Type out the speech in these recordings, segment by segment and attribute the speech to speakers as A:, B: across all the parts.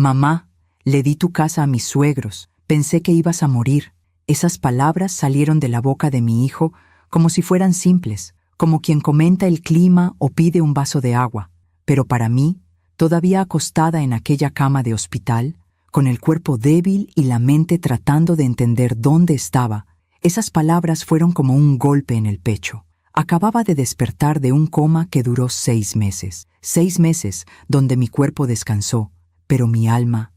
A: Mamá, le di tu casa a mis suegros. Pensé que ibas a morir. Esas palabras salieron de la boca de mi hijo como si fueran simples, como quien comenta el clima o pide un vaso de agua. Pero para mí, todavía acostada en aquella cama de hospital, con el cuerpo débil y la mente tratando de entender dónde estaba, esas palabras fueron como un golpe en el pecho. Acababa de despertar de un coma que duró 6 meses. 6 meses donde mi cuerpo descansó, pero mi alma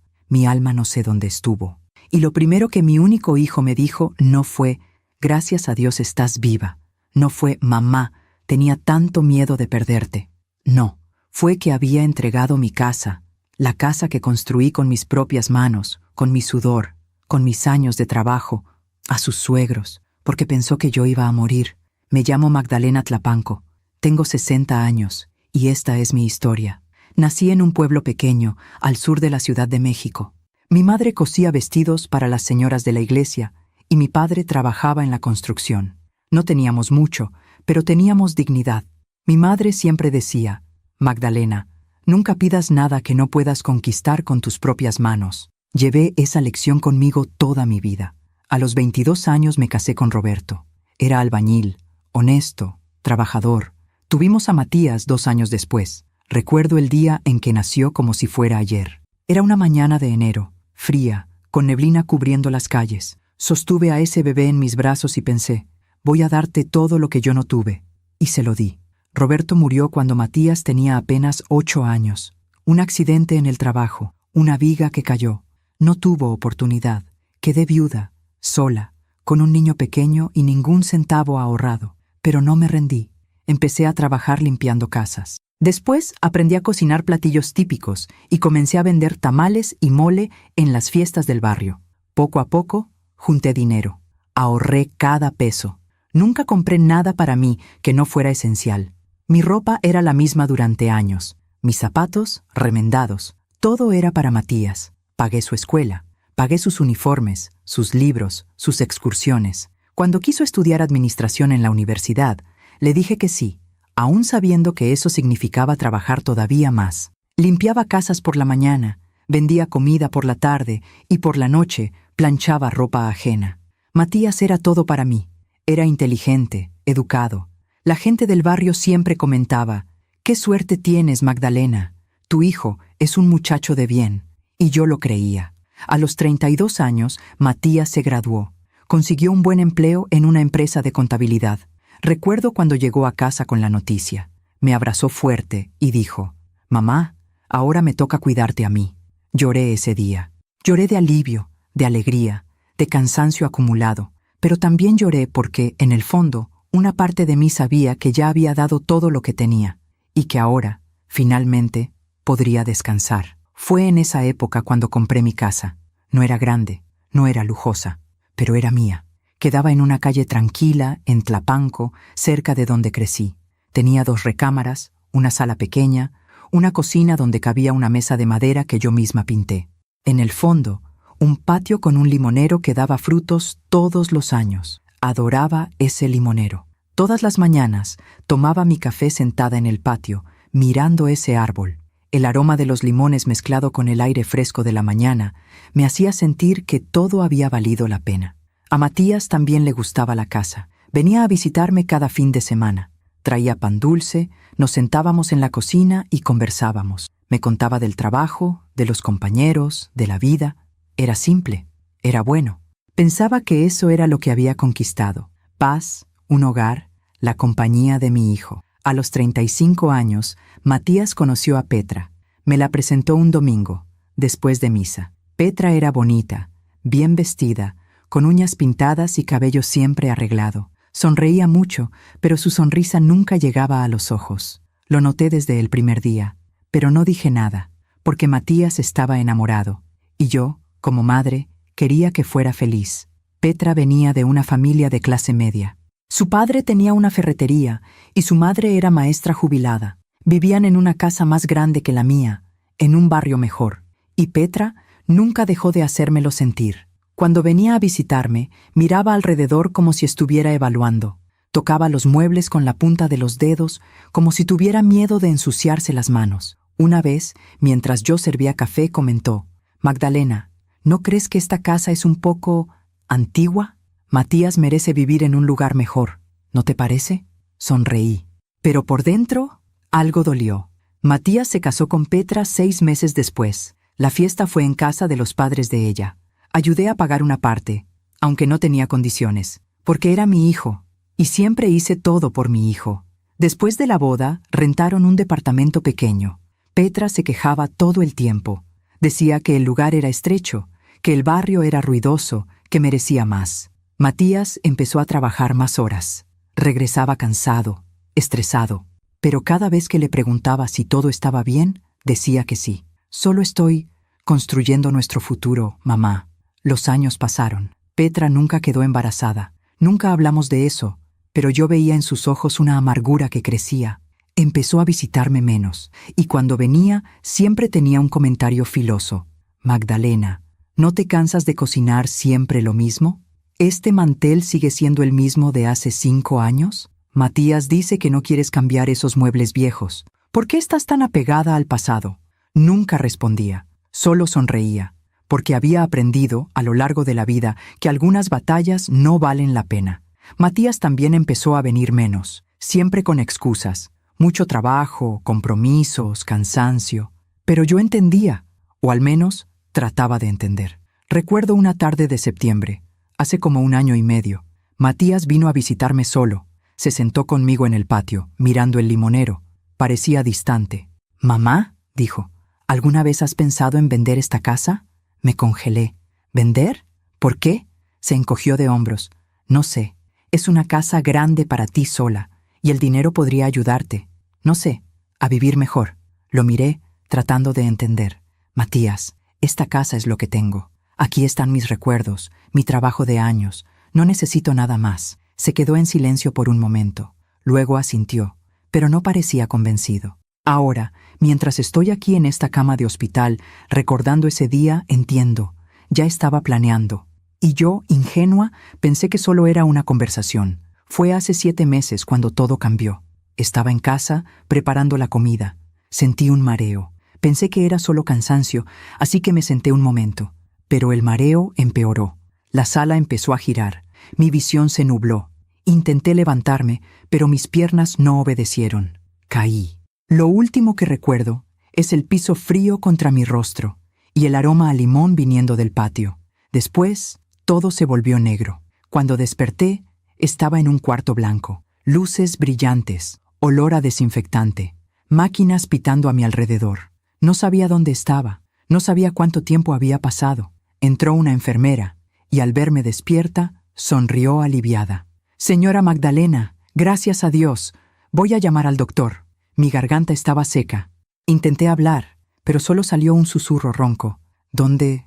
A: no sé dónde estuvo. Y lo primero que mi único hijo me dijo no fue, gracias a Dios estás viva. No fue, mamá, tenía tanto miedo de perderte. No, fue que había entregado mi casa, la casa que construí con mis propias manos, con mi sudor, con mis años de trabajo, a sus suegros, porque pensó que yo iba a morir. Me llamo Magdalena Tlapanco, tengo 60 años, y esta es mi historia. Nací en un pueblo pequeño, al sur de la Ciudad de México. Mi madre cosía vestidos para las señoras de la iglesia, y mi padre trabajaba en la construcción. No teníamos mucho, pero teníamos dignidad. Mi madre siempre decía, Magdalena, nunca pidas nada que no puedas conquistar con tus propias manos. Llevé esa lección conmigo toda mi vida. A los 22 años me casé con Roberto. Era albañil, honesto, trabajador. Tuvimos a Matías 2 años después. Recuerdo el día en que nació como si fuera ayer. Era una mañana de enero, fría, con neblina cubriendo las calles. Sostuve a ese bebé en mis brazos y pensé, voy a darte todo lo que yo no tuve. Y se lo di. Roberto murió cuando Matías tenía apenas 8 años. Un accidente en el trabajo, una viga que cayó. No tuvo oportunidad. Quedé viuda, sola, con un niño pequeño y ningún centavo ahorrado. Pero no me rendí. Empecé a trabajar limpiando casas. Después aprendí a cocinar platillos típicos y comencé a vender tamales y mole en las fiestas del barrio. Poco a poco, junté dinero. Ahorré cada peso. Nunca compré nada para mí que no fuera esencial. Mi ropa era la misma durante años. Mis zapatos, remendados. Todo era para Matías. Pagué su escuela. Pagué sus uniformes, sus libros, sus excursiones. Cuando quiso estudiar administración en la universidad, le dije que sí, aún sabiendo que eso significaba trabajar todavía más. Limpiaba casas por la mañana, vendía comida por la tarde y por la noche planchaba ropa ajena. Matías era todo para mí. Era inteligente, educado. La gente del barrio siempre comentaba, «¡Qué suerte tienes, Magdalena! Tu hijo es un muchacho de bien». Y yo lo creía. A los 32 años, Matías se graduó. Consiguió un buen empleo en una empresa de contabilidad. Recuerdo cuando llegó a casa con la noticia. Me abrazó fuerte y dijo, «Mamá, ahora me toca cuidarte a mí». Lloré ese día. Lloré de alivio, de alegría, de cansancio acumulado. Pero también lloré porque, en el fondo, una parte de mí sabía que ya había dado todo lo que tenía y que ahora, finalmente, podría descansar. Fue en esa época cuando compré mi casa. No era grande, no era lujosa, pero era mía. Quedaba en una calle tranquila, en Tlapanco, cerca de donde crecí. Tenía 2 recámaras, una sala pequeña, una cocina donde cabía una mesa de madera que yo misma pinté. En el fondo, un patio con un limonero que daba frutos todos los años. Adoraba ese limonero. Todas las mañanas tomaba mi café sentada en el patio, mirando ese árbol. El aroma de los limones mezclado con el aire fresco de la mañana me hacía sentir que todo había valido la pena. A Matías también le gustaba la casa. Venía a visitarme cada fin de semana. Traía pan dulce, nos sentábamos en la cocina y conversábamos. Me contaba del trabajo, de los compañeros, de la vida. Era simple, era bueno. Pensaba que eso era lo que había conquistado. Paz, un hogar, la compañía de mi hijo. A los 35 años, Matías conoció a Petra. Me la presentó un domingo, después de misa. Petra era bonita, bien vestida, con uñas pintadas y cabello siempre arreglado. Sonreía mucho, pero su sonrisa nunca llegaba a los ojos. Lo noté desde el primer día, pero no dije nada, porque Matías estaba enamorado, y yo, como madre, quería que fuera feliz. Petra venía de una familia de clase media. Su padre tenía una ferretería y su madre era maestra jubilada. Vivían en una casa más grande que la mía, en un barrio mejor, y Petra nunca dejó de hacérmelo sentir. Cuando venía a visitarme, miraba alrededor como si estuviera evaluando. Tocaba los muebles con la punta de los dedos, como si tuviera miedo de ensuciarse las manos. Una vez, mientras yo servía café, comentó, Magdalena, ¿no crees que esta casa es un poco antigua? Matías merece vivir en un lugar mejor, ¿no te parece? Sonreí. Pero por dentro, algo dolió. Matías se casó con Petra 6 meses después. La fiesta fue en casa de los padres de ella. Ayudé a pagar una parte, aunque no tenía condiciones, porque era mi hijo, y siempre hice todo por mi hijo. Después de la boda, rentaron un departamento pequeño. Petra se quejaba todo el tiempo. Decía que el lugar era estrecho, que el barrio era ruidoso, que merecía más. Matías empezó a trabajar más horas. Regresaba cansado, estresado, pero cada vez que le preguntaba si todo estaba bien, decía que sí. Solo estoy construyendo nuestro futuro, mamá. Los años pasaron. Petra nunca quedó embarazada. Nunca hablamos de eso, pero yo veía en sus ojos una amargura que crecía. Empezó a visitarme menos, y cuando venía siempre tenía un comentario filoso. Magdalena, ¿no te cansas de cocinar siempre lo mismo? ¿Este mantel sigue siendo el mismo de hace 5 años? Matías dice que no quieres cambiar esos muebles viejos. ¿Por qué estás tan apegada al pasado? Nunca respondía, solo sonreía, porque había aprendido, a lo largo de la vida, que algunas batallas no valen la pena. Matías también empezó a venir menos, siempre con excusas. Mucho trabajo, compromisos, cansancio. Pero yo entendía, o al menos trataba de entender. Recuerdo una tarde de septiembre, hace como 1 año y medio. Matías vino a visitarme solo. Se sentó conmigo en el patio, mirando el limonero. Parecía distante. «Mamá», dijo, «¿alguna vez has pensado en vender esta casa?» Me congelé. «¿Vender? ¿Por qué?» Se encogió de hombros. «No sé. Es una casa grande para ti sola. Y el dinero podría ayudarte, no sé, a vivir mejor». Lo miré, tratando de entender. «Matías, esta casa es lo que tengo. Aquí están mis recuerdos, mi trabajo de años. No necesito nada más». Se quedó en silencio por un momento. Luego asintió, pero no parecía convencido. «Ahora, mientras estoy aquí en esta cama de hospital, recordando ese día, entiendo. Ya estaba planeando. Y yo, ingenua, pensé que solo era una conversación. Fue hace 7 meses cuando todo cambió. Estaba en casa, preparando la comida. Sentí un mareo. Pensé que era solo cansancio, así que me senté un momento. Pero el mareo empeoró. La sala empezó a girar. Mi visión se nubló. Intenté levantarme, pero mis piernas no obedecieron. Caí. Lo último que recuerdo es el piso frío contra mi rostro y el aroma a limón viniendo del patio. Después, todo se volvió negro. Cuando desperté, estaba en un cuarto blanco. Luces brillantes, olor a desinfectante, máquinas pitando a mi alrededor. No sabía dónde estaba, no sabía cuánto tiempo había pasado. Entró una enfermera y al verme despierta, sonrió aliviada. «Señora Magdalena, gracias a Dios. Voy a llamar al doctor». Mi garganta estaba seca. Intenté hablar, pero solo salió un susurro ronco. ¿Dónde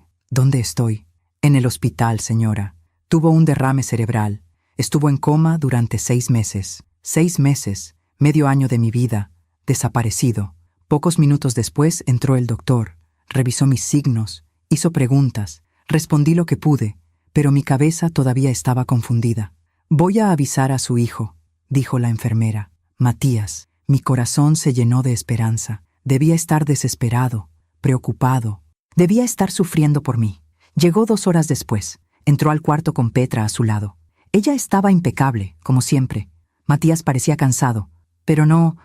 A: estoy?» «En el hospital, señora. Tuvo un derrame cerebral. Estuvo en coma durante 6 meses. 6 meses, medio año de mi vida, desaparecido». Pocos minutos después entró el doctor. Revisó mis signos, hizo preguntas. Respondí lo que pude, pero mi cabeza todavía estaba confundida. «Voy a avisar a su hijo», dijo la enfermera. «Matías». Mi corazón se llenó de esperanza. Debía estar desesperado, preocupado. Debía estar sufriendo por mí. Llegó 2 horas después. Entró al cuarto con Petra a su lado. Ella estaba impecable, como siempre. Matías parecía cansado, pero no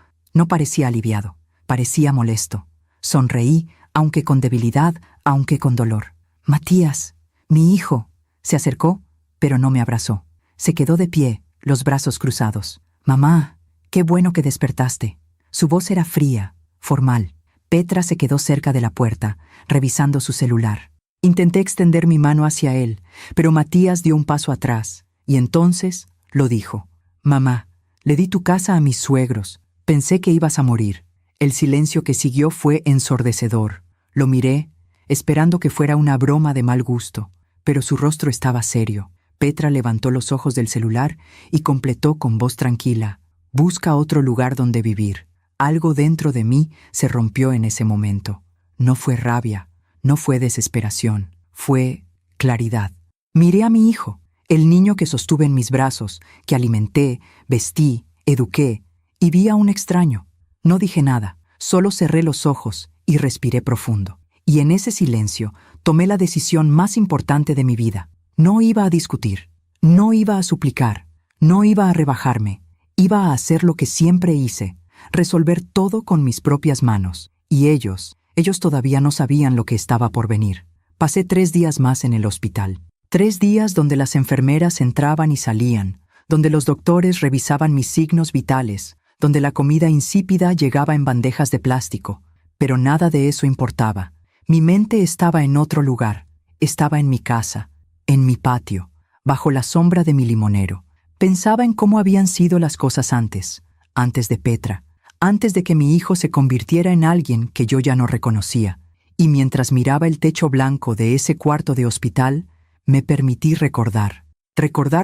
A: parecía aliviado. Parecía molesto. Sonreí, aunque con debilidad, aunque con dolor. «Matías, mi hijo». Se acercó, pero no me abrazó. Se quedó de pie, los brazos cruzados. «Mamá, qué bueno que despertaste». Su voz era fría, formal. Petra se quedó cerca de la puerta, revisando su celular. Intenté extender mi mano hacia él, pero Matías dio un paso atrás, y entonces lo dijo. «Mamá, le di tu casa a mis suegros. Pensé que ibas a morir». El silencio que siguió fue ensordecedor. Lo miré, esperando que fuera una broma de mal gusto, pero su rostro estaba serio. Petra levantó los ojos del celular y completó con voz tranquila: «Busca otro lugar donde vivir». Algo dentro de mí se rompió en ese momento. No fue rabia, no fue desesperación, fue claridad. Miré a mi hijo, el niño que sostuve en mis brazos, que alimenté, vestí, eduqué, y vi a un extraño. No dije nada, solo cerré los ojos y respiré profundo. Y en ese silencio tomé la decisión más importante de mi vida. No iba a discutir, no iba a suplicar, no iba a rebajarme. Iba a hacer lo que siempre hice, resolver todo con mis propias manos. Y ellos todavía no sabían lo que estaba por venir. Pasé 3 días más en el hospital. 3 días donde las enfermeras entraban y salían, donde los doctores revisaban mis signos vitales, donde la comida insípida llegaba en bandejas de plástico. Pero nada de eso importaba. Mi mente estaba en otro lugar. Estaba en mi casa, en mi patio, bajo la sombra de mi limonero. Pensaba en cómo habían sido las cosas antes de Petra, antes de que mi hijo se convirtiera en alguien que yo ya no reconocía. Y mientras miraba el techo blanco de ese cuarto de hospital, me permití recordar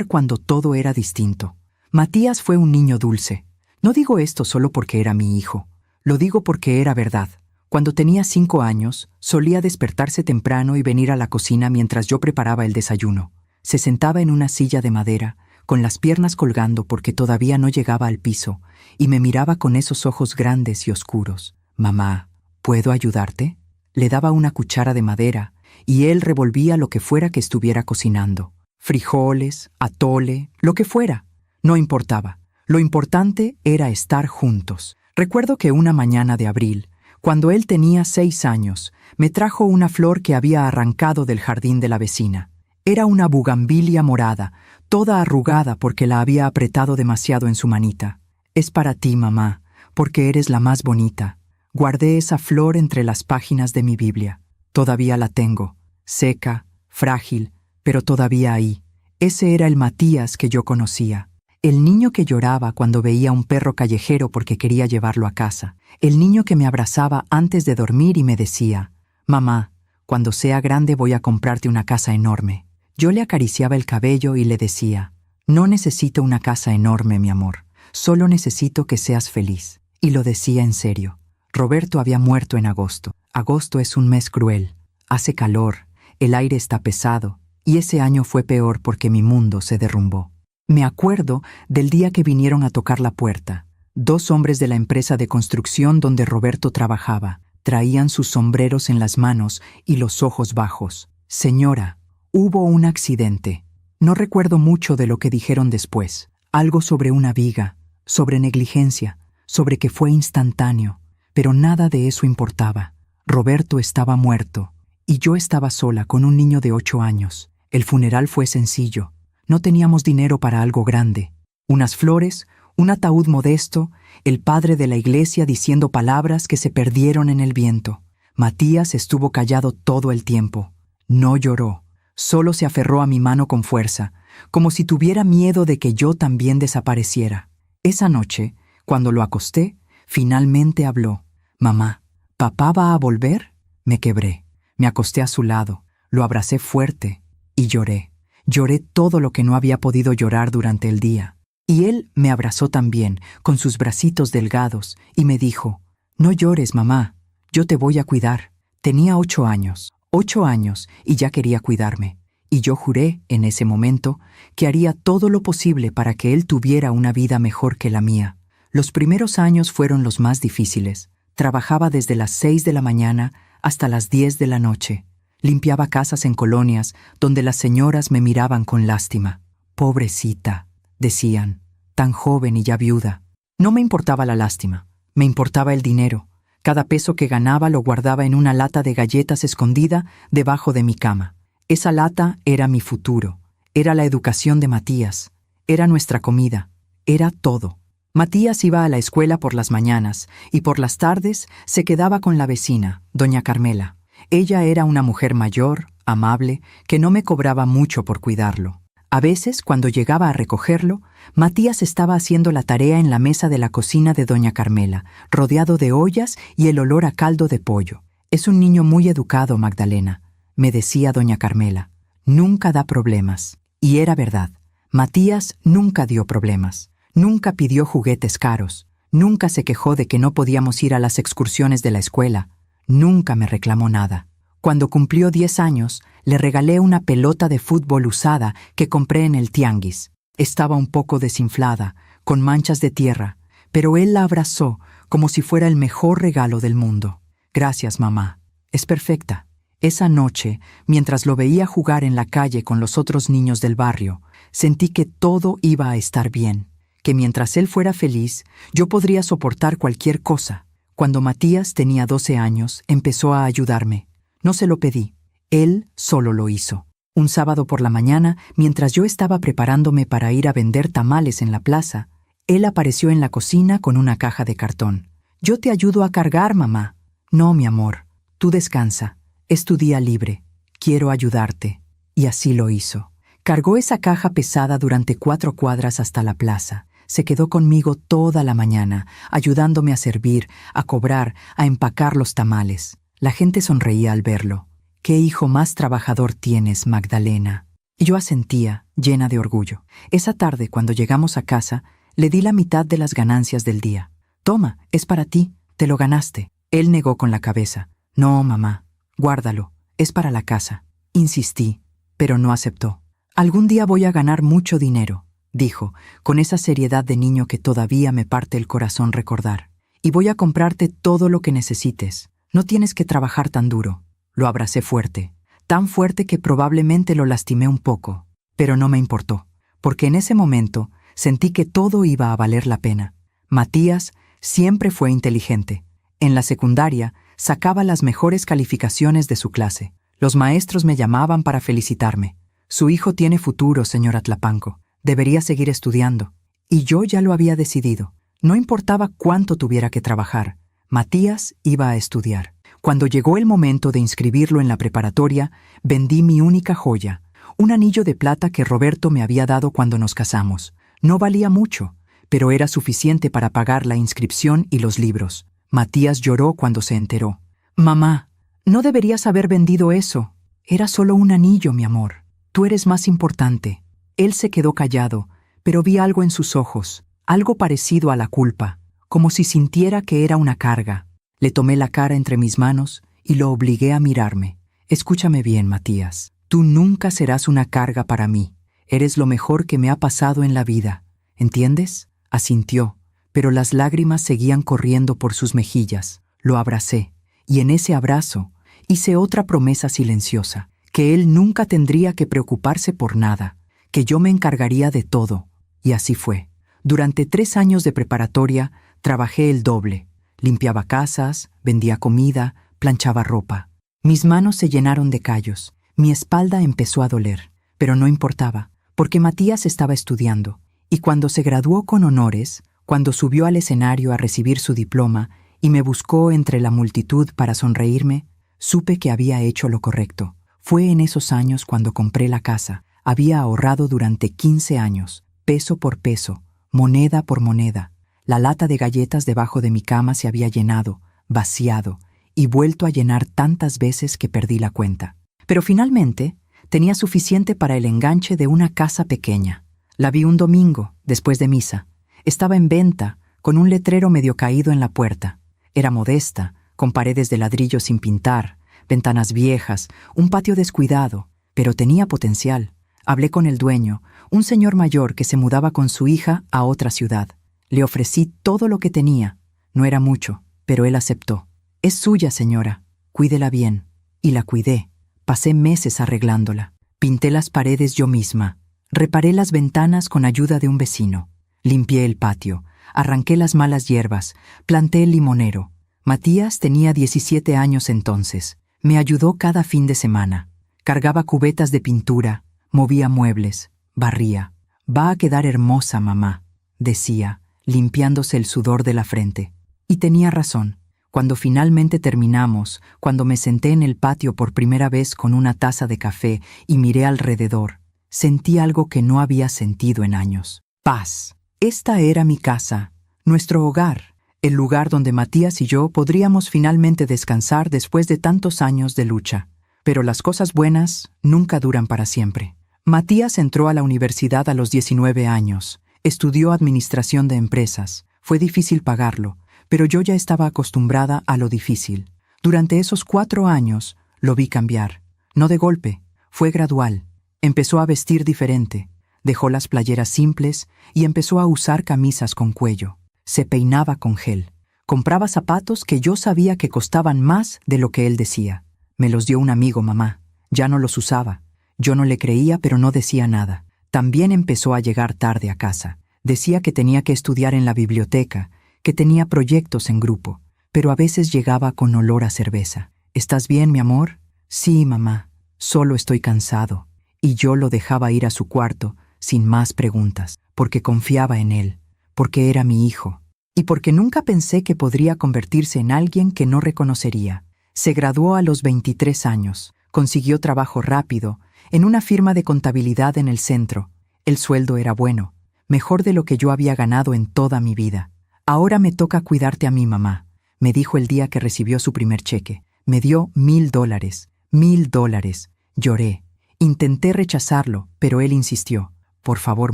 A: cuando todo era distinto. Matías fue un niño dulce. No digo esto solo porque era mi hijo, lo digo porque era verdad. Cuando tenía 5 años, solía despertarse temprano y venir a la cocina mientras yo preparaba el desayuno. Se sentaba en una silla de madera, con las piernas colgando porque todavía no llegaba al piso, y me miraba con esos ojos grandes y oscuros. «Mamá, ¿puedo ayudarte?». Le daba una cuchara de madera, y él revolvía lo que fuera que estuviera cocinando. Frijoles, atole, lo que fuera. No importaba. Lo importante era estar juntos. Recuerdo que una mañana de abril, cuando él tenía 6 años, me trajo una flor que había arrancado del jardín de la vecina. Era una bugambilia morada, toda arrugada porque la había apretado demasiado en su manita. «Es para ti, mamá, porque eres la más bonita». Guardé esa flor entre las páginas de mi Biblia. Todavía la tengo, seca, frágil, pero todavía ahí. Ese era el Matías que yo conocía. El niño que lloraba cuando veía un perro callejero porque quería llevarlo a casa. El niño que me abrazaba antes de dormir y me decía: «Mamá, cuando sea grande voy a comprarte una casa enorme». Yo le acariciaba el cabello y le decía: «No necesito una casa enorme, mi amor. Solo necesito que seas feliz». Y lo decía en serio. Roberto había muerto en agosto. Agosto es un mes cruel. Hace calor, el aire está pesado, y ese año fue peor porque mi mundo se derrumbó. Me acuerdo del día que vinieron a tocar la puerta. 2 hombres de la empresa de construcción donde Roberto trabajaba. Traían sus sombreros en las manos y los ojos bajos. «Señora, hubo un accidente». No recuerdo mucho de lo que dijeron después. Algo sobre una viga, sobre negligencia, sobre que fue instantáneo. Pero nada de eso importaba. Roberto estaba muerto, y yo estaba sola con un niño de 8 años. El funeral fue sencillo. No teníamos dinero para algo grande. Unas flores, un ataúd modesto, el padre de la iglesia diciendo palabras que se perdieron en el viento. Matías estuvo callado todo el tiempo. No lloró. Solo se aferró a mi mano con fuerza, como si tuviera miedo de que yo también desapareciera. Esa noche, cuando lo acosté, finalmente habló. «Mamá, ¿papá va a volver?». Me quebré. Me acosté a su lado, lo abracé fuerte y lloré. Lloré todo lo que no había podido llorar durante el día. Y él me abrazó también, con sus bracitos delgados, y me dijo: «No llores, mamá, yo te voy a cuidar». Tenía 8 años, 8 años, y ya quería cuidarme. Y yo juré, en ese momento, que haría todo lo posible para que él tuviera una vida mejor que la mía. Los primeros años fueron los más difíciles. Trabajaba desde las 6 de la mañana hasta las 10 de la noche. Limpiaba casas en colonias donde las señoras me miraban con lástima. «Pobrecita», decían, «tan joven y ya viuda». No me importaba la lástima, me importaba el dinero. Cada peso que ganaba lo guardaba en una lata de galletas escondida debajo de mi cama. Esa lata era mi futuro, era la educación de Matías, era nuestra comida, era todo. Matías iba a la escuela por las mañanas y por las tardes se quedaba con la vecina, doña Carmela. Ella era una mujer mayor, amable, que no me cobraba mucho por cuidarlo. A veces, cuando llegaba a recogerlo, Matías estaba haciendo la tarea en la mesa de la cocina de doña Carmela, rodeado de ollas y el olor a caldo de pollo. «Es un niño muy educado, Magdalena», me decía doña Carmela. «Nunca da problemas». Y era verdad. Matías nunca dio problemas. Nunca pidió juguetes caros. Nunca se quejó de que no podíamos ir a las excursiones de la escuela. Nunca me reclamó nada. Cuando cumplió 10 años, le regalé una pelota de fútbol usada que compré en el tianguis. Estaba un poco desinflada, con manchas de tierra, pero él la abrazó como si fuera el mejor regalo del mundo. «Gracias, mamá». Es perfecta. Esa noche, mientras lo veía jugar en la calle con los otros niños del barrio, sentí que todo iba a estar bien, que mientras él fuera feliz, yo podría soportar cualquier cosa. Cuando Matías tenía 12 años, empezó a ayudarme. No se lo pedí. Él solo lo hizo. Un sábado por la mañana, mientras yo estaba preparándome para ir a vender tamales en la plaza, él apareció en la cocina con una caja de cartón. «Yo te ayudo a cargar, mamá». «No, mi amor. Tú descansa. Es tu día libre. Quiero ayudarte». Y así lo hizo. Cargó esa caja pesada durante 4 cuadras hasta la plaza. Se quedó conmigo toda la mañana, ayudándome a servir, a cobrar, a empacar los tamales. La gente sonreía al verlo. «¿Qué hijo más trabajador tienes, Magdalena?». Y yo asentía, llena de orgullo. Esa tarde, cuando llegamos a casa, le di la mitad de las ganancias del día. «Toma, es para ti, te lo ganaste». Él negó con la cabeza. «No, mamá, guárdalo, es para la casa». Insistí, pero no aceptó. «Algún día voy a ganar mucho dinero», dijo, con esa seriedad de niño que todavía me parte el corazón recordar. «Y voy a comprarte todo lo que necesites. No tienes que trabajar tan duro». Lo abracé fuerte, tan fuerte que probablemente lo lastimé un poco, pero no me importó, porque en ese momento sentí que todo iba a valer la pena. Matías siempre fue inteligente. En la secundaria sacaba las mejores calificaciones de su clase. Los maestros me llamaban para felicitarme. «Su hijo tiene futuro, señora Tlapanco. Debería seguir estudiando». Y yo ya lo había decidido. No importaba cuánto tuviera que trabajar. Matías iba a estudiar. Cuando llegó el momento de inscribirlo en la preparatoria, vendí mi única joya, un anillo de plata que Roberto me había dado cuando nos casamos. No valía mucho, pero era suficiente para pagar la inscripción y los libros. Matías lloró cuando se enteró. «Mamá, no deberías haber vendido eso. Era solo un anillo, mi amor. Tú eres más importante». Él se quedó callado, pero vi algo en sus ojos, algo parecido a la culpa, como si sintiera que era una carga. Le tomé la cara entre mis manos y lo obligué a mirarme. «Escúchame bien, Matías. Tú nunca serás una carga para mí. Eres lo mejor que me ha pasado en la vida. ¿Entiendes?». Asintió, pero las lágrimas seguían corriendo por sus mejillas. Lo abracé, y en ese abrazo hice otra promesa silenciosa, que él nunca tendría que preocuparse por nada, que yo me encargaría de todo. Y así fue. Durante 3 años de preparatoria, trabajé el doble. Limpiaba casas, vendía comida, planchaba ropa. Mis manos se llenaron de callos. Mi espalda empezó a doler, pero no importaba, porque Matías estaba estudiando. Y cuando se graduó con honores, cuando subió al escenario a recibir su diploma y me buscó entre la multitud para sonreírme, supe que había hecho lo correcto. Fue en esos años cuando compré la casa. Había ahorrado durante 15 años, peso por peso, moneda por moneda. La lata de galletas debajo de mi cama se había llenado, vaciado y vuelto a llenar tantas veces que perdí la cuenta. Pero finalmente tenía suficiente para el enganche de una casa pequeña. La vi un domingo, después de misa. Estaba en venta, con un letrero medio caído en la puerta. Era modesta, con paredes de ladrillo sin pintar, ventanas viejas, un patio descuidado, pero tenía potencial. Hablé con el dueño, un señor mayor que se mudaba con su hija a otra ciudad. Le ofrecí todo lo que tenía. No era mucho, pero él aceptó. «Es suya, señora. Cuídela bien». Y la cuidé. Pasé meses arreglándola. Pinté las paredes yo misma. Reparé las ventanas con ayuda de un vecino. Limpié el patio. Arranqué las malas hierbas. Planté el limonero. Matías tenía 17 años entonces. Me ayudó cada fin de semana. Cargaba cubetas de pintura. Movía muebles. Barría. «Va a quedar hermosa, mamá», decía, limpiándose el sudor de la frente. Y tenía razón. Cuando finalmente terminamos, cuando me senté en el patio por primera vez con una taza de café y miré alrededor, sentí algo que no había sentido en años. Paz. Esta era mi casa, nuestro hogar, el lugar donde Matías y yo podríamos finalmente descansar después de tantos años de lucha. Pero las cosas buenas nunca duran para siempre. Matías entró a la universidad a los 19 años. Estudió administración de empresas. Fue difícil pagarlo, pero yo ya estaba acostumbrada a lo difícil. Durante esos 4 años lo vi cambiar. No de golpe, fue gradual. Empezó a vestir diferente. Dejó las playeras simples y empezó a usar camisas con cuello. Se peinaba con gel. Compraba zapatos que yo sabía que costaban más de lo que él decía. Me los dio un amigo, mamá. Ya no los usaba. Yo no le creía, pero no decía nada. También empezó a llegar tarde a casa. Decía que tenía que estudiar en la biblioteca, que tenía proyectos en grupo, pero a veces llegaba con olor a cerveza. ¿Estás bien, mi amor? Sí, mamá. Solo estoy cansado. Y yo lo dejaba ir a su cuarto, sin más preguntas, porque confiaba en él, porque era mi hijo, y porque nunca pensé que podría convertirse en alguien que no reconocería. Se graduó a los 23 años, consiguió trabajo rápido, en una firma de contabilidad en el centro. El sueldo era bueno, mejor de lo que yo había ganado en toda mi vida. Ahora me toca cuidarte a mi mamá, me dijo el día que recibió su primer cheque. Me dio $1,000. $1,000. Lloré. Intenté rechazarlo, pero él insistió. Por favor,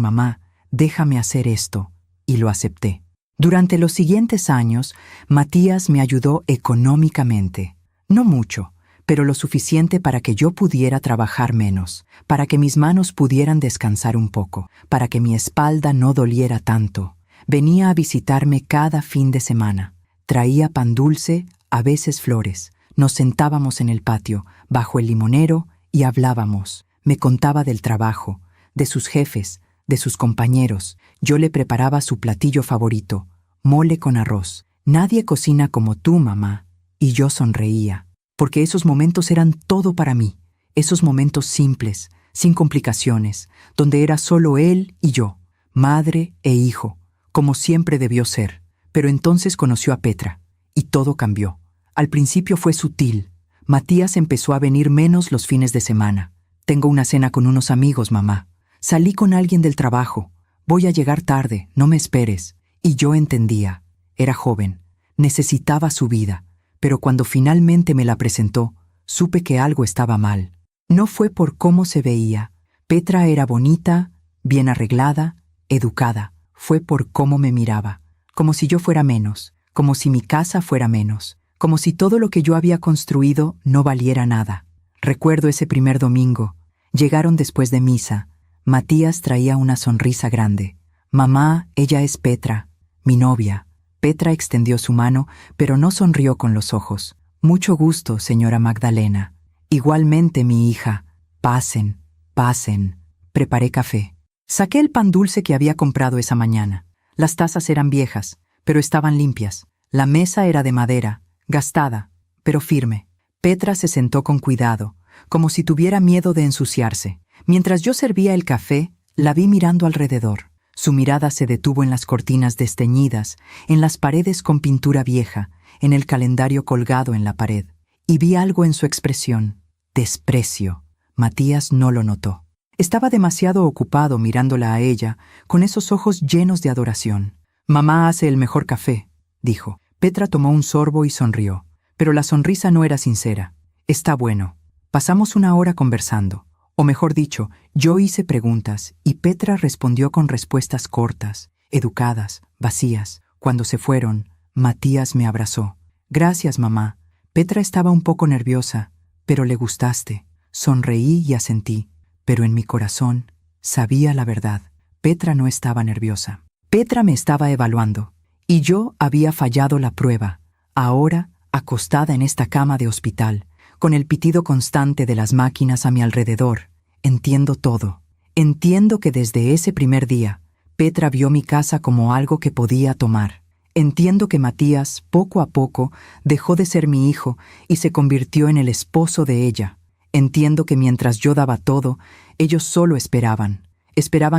A: mamá, déjame hacer esto. Y lo acepté. Durante los siguientes años, Matías me ayudó económicamente. No mucho, pero lo suficiente para que yo pudiera trabajar menos, para que mis manos pudieran descansar un poco, para que mi espalda no doliera tanto. Venía a visitarme cada fin de semana. Traía pan dulce, a veces flores. Nos sentábamos en el patio, bajo el limonero, y hablábamos. Me contaba del trabajo, de sus jefes, de sus compañeros. Yo le preparaba su platillo favorito, mole con arroz. Nadie cocina como tú, mamá. Y yo sonreía, porque esos momentos eran todo para mí. Esos momentos simples, sin complicaciones, donde era solo él y yo, madre e hijo, como siempre debió ser. Pero entonces conoció a Petra, y todo cambió. Al principio fue sutil. Matías empezó a venir menos los fines de semana. Tengo una cena con unos amigos, mamá. Salí con alguien del trabajo. Voy a llegar tarde, no me esperes. Y yo entendía. Era joven. Necesitaba su vida. Pero cuando finalmente me la presentó, supe que algo estaba mal. No fue por cómo se veía. Petra era bonita, bien arreglada, educada. Fue por cómo me miraba. Como si yo fuera menos. Como si mi casa fuera menos. Como si todo lo que yo había construido no valiera nada. Recuerdo ese primer domingo. Llegaron después de misa. Matías traía una sonrisa grande. Mamá, ella es Petra, mi novia. Petra extendió su mano, pero no sonrió con los ojos. Mucho gusto, señora Magdalena. Igualmente, mi hija. Pasen, pasen. Preparé café. Saqué el pan dulce que había comprado esa mañana. Las tazas eran viejas, pero estaban limpias. La mesa era de madera, gastada, pero firme. Petra se sentó con cuidado, como si tuviera miedo de ensuciarse. Mientras yo servía el café, la vi mirando alrededor. Su mirada se detuvo en las cortinas desteñidas, en las paredes con pintura vieja, en el calendario colgado en la pared. Y vi algo en su expresión. Desprecio. Matías no lo notó. Estaba demasiado ocupado mirándola a ella, con esos ojos llenos de adoración. «Mamá hace el mejor café», dijo. Petra tomó un sorbo y sonrió, pero la sonrisa no era sincera. «Está bueno». Pasamos una hora conversando, o mejor dicho, yo hice preguntas y Petra respondió con respuestas cortas, educadas, vacías. Cuando se fueron, Matías me abrazó. «Gracias, mamá». Petra estaba un poco nerviosa, pero le gustaste. Sonreí y asentí, pero en mi corazón sabía la verdad. Petra no estaba nerviosa. Petra me estaba evaluando. Y yo había fallado la prueba, ahora acostada en esta cama de hospital, con el pitido constante de las máquinas a mi alrededor. Entiendo todo. Entiendo que desde ese primer día, Petra vio mi casa como algo que podía tomar. Entiendo que Matías, poco a poco, dejó de ser mi hijo y se convirtió en el esposo de ella. Entiendo que mientras yo daba todo, ellos solo esperaban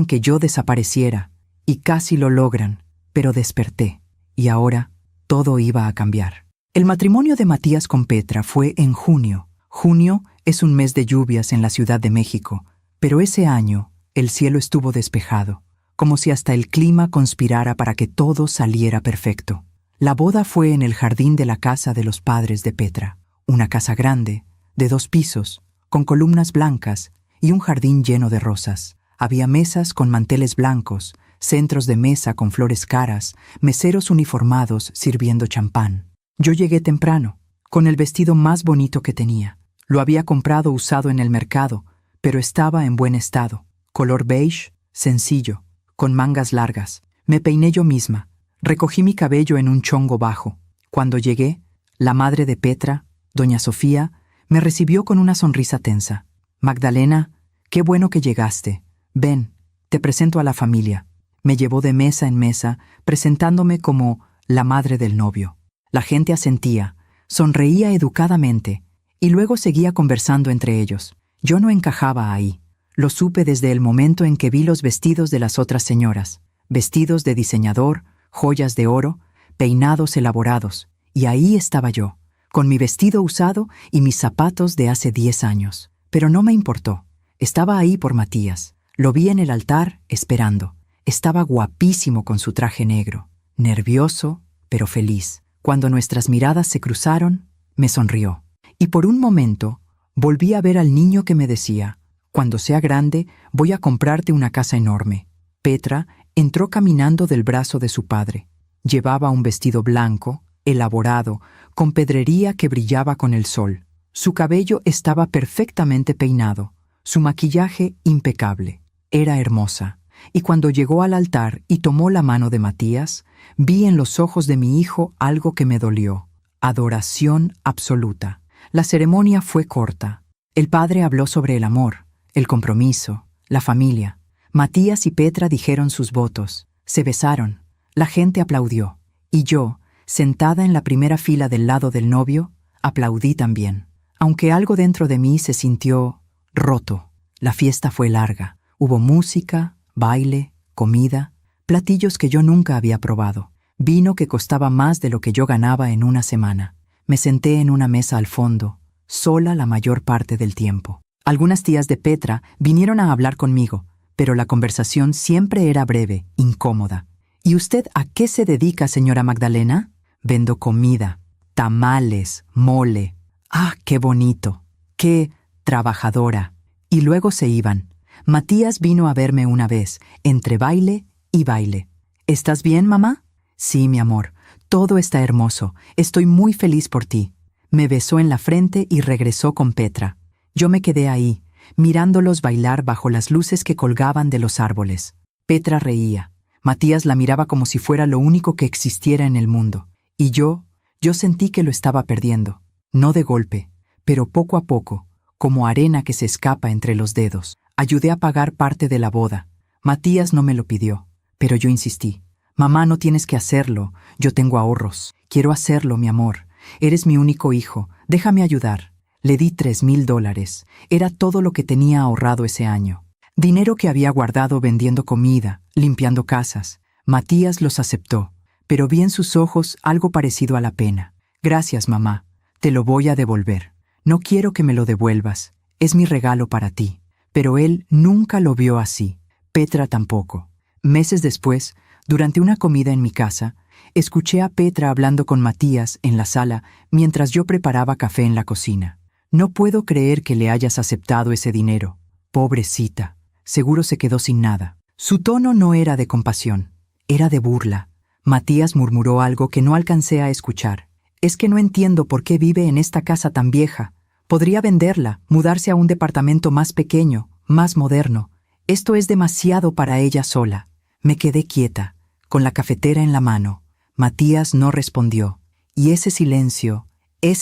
A: que yo desapareciera, y casi lo logran. Pero desperté, y ahora todo iba a cambiar. El matrimonio de Matías con Petra fue en junio. Junio es un mes de lluvias en la Ciudad de México, pero ese año el cielo estuvo despejado, como si hasta el clima conspirara para que todo saliera perfecto. La boda fue en el jardín de la casa de los padres de Petra, una casa grande, de 2 pisos, con columnas blancas y un jardín lleno de rosas. Había mesas con manteles blancos, centros de mesa con flores caras, meseros uniformados sirviendo champán. Yo llegué temprano, con el vestido más bonito que tenía. Lo había comprado usado en el mercado, pero estaba en buen estado. Color beige, sencillo, con mangas largas. Me peiné yo misma. Recogí mi cabello en un chongo bajo. Cuando llegué, la madre de Petra, doña Sofía, me recibió con una sonrisa tensa. «Magdalena, qué bueno que llegaste. Ven, te presento a la familia». Me llevó de mesa en mesa, presentándome como la madre del novio. La gente asentía, sonreía educadamente, y luego seguía conversando entre ellos. Yo no encajaba ahí. Lo supe desde el momento en que vi los vestidos de las otras señoras, vestidos de diseñador, joyas de oro, peinados elaborados, y ahí estaba yo, con mi vestido usado y mis zapatos de hace 10 años. Pero no me importó. Estaba ahí por Matías. Lo vi en el altar, esperando. Estaba guapísimo con su traje negro, nervioso, pero feliz. Cuando nuestras miradas se cruzaron, me sonrió. Y por un momento, volví a ver al niño que me decía: «Cuando sea grande, voy a comprarte una casa enorme». Petra entró caminando del brazo de su padre. Llevaba un vestido blanco, elaborado, con pedrería que brillaba con el sol. Su cabello estaba perfectamente peinado, su maquillaje impecable. Era hermosa. Y cuando llegó al altar y tomó la mano de Matías, vi en los ojos de mi hijo algo que me dolió: adoración absoluta. La ceremonia fue corta. El padre habló sobre el amor, el compromiso, la familia. Matías y Petra dijeron sus votos, se besaron, la gente aplaudió. Y yo, sentada en la primera fila del lado del novio, aplaudí también. Aunque algo dentro de mí se sintió roto. La fiesta fue larga. Hubo música, baile, comida, platillos que yo nunca había probado, vino que costaba más de lo que yo ganaba en una semana. Me senté en una mesa al fondo, sola la mayor parte del tiempo. Algunas tías de Petra vinieron a hablar conmigo, pero la conversación siempre era breve, incómoda. «¿Y usted a qué se dedica, señora Magdalena?» «Vendo comida, tamales, mole». «Ah, qué bonito, qué trabajadora». Y luego se iban. Matías vino a verme una vez, entre baile y baile. «¿Estás bien, mamá?» «Sí, mi amor, todo está hermoso. Estoy muy feliz por ti». Me besó en la frente y regresó con Petra. Yo me quedé ahí, mirándolos bailar bajo las luces que colgaban de los árboles. Petra reía. Matías la miraba como si fuera lo único que existiera en el mundo. Y yo sentí que lo estaba perdiendo. No de golpe, pero poco a poco, como arena que se escapa entre los dedos. Ayudé a pagar parte de la boda. Matías no me lo pidió, pero yo insistí. «Mamá, no tienes que hacerlo. Yo tengo ahorros. Quiero hacerlo, mi amor. Eres mi único hijo. Déjame ayudar». Le di $3,000. Era todo lo que tenía ahorrado ese año. Dinero que había guardado vendiendo comida, limpiando casas. Matías los aceptó, pero vi en sus ojos algo parecido a la pena. «Gracias, mamá. Te lo voy a devolver. No quiero que me lo devuelvas. Es mi regalo para ti». Pero él nunca lo vio así. Petra tampoco. Meses después, durante una comida en mi casa, escuché a Petra hablando con Matías en la sala mientras yo preparaba café en la cocina. «No puedo creer que le hayas aceptado ese dinero. Pobrecita, seguro se quedó sin nada». Su tono no era de compasión, era de burla. Matías murmuró algo que no alcancé a escuchar. «Es que no entiendo por qué vive en esta casa tan vieja. Podría venderla, mudarse a un departamento más pequeño, más moderno. Esto es demasiado para ella sola». Me quedé quieta, con la cafetera en la mano. Matías no respondió, y ese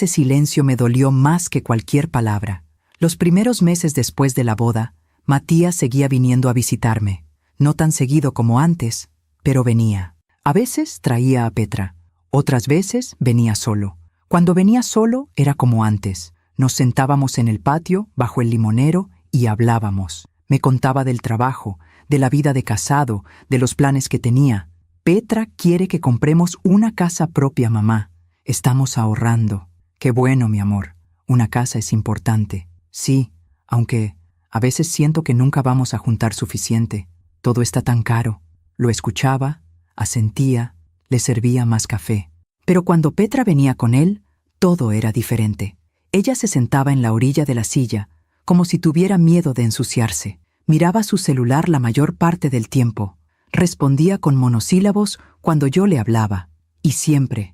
A: silencio me dolió más que cualquier palabra. Los primeros meses después de la boda, Matías seguía viniendo a visitarme. No tan seguido como antes, pero venía. A veces traía a Petra, otras veces venía solo. Cuando venía solo era como antes. Nos sentábamos en el patio, bajo el limonero, y hablábamos. Me contaba del trabajo, de la vida de casado, de los planes que tenía. «Petra quiere que compremos una casa propia, mamá. Estamos ahorrando». «Qué bueno, mi amor. Una casa es importante». «Sí, aunque a veces siento que nunca vamos a juntar suficiente. Todo está tan caro». Lo escuchaba, asentía, le servía más café. Pero cuando Petra venía con él, todo era diferente. Ella se sentaba en la orilla de la silla, como si tuviera miedo de ensuciarse. Miraba su celular la mayor parte del tiempo. Respondía con monosílabos cuando yo le hablaba. Y siempre,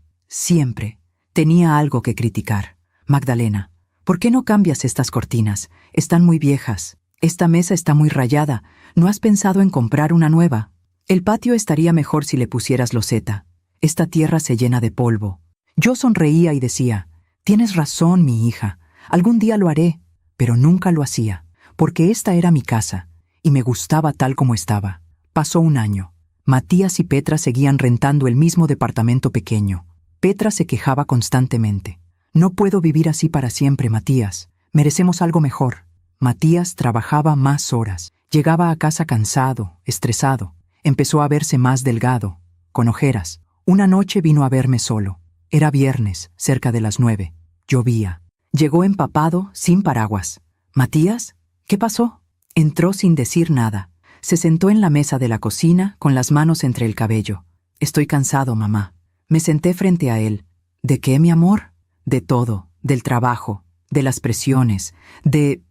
A: tenía algo que criticar. «Magdalena, ¿por qué no cambias estas cortinas? Están muy viejas. Esta mesa está muy rayada. ¿No has pensado en comprar una nueva? El patio estaría mejor si le pusieras loseta. Esta tierra se llena de polvo. Yo sonreía y decía, «Tienes razón, mi hija, algún día lo haré», pero nunca lo hacía, porque esta era mi casa, y me gustaba tal como estaba. Pasó un año. Matías y Petra seguían rentando el mismo departamento pequeño. Petra se quejaba constantemente. «No puedo vivir así para siempre, Matías. Merecemos algo mejor». Matías trabajaba más horas. Llegaba a casa cansado, estresado. Empezó a verse más delgado, con ojeras. Una noche vino a verme solo. Era viernes, cerca de las 9. Llovía. Llegó empapado, sin paraguas. «¿Matías? ¿Qué pasó?» Entró sin decir nada. Se sentó en la mesa de la cocina, con las manos entre el cabello. «Estoy cansado, mamá». Me senté frente a él. «¿De qué, mi amor?» «De todo, del trabajo, de las presiones, de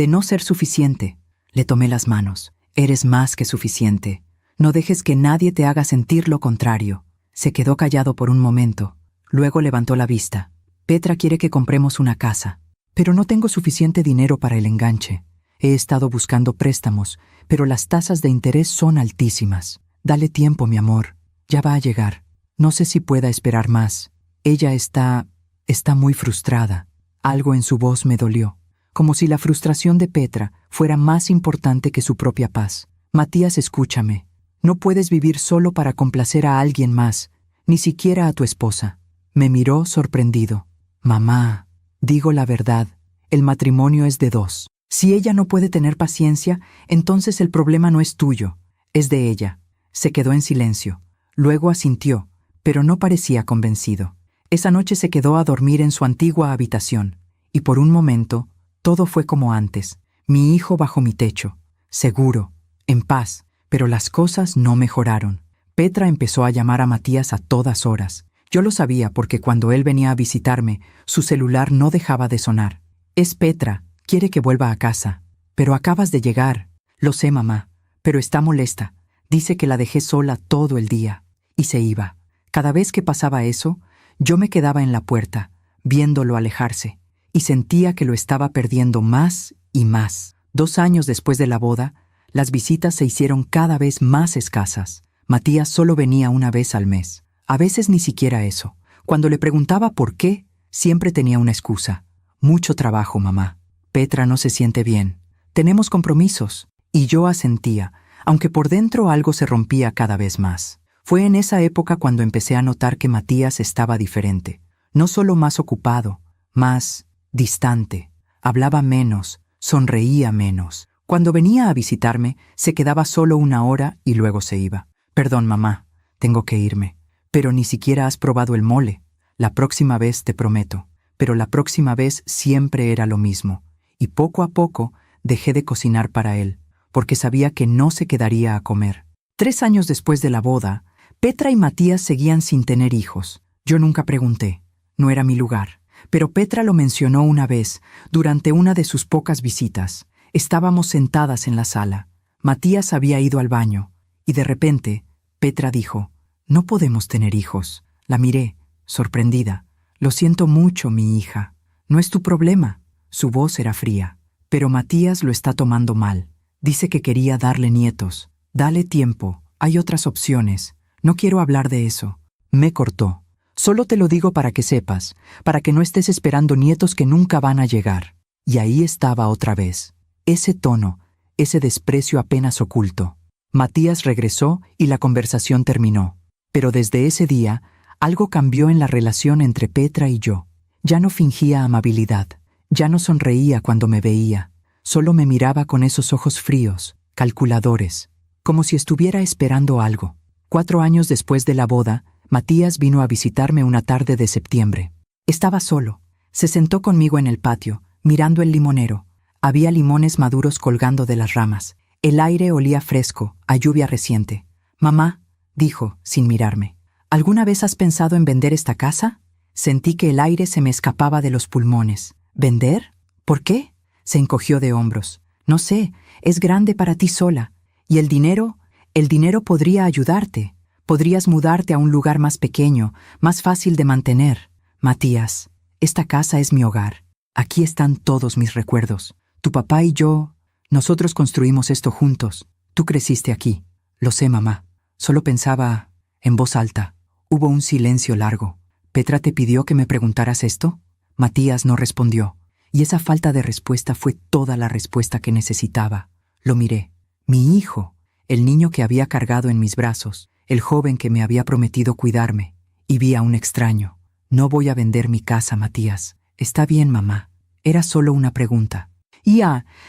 A: no ser suficiente». Le tomé las manos. «Eres más que suficiente. No dejes que nadie te haga sentir lo contrario». Se quedó callado por un momento. Luego levantó la vista. «Petra quiere que compremos una casa, pero no tengo suficiente dinero para el enganche. He estado buscando préstamos, pero las tasas de interés son altísimas. Dale tiempo, mi amor. Ya va a llegar. No sé si pueda esperar más». Ella está muy frustrada. Algo en su voz me dolió, como si la frustración de Petra fuera más importante que su propia paz. «Matías, escúchame. No puedes vivir solo para complacer a alguien más, ni siquiera a tu esposa». Me miró sorprendido. «Mamá, digo la verdad. El matrimonio es de dos. Si ella no puede tener paciencia, entonces el problema no es tuyo, es de ella». Se quedó en silencio. Luego asintió, pero no parecía convencido. Esa noche se quedó a dormir en su antigua habitación, y por un momento todo fue como antes. Mi hijo bajo mi techo, seguro, en paz, pero las cosas no mejoraron. Petra empezó a llamar a Matías a todas horas. Yo lo sabía porque cuando él venía a visitarme, su celular no dejaba de sonar. «Es Petra, quiere que vuelva a casa». «Pero acabas de llegar». «Lo sé, mamá, pero está molesta. Dice que la dejé sola todo el día». Y se iba. Cada vez que pasaba eso, yo me quedaba en la puerta, viéndolo alejarse, y sentía que lo estaba perdiendo más y más. 2 años después de la boda, las visitas se hicieron cada vez más escasas. Matías solo venía una vez al mes. A veces ni siquiera eso. Cuando le preguntaba por qué, siempre tenía una excusa. «Mucho trabajo, mamá. Petra no se siente bien. Tenemos compromisos». Y yo asentía, aunque por dentro algo se rompía cada vez más. Fue en esa época cuando empecé a notar que Matías estaba diferente. No solo más ocupado, más distante. Hablaba menos, sonreía menos. Cuando venía a visitarme, se quedaba solo 1 hora y luego se iba. «Perdón, mamá, tengo que irme. Pero ni siquiera has probado el mole. La próxima vez te prometo». Pero la próxima vez siempre era lo mismo. Y poco a poco dejé de cocinar para él, porque sabía que no se quedaría a comer. 3 años después de la boda, Petra y Matías seguían sin tener hijos. Yo nunca pregunté. No era mi lugar. Pero Petra lo mencionó una vez, durante una de sus pocas visitas. Estábamos sentadas en la sala. Matías había ido al baño, y de repente, Petra dijo, «No podemos tener hijos». La miré, sorprendida. «Lo siento mucho, mi hija. No es tu problema». Su voz era fría. «Pero Matías lo está tomando mal. Dice que quería darle nietos. Dale tiempo. Hay otras opciones. No quiero hablar de eso». Me cortó. «Solo te lo digo para que sepas, para que no estés esperando nietos que nunca van a llegar». Y ahí estaba otra vez. Ese tono, ese desprecio apenas oculto. Matías regresó y la conversación terminó. Pero desde ese día, algo cambió en la relación entre Petra y yo. Ya no fingía amabilidad. Ya no sonreía cuando me veía. Solo me miraba con esos ojos fríos, calculadores, como si estuviera esperando algo. 4 años después de la boda, Matías vino a visitarme una tarde de septiembre. Estaba solo. Se sentó conmigo en el patio, mirando el limonero. Había limones maduros colgando de las ramas. El aire olía fresco, a lluvia reciente. «Mamá», dijo, sin mirarme, «¿alguna vez has pensado en vender esta casa?» Sentí que el aire se me escapaba de los pulmones. «¿Vender? ¿Por qué?» Se encogió de hombros. «No sé, es grande para ti sola. Y el dinero podría ayudarte. Podrías mudarte a un lugar más pequeño, más fácil de mantener. Matías, esta casa es mi hogar. Aquí están todos mis recuerdos. Tu papá y yo, nosotros construimos esto juntos. Tú creciste aquí». «Lo sé, mamá». Solo pensaba en voz alta. Hubo un silencio largo. ¿Petra te pidió que me preguntaras esto? Matías no respondió, y esa falta de respuesta fue toda la respuesta que necesitaba. Lo miré. Mi hijo, el niño que había cargado en mis brazos, el joven que me había prometido cuidarme, y vi a un extraño. No voy a vender mi casa, Matías. Está bien, mamá. Era solo una pregunta.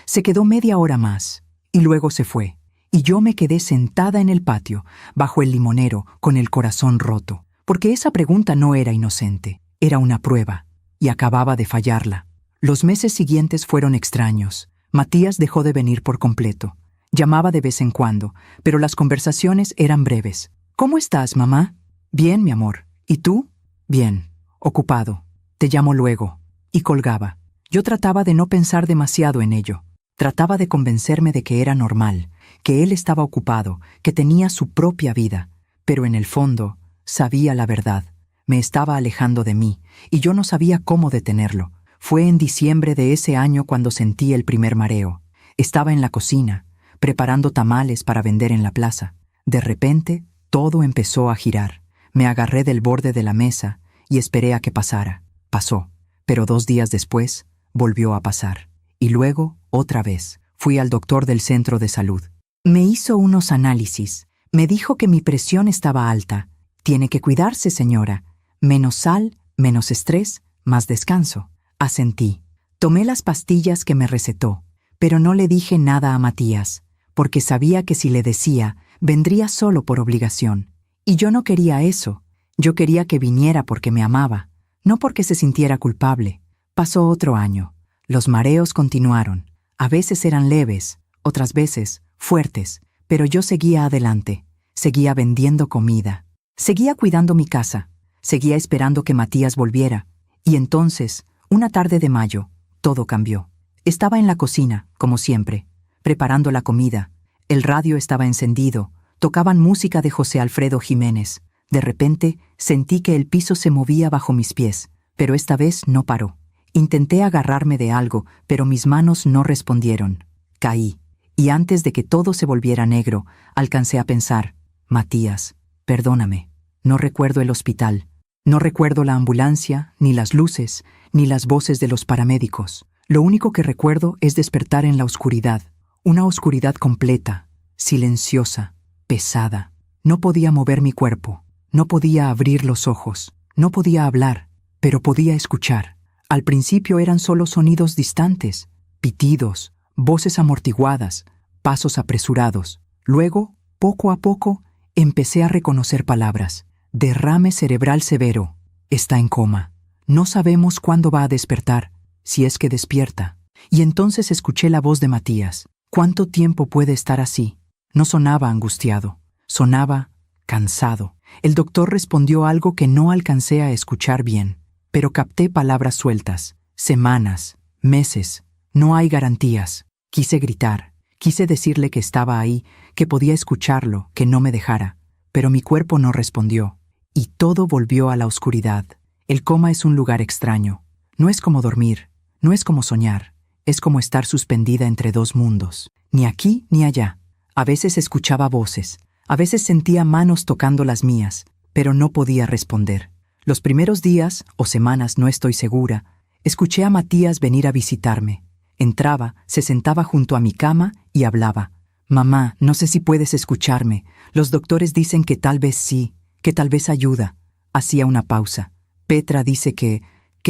A: Se quedó media hora más, y luego se fue, y yo me quedé sentada en el patio, bajo el limonero, con el corazón roto, porque esa pregunta no era inocente, era una prueba, y acababa de fallarla. Los meses siguientes fueron extraños. Matías dejó de venir por completo. Llamaba de vez en cuando, pero las conversaciones eran breves. ¿Cómo estás, mamá? Bien, mi amor. ¿Y tú? Bien. Ocupado. Te llamo luego. Y colgaba. Yo trataba de no pensar demasiado en ello. Trataba de convencerme de que era normal, que él estaba ocupado, que tenía su propia vida. Pero en el fondo, sabía la verdad. Me estaba alejando de mí, y yo no sabía cómo detenerlo. Fue en diciembre de ese año cuando sentí el primer mareo. Estaba en la cocina, preparando tamales para vender en la plaza. De repente, todo empezó a girar. Me agarré del borde de la mesa y esperé a que pasara. Pasó, pero 2 días después, volvió a pasar. Y luego, otra vez, fui al doctor del centro de salud. Me hizo unos análisis. Me dijo que mi presión estaba alta. Tiene que cuidarse, señora. Menos sal, menos estrés, más descanso. Asentí. Tomé las pastillas que me recetó, pero no le dije nada a Matías, porque sabía que si le decía, vendría solo por obligación. Y yo no quería eso. Yo quería que viniera porque me amaba, no porque se sintiera culpable. Pasó otro año. Los mareos continuaron. A veces eran leves, otras veces fuertes, pero yo seguía adelante. Seguía vendiendo comida. Seguía cuidando mi casa. Seguía esperando que Matías volviera. Y entonces, una tarde de mayo, todo cambió. Estaba en la cocina, como siempre, preparando la comida. El radio estaba encendido. Tocaban música de José Alfredo Jiménez. De repente, sentí que el piso se movía bajo mis pies, pero esta vez no paró. Intenté agarrarme de algo, pero mis manos no respondieron. Caí, y antes de que todo se volviera negro, alcancé a pensar, Matías, perdóname. No recuerdo el hospital. No recuerdo la ambulancia, ni las luces, ni las voces de los paramédicos. Lo único que recuerdo es despertar en la oscuridad. Una oscuridad completa, silenciosa, pesada. No podía mover mi cuerpo. No podía abrir los ojos. No podía hablar, pero podía escuchar. Al principio eran solo sonidos distantes, pitidos, voces amortiguadas, pasos apresurados. Luego, poco a poco, empecé a reconocer palabras. Derrame cerebral severo. Está en coma. No sabemos cuándo va a despertar, si es que despierta. Y entonces escuché la voz de Matías. ¿Cuánto tiempo puede estar así? No sonaba angustiado. Sonaba cansado. El doctor respondió algo que no alcancé a escuchar bien, pero capté palabras sueltas. Semanas, meses. No hay garantías. Quise gritar. Quise decirle que estaba ahí, que podía escucharlo, que no me dejara. Pero mi cuerpo no respondió. Y todo volvió a la oscuridad. El coma es un lugar extraño. No es como dormir. No es como soñar. Es como estar suspendida entre 2 mundos. Ni aquí ni allá. A veces escuchaba voces. A veces sentía manos tocando las mías, pero no podía responder. Los primeros días o semanas, no estoy segura, escuché a Matías venir a visitarme. Entraba, se sentaba junto a mi cama y hablaba. Mamá, no sé si puedes escucharme. Los doctores dicen que tal vez sí, que tal vez ayuda. Hacía una pausa. Petra dice que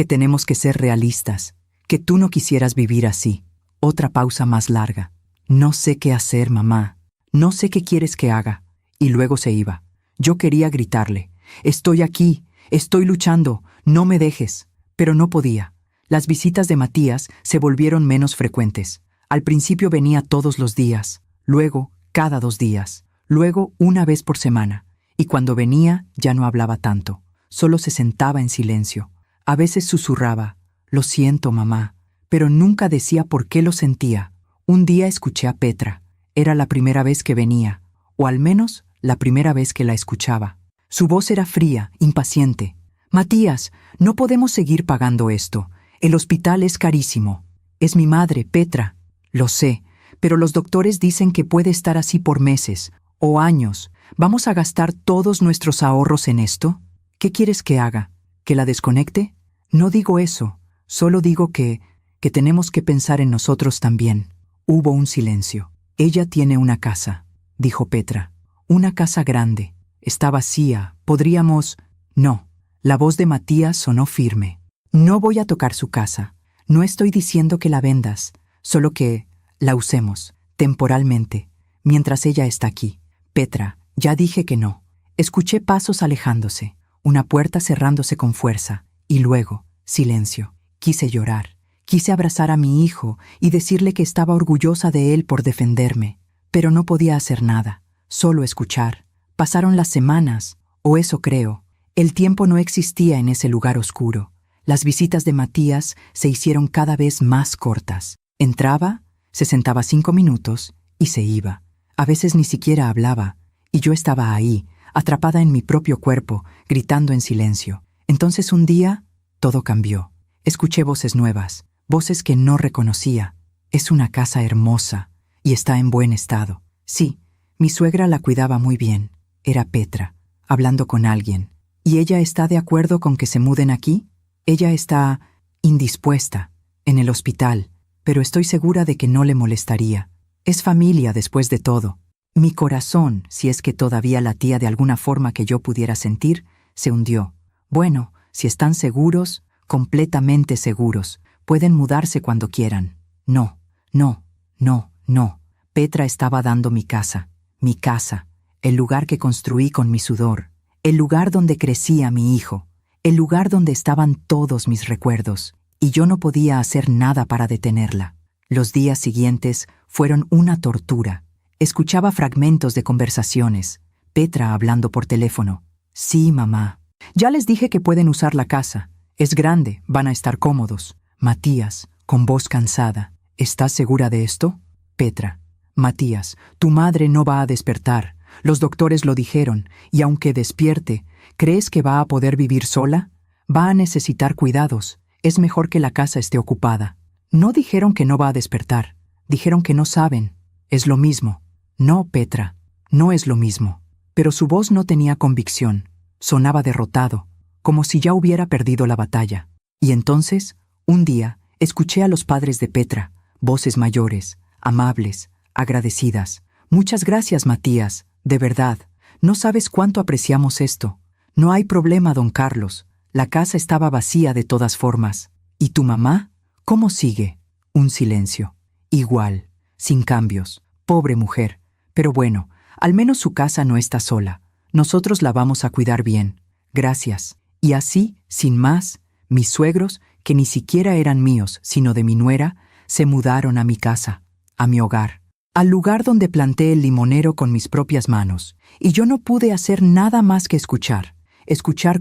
A: tenemos que ser realistas, que tú no quisieras vivir así. Otra pausa más larga. No sé qué hacer, mamá. No sé qué quieres que haga. Y luego se iba. Yo quería gritarle. Estoy aquí, estoy luchando, no me dejes. Pero no podía. Las visitas de Matías se volvieron menos frecuentes. Al principio venía todos los días, luego cada 2 días, luego una vez por semana. Y cuando venía ya no hablaba tanto, solo se sentaba en silencio. A veces susurraba, lo siento, mamá, pero nunca decía por qué lo sentía. Un día escuché a Petra. Era la primera vez que venía, o al menos la primera vez que la escuchaba. Su voz era fría, impaciente. Matías, no podemos seguir pagando esto. El hospital es carísimo. Es mi madre, Petra. Lo sé, pero los doctores dicen que puede estar así por meses o años. ¿Vamos a gastar todos nuestros ahorros en esto? ¿Qué quieres que haga? ¿Que la desconecte? No digo eso, solo digo que tenemos que pensar en nosotros también. Hubo un silencio. Ella tiene una casa, dijo Petra. Una casa grande. Está vacía. Podríamos... No. La voz de Matías sonó firme. No voy a tocar su casa. No estoy diciendo que la vendas, solo que la usemos, temporalmente, mientras ella está aquí. Petra, ya dije que no. Escuché pasos alejándose, una puerta cerrándose con fuerza, y luego, silencio. Quise llorar. Quise abrazar a mi hijo y decirle que estaba orgullosa de él por defenderme, pero no podía hacer nada, solo escuchar. Pasaron las semanas, o eso creo. El tiempo no existía en ese lugar oscuro. Las visitas de Matías se hicieron cada vez más cortas. Entraba, se sentaba 5 minutos y se iba. A veces ni siquiera hablaba, y yo estaba ahí, atrapada en mi propio cuerpo, gritando en silencio. Entonces un día, todo cambió. Escuché voces nuevas, voces que no reconocía. Es una casa hermosa y está en buen estado. Sí, mi suegra la cuidaba muy bien. Era Petra, hablando con alguien. ¿Y ella está de acuerdo con que se muden aquí? Ella está indispuesta, en el hospital, pero estoy segura de que no le molestaría. Es familia después de todo. Mi corazón, si es que todavía latía de alguna forma que yo pudiera sentir, se hundió. Bueno, si están seguros, completamente seguros, pueden mudarse cuando quieran. No, no, no, no. Petra estaba dando mi casa, el lugar que construí con mi sudor, el lugar donde crecía mi hijo, el lugar donde estaban todos mis recuerdos, y yo no podía hacer nada para detenerla. Los días siguientes fueron una tortura. Escuchaba fragmentos de conversaciones, Petra hablando por teléfono. Sí, mamá. Ya les dije que pueden usar la casa. Es grande, van a estar cómodos. Matías, con voz cansada. ¿Estás segura de esto? Petra. Matías, tu madre no va a despertar. Los doctores lo dijeron, y aunque despierte, ¿crees que va a poder vivir sola? Va a necesitar cuidados. Es mejor que la casa esté ocupada. No dijeron que no va a despertar. Dijeron que no saben. Es lo mismo. No, Petra, no es lo mismo. Pero su voz no tenía convicción. Sonaba derrotado, como si ya hubiera perdido la batalla. Y entonces, un día, escuché a los padres de Petra, voces mayores, amables, agradecidas. Muchas gracias, Matías. De verdad, no sabes cuánto apreciamos esto. No hay problema, don Carlos. La casa estaba vacía de todas formas. ¿Y tu mamá? ¿Cómo sigue? Un silencio. Igual, sin cambios. Pobre mujer. Pero bueno, al menos su casa no está sola. Nosotros la vamos a cuidar bien. Gracias. Y así, sin más, mis suegros, que ni siquiera eran míos, sino de mi nuera, se mudaron a mi casa, a mi hogar, al lugar donde planté el limonero con mis propias manos, y yo no pude hacer nada más que escuchar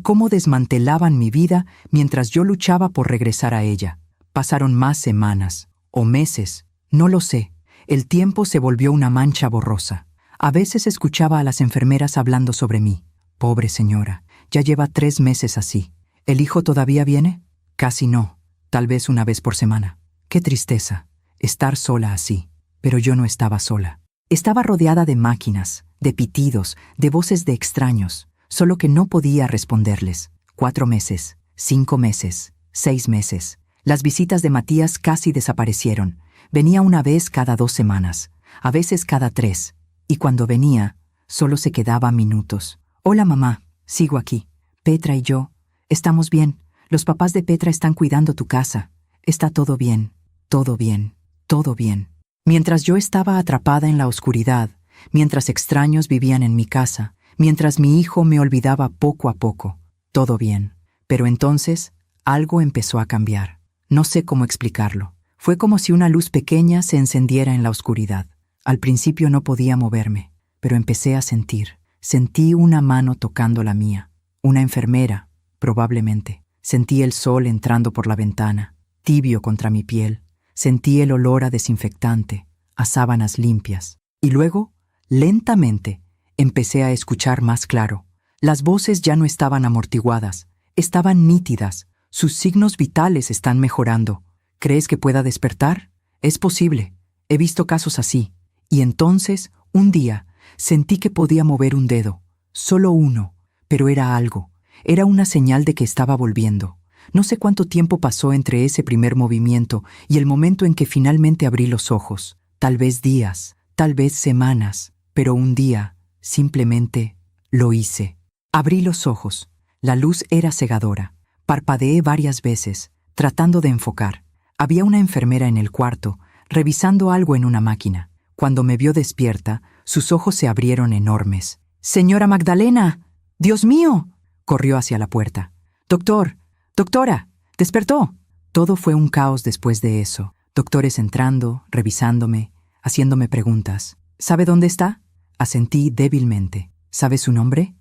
A: cómo desmantelaban mi vida mientras yo luchaba por regresar a ella. Pasaron más semanas, o meses, no lo sé. El tiempo se volvió una mancha borrosa. A veces escuchaba a las enfermeras hablando sobre mí. Pobre señora, ya lleva 3 meses así. ¿El hijo todavía viene? Casi no, tal vez una vez por semana. Qué tristeza, estar sola así. Pero yo no estaba sola. Estaba rodeada de máquinas, de pitidos, de voces de extraños, solo que no podía responderles. 4 meses, 5 meses, 6 meses. Las visitas de Matías casi desaparecieron. Venía una vez cada 2 semanas, a veces cada 3, y cuando venía, solo se quedaba minutos. Hola, mamá, sigo aquí. Petra y yo, estamos bien. Los papás de Petra están cuidando tu casa. Está todo bien, todo bien, todo bien. Mientras yo estaba atrapada en la oscuridad, mientras extraños vivían en mi casa, mientras mi hijo me olvidaba poco a poco, todo bien. Pero entonces, algo empezó a cambiar. No sé cómo explicarlo. Fue como si una luz pequeña se encendiera en la oscuridad. Al principio no podía moverme, pero empecé a sentir. Sentí una mano tocando la mía. Una enfermera, probablemente. Sentí el sol entrando por la ventana, tibio contra mi piel. Sentí el olor a desinfectante, a sábanas limpias. Y luego, lentamente, empecé a escuchar más claro. Las voces ya no estaban amortiguadas, estaban nítidas. Sus signos vitales están mejorando. ¿Crees que pueda despertar? Es posible. He visto casos así. Y entonces, un día, sentí que podía mover un dedo. Solo uno. Pero era algo. Era una señal de que estaba volviendo. No sé cuánto tiempo pasó entre ese primer movimiento y el momento en que finalmente abrí los ojos. Tal vez días, tal vez semanas, pero un día, simplemente, lo hice. Abrí los ojos. La luz era cegadora. Parpadeé varias veces, tratando de enfocar. Había una enfermera en el cuarto, revisando algo en una máquina. Cuando me vio despierta, sus ojos se abrieron enormes. «¡Señora Magdalena! ¡Dios mío!», corrió hacia la puerta. «Doctor, doctora, despertó». Todo fue un caos después de eso. Doctores entrando, revisándome, haciéndome preguntas. «¿Sabe dónde está?». Asentí débilmente. «¿Sabe su nombre?».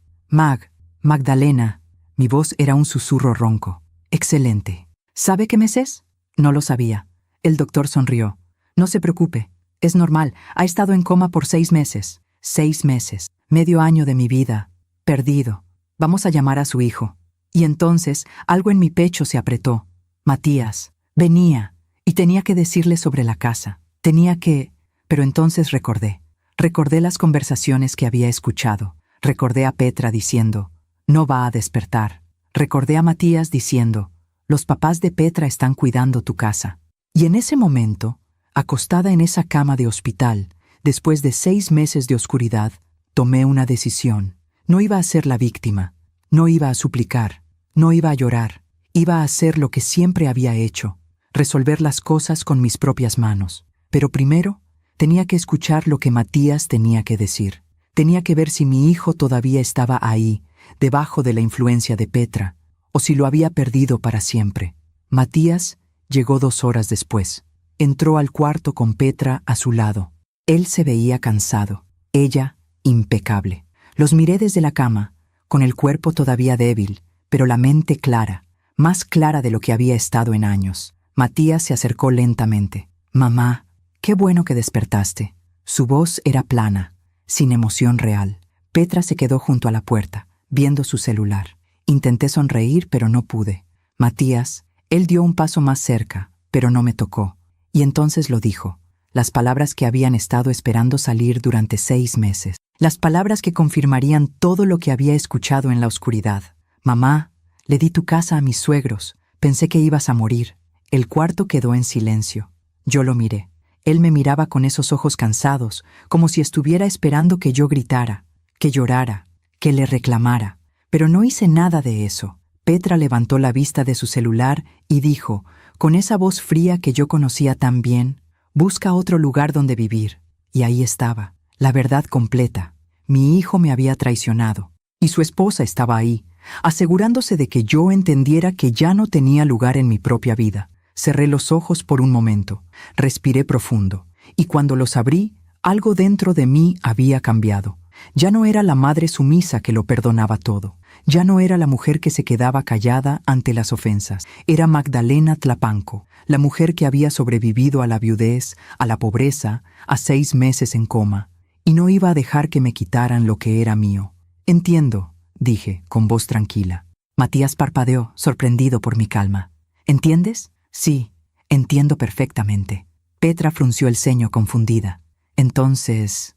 A: Magdalena». Mi voz era un susurro ronco. «Excelente. ¿Sabe qué mes es?». No lo sabía. El doctor sonrió. «No se preocupe. Es normal. Ha estado en coma por 6 meses». 6 meses. Medio año de mi vida. Perdido. Vamos a llamar a su hijo. Y entonces algo en mi pecho se apretó. Matías. Venía. Y tenía que decirle sobre la casa. Pero entonces recordé. Recordé las conversaciones que había escuchado. Recordé a Petra diciendo, «No va a despertar». Recordé a Matías diciendo, «Los papás de Petra están cuidando tu casa». Y en ese momento, acostada en esa cama de hospital, después de 6 meses de oscuridad, tomé una decisión. No iba a ser la víctima. No iba a suplicar. No iba a llorar. Iba a hacer lo que siempre había hecho. Resolver las cosas con mis propias manos. Pero primero, tenía que escuchar lo que Matías tenía que decir. Tenía que ver si mi hijo todavía estaba ahí, debajo de la influencia de Petra, o si lo había perdido para siempre. Matías llegó 2 horas después. Entró al cuarto con Petra a su lado. Él se veía cansado, ella impecable. Los miré desde la cama, con el cuerpo todavía débil, pero la mente clara, más clara de lo que había estado en años. Matías se acercó lentamente. «Mamá, qué bueno que despertaste». Su voz era plana, sin emoción real. Petra se quedó junto a la puerta, viendo su celular. Intenté sonreír, pero no pude. Matías, él dio un paso más cerca, pero no me tocó. Y entonces lo dijo. Las palabras que habían estado esperando salir durante 6 meses. Las palabras que confirmarían todo lo que había escuchado en la oscuridad. «Mamá, le di tu casa a mis suegros. Pensé que ibas a morir». El cuarto quedó en silencio. Yo lo miré. Él me miraba con esos ojos cansados, como si estuviera esperando que yo gritara, que llorara, que le reclamara. Pero no hice nada de eso. Petra levantó la vista de su celular y dijo, con esa voz fría que yo conocía tan bien, «Busca otro lugar donde vivir». Y ahí estaba, la verdad completa. Mi hijo me había traicionado, y su esposa estaba ahí, asegurándose de que yo entendiera que ya no tenía lugar en mi propia vida. Cerré los ojos por un momento, respiré profundo, y cuando los abrí, algo dentro de mí había cambiado. Ya no era la madre sumisa que lo perdonaba todo. Ya no era la mujer que se quedaba callada ante las ofensas. Era Magdalena Tlapanco, la mujer que había sobrevivido a la viudez, a la pobreza, a 6 meses en coma, y no iba a dejar que me quitaran lo que era mío. «Entiendo», dije, con voz tranquila. Matías parpadeó, sorprendido por mi calma. «¿Entiendes?». «Sí, entiendo perfectamente». Petra frunció el ceño confundida. Entonces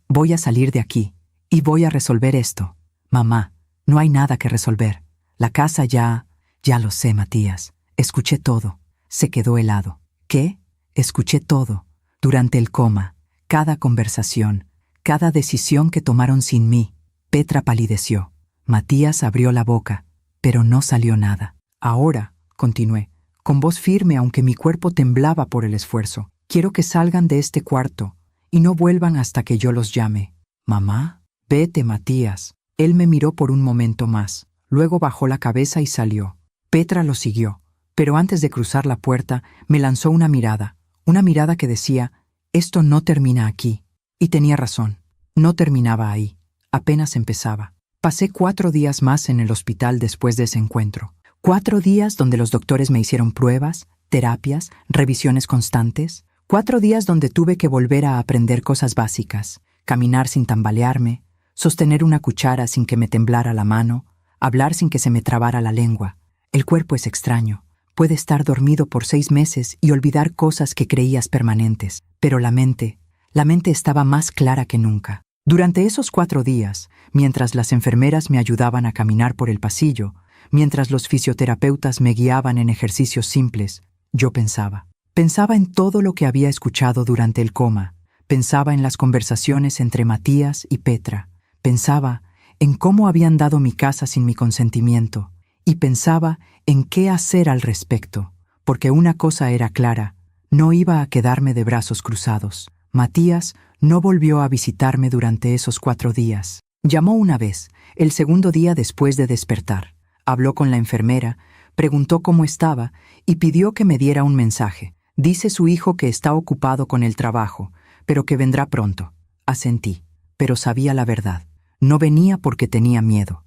A: voy a salir de aquí y voy a resolver esto». «Mamá, no hay nada que resolver. La casa ya lo sé, Matías. Escuché todo». Se quedó helado. «¿Qué?». «Escuché todo. Durante el coma. Cada conversación. Cada decisión que tomaron sin mí». Petra palideció. Matías abrió la boca, pero no salió nada. «Ahora», continué, con voz firme aunque mi cuerpo temblaba por el esfuerzo, «quiero que salgan de este cuarto y no vuelvan hasta que yo los llame». «¿Mamá?». «Vete, Matías». Él me miró por un momento más, luego bajó la cabeza y salió. Petra lo siguió, pero antes de cruzar la puerta me lanzó una mirada que decía, «Esto no termina aquí». Y tenía razón, no terminaba ahí, apenas empezaba. Pasé 4 días más en el hospital después de ese encuentro. 4 días donde los doctores me hicieron pruebas, terapias, revisiones constantes. 4 días donde tuve que volver a aprender cosas básicas, caminar sin tambalearme, sostener una cuchara sin que me temblara la mano, hablar sin que se me trabara la lengua. El cuerpo es extraño. Puede estar dormido por 6 meses y olvidar cosas que creías permanentes, pero la mente estaba más clara que nunca. Durante esos 4 días, mientras las enfermeras me ayudaban a caminar por el pasillo, mientras los fisioterapeutas me guiaban en ejercicios simples, yo pensaba. Pensaba en todo lo que había escuchado durante el coma. Pensaba en las conversaciones entre Matías y Petra. Pensaba en cómo habían dado mi casa sin mi consentimiento. Y pensaba en qué hacer al respecto, porque una cosa era clara, no iba a quedarme de brazos cruzados. Matías no volvió a visitarme durante esos 4 días. Llamó una vez, el segundo día después de despertar. Habló con la enfermera, preguntó cómo estaba y pidió que me diera un mensaje. Dice su hijo que está ocupado con el trabajo, pero que vendrá pronto. Asentí, pero sabía la verdad. No venía porque tenía miedo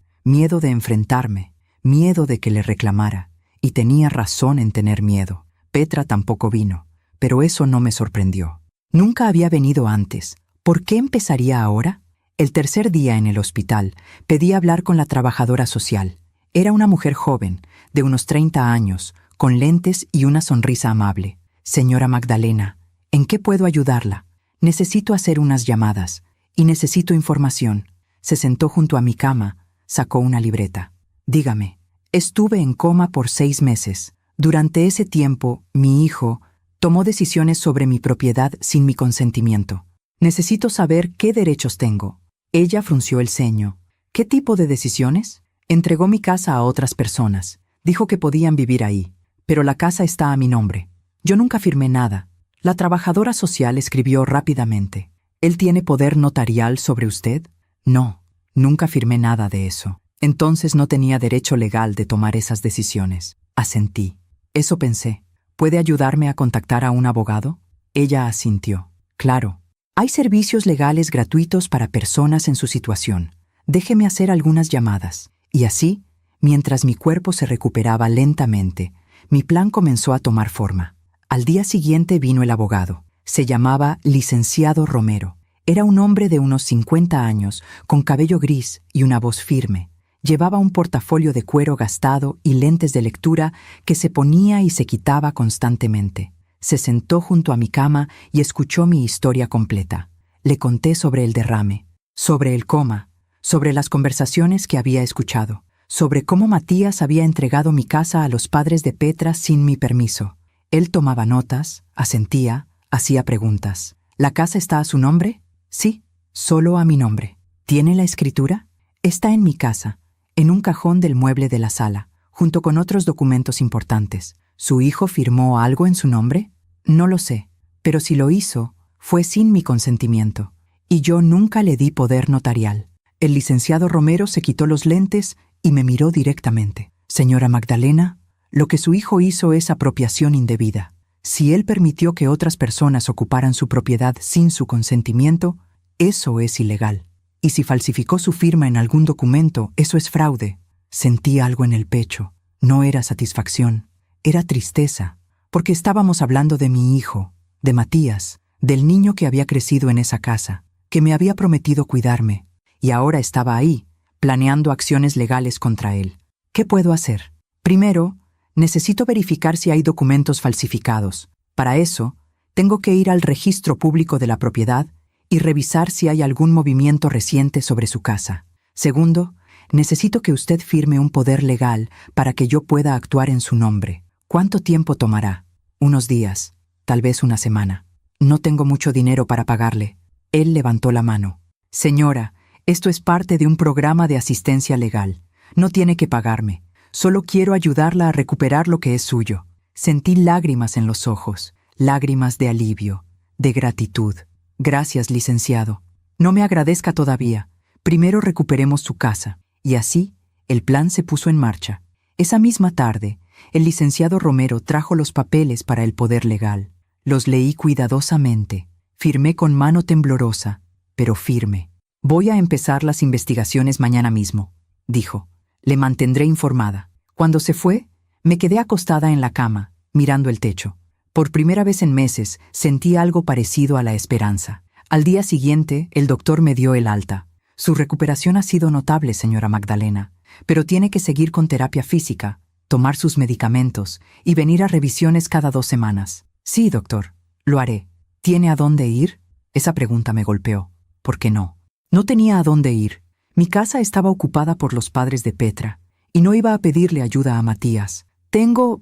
A: de enfrentarme, miedo de que le reclamara, y tenía razón en tener miedo. Petra tampoco vino, pero eso no me sorprendió. Nunca había venido antes. ¿Por qué empezaría ahora? El tercer día en el hospital, pedí hablar con la trabajadora social. Era una mujer joven, de unos 30 años, con lentes y una sonrisa amable. Señora Magdalena, ¿en qué puedo ayudarla? Necesito hacer unas llamadas y necesito información. Se sentó junto a mi cama, sacó una libreta. Dígame, estuve en coma por 6 meses. Durante ese tiempo, mi hijo tomó decisiones sobre mi propiedad sin mi consentimiento. Necesito saber qué derechos tengo. Ella frunció el ceño. ¿Qué tipo de decisiones? Entregó mi casa a otras personas. Dijo que podían vivir ahí, pero la casa está a mi nombre. Yo nunca firmé nada. La trabajadora social escribió rápidamente. ¿Él tiene poder notarial sobre usted? No, nunca firmé nada de eso. Entonces no tenía derecho legal de tomar esas decisiones. Asentí. Eso pensé. ¿Puede ayudarme a contactar a un abogado? Ella asintió. Claro. Hay servicios legales gratuitos para personas en su situación. Déjeme hacer algunas llamadas. Y así, mientras mi cuerpo se recuperaba lentamente, mi plan comenzó a tomar forma. Al día siguiente vino el abogado. Se llamaba Licenciado Romero. Era un hombre de unos 50 años, con cabello gris y una voz firme. Llevaba un portafolio de cuero gastado y lentes de lectura que se ponía y se quitaba constantemente. Se sentó junto a mi cama y escuchó mi historia completa. Le conté sobre el derrame, sobre el coma, sobre las conversaciones que había escuchado, sobre cómo Matías había entregado mi casa a los padres de Petra sin mi permiso. Él tomaba notas, asentía, hacía preguntas. ¿La casa está a su nombre? Sí, solo a mi nombre. ¿Tiene la escritura? Está en mi casa, en un cajón del mueble de la sala, junto con otros documentos importantes. ¿Su hijo firmó algo en su nombre? No lo sé, pero si lo hizo, fue sin mi consentimiento, y yo nunca le di poder notarial. El licenciado Romero se quitó los lentes y me miró directamente. Señora Magdalena, lo que su hijo hizo es apropiación indebida. Si él permitió que otras personas ocuparan su propiedad sin su consentimiento, eso es ilegal. Y si falsificó su firma en algún documento, eso es fraude. Sentí algo en el pecho. No era satisfacción, era tristeza, porque estábamos hablando de mi hijo, de Matías, del niño que había crecido en esa casa, que me había prometido cuidarme, y ahora estaba ahí, planeando acciones legales contra él. ¿Qué puedo hacer? Primero, necesito verificar si hay documentos falsificados. Para eso, tengo que ir al registro público de la propiedad y revisar si hay algún movimiento reciente sobre su casa. Segundo, necesito que usted firme un poder legal para que yo pueda actuar en su nombre. ¿Cuánto tiempo tomará? Unos días, tal vez una semana. No tengo mucho dinero para pagarle. Él levantó la mano. Señora, esto es parte de un programa de asistencia legal. No tiene que pagarme. Solo quiero ayudarla a recuperar lo que es suyo. Sentí lágrimas en los ojos, lágrimas de alivio, de gratitud. Gracias, licenciado. No me agradezca todavía. Primero recuperemos su casa. Y así, el plan se puso en marcha. Esa misma tarde, el licenciado Romero trajo los papeles para el poder legal. Los leí cuidadosamente. Firmé con mano temblorosa, pero firme. Voy a empezar las investigaciones mañana mismo, dijo. Le mantendré informada. Cuando se fue, me quedé acostada en la cama, mirando el techo. Por primera vez en meses, sentí algo parecido a la esperanza. Al día siguiente, el doctor me dio el alta. Su recuperación ha sido notable, señora Magdalena, pero tiene que seguir con terapia física, tomar sus medicamentos y venir a revisiones cada 2 semanas. Sí, doctor, lo haré. ¿Tiene a dónde ir? Esa pregunta me golpeó. ¿Por qué no? No tenía a dónde ir. Mi casa estaba ocupada por los padres de Petra, y no iba a pedirle ayuda a Matías. Tengo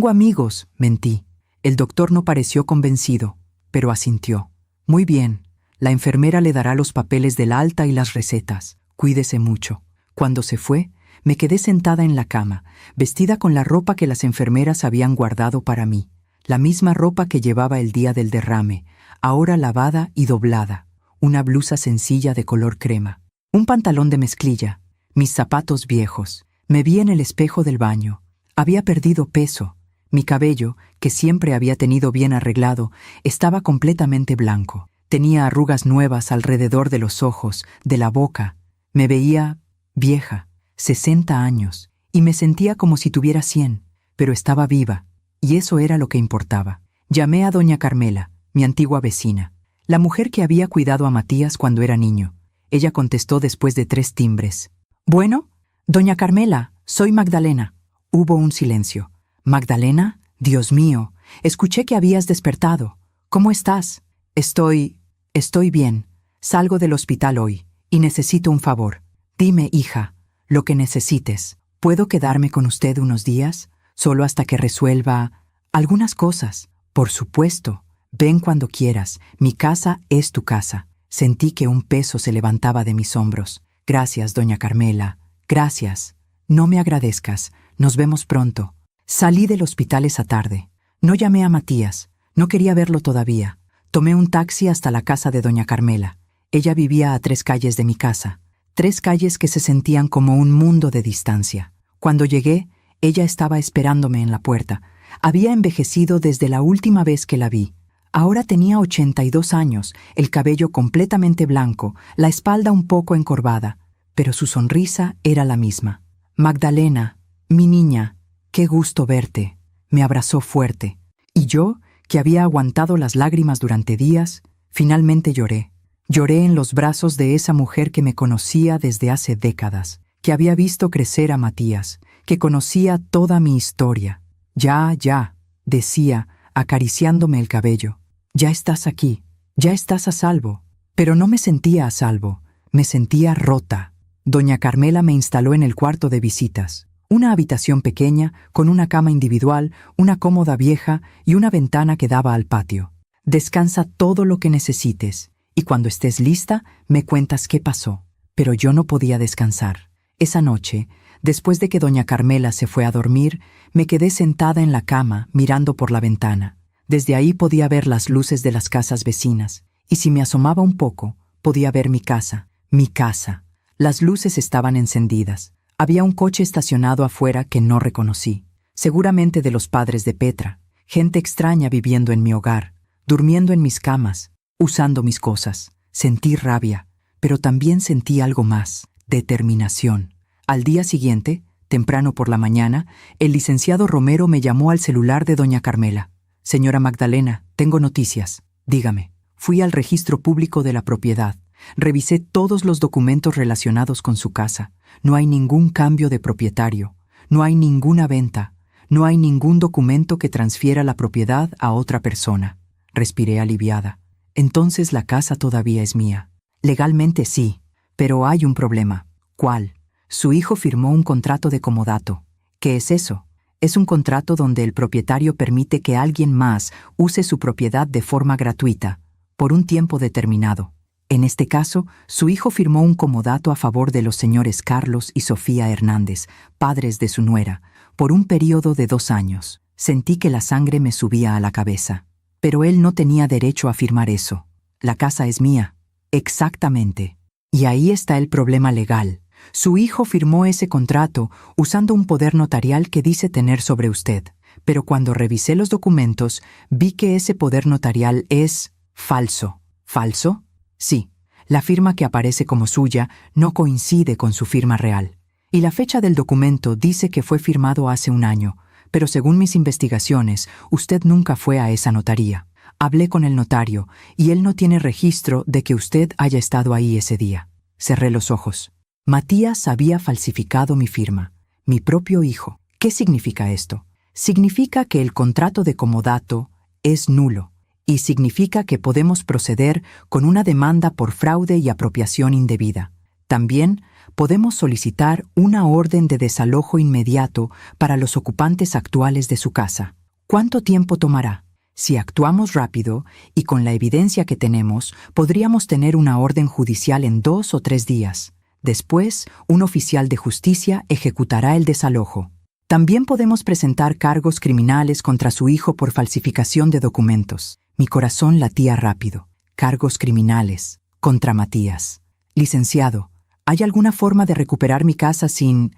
A: amigos, mentí. El doctor no pareció convencido, pero asintió. Muy bien, la enfermera le dará los papeles del alta y las recetas. Cuídese mucho. Cuando se fue, me quedé sentada en la cama, vestida con la ropa que las enfermeras habían guardado para mí. La misma ropa que llevaba el día del derrame, ahora lavada y doblada. Una blusa sencilla de color crema. Un pantalón de mezclilla. Mis zapatos viejos. Me vi en el espejo del baño. Había perdido peso. Mi cabello, que siempre había tenido bien arreglado, estaba completamente blanco. Tenía arrugas nuevas alrededor de los ojos, de la boca. Me veía vieja, 60 años, y me sentía como si tuviera 100, pero estaba viva, y eso era lo que importaba. Llamé a doña Carmela, mi antigua vecina, la mujer que había cuidado a Matías cuando era niño. Ella contestó después de 3 timbres. «Bueno, doña Carmela, soy Magdalena». Hubo un silencio. «Magdalena, Dios mío, escuché que habías despertado. ¿Cómo estás?» Estoy bien. Salgo del hospital hoy, y necesito un favor. Dime, hija, lo que necesites. ¿Puedo quedarme con usted unos días? Solo hasta que resuelva algunas cosas. Por supuesto. Ven cuando quieras. Mi casa es tu casa. Sentí que un peso se levantaba de mis hombros. Gracias, doña Carmela. Gracias. No me agradezcas. Nos vemos pronto. Salí del hospital esa tarde. No llamé a Matías. No quería verlo todavía. Tomé un taxi hasta la casa de doña Carmela. Ella vivía a 3 calles de mi casa. 3 calles que se sentían como un mundo de distancia. Cuando llegué, ella estaba esperándome en la puerta. Había envejecido desde la última vez que la vi. Ahora tenía 82 años, el cabello completamente blanco, la espalda un poco encorvada, pero su sonrisa era la misma. «Magdalena, mi niña, qué gusto verte». Me abrazó fuerte. Y yo, que había aguantado las lágrimas durante días, finalmente lloré. Lloré en los brazos de esa mujer que me conocía desde hace décadas, que había visto crecer a Matías, que conocía toda mi historia. Ya, decía, acariciándome el cabello. Ya estás aquí, ya estás a salvo. Pero no me sentía a salvo, me sentía rota. Doña Carmela me instaló en el cuarto de visitas. Una habitación pequeña, con una cama individual, una cómoda vieja y una ventana que daba al patio. Descansa todo lo que necesites, y cuando estés lista, me cuentas qué pasó. Pero yo no podía descansar. Esa noche, después de que doña Carmela se fue a dormir, me quedé sentada en la cama, mirando por la ventana. Desde ahí podía ver las luces de las casas vecinas, y si me asomaba un poco, podía ver mi casa. Mi casa. Las luces estaban encendidas. Había un coche estacionado afuera que no reconocí, seguramente de los padres de Petra, gente extraña viviendo en mi hogar, durmiendo en mis camas, usando mis cosas. Sentí rabia, pero también sentí algo más, determinación. Al día siguiente, temprano por la mañana, el licenciado Romero me llamó al celular de doña Carmela. «Señora Magdalena, tengo noticias. Dígame». Fui al registro público de la propiedad. Revisé todos los documentos relacionados con su casa. No hay ningún cambio de propietario. No hay ninguna venta. No hay ningún documento que transfiera la propiedad a otra persona. Respiré aliviada. Entonces la casa todavía es mía. Legalmente sí, pero hay un problema. ¿Cuál? Su hijo firmó un contrato de comodato. ¿Qué es eso? Es un contrato donde el propietario permite que alguien más use su propiedad de forma gratuita, por un tiempo determinado. En este caso, su hijo firmó un comodato a favor de los señores Carlos y Sofía Hernández, padres de su nuera, por un período de 2 años. Sentí que la sangre me subía a la cabeza. Pero él no tenía derecho a firmar eso. La casa es mía. Exactamente. Y ahí está el problema legal. Su hijo firmó ese contrato usando un poder notarial que dice tener sobre usted. Pero cuando revisé los documentos, vi que ese poder notarial es falso. ¿Falso? Sí, la firma que aparece como suya no coincide con su firma real. Y la fecha del documento dice que fue firmado hace 1 año, pero según mis investigaciones, usted nunca fue a esa notaría. Hablé con el notario, y él no tiene registro de que usted haya estado ahí ese día. Cerré los ojos. Matías había falsificado mi firma, mi propio hijo. ¿Qué significa esto? Significa que el contrato de comodato es nulo, y significa que podemos proceder con una demanda por fraude y apropiación indebida. También podemos solicitar una orden de desalojo inmediato para los ocupantes actuales de su casa. ¿Cuánto tiempo tomará? Si actuamos rápido y con la evidencia que tenemos, podríamos tener una orden judicial en 2 o 3 días. Después, un oficial de justicia ejecutará el desalojo. También podemos presentar cargos criminales contra su hijo por falsificación de documentos. Mi corazón latía rápido. Cargos criminales contra Matías. Licenciado, ¿hay alguna forma de recuperar mi casa sin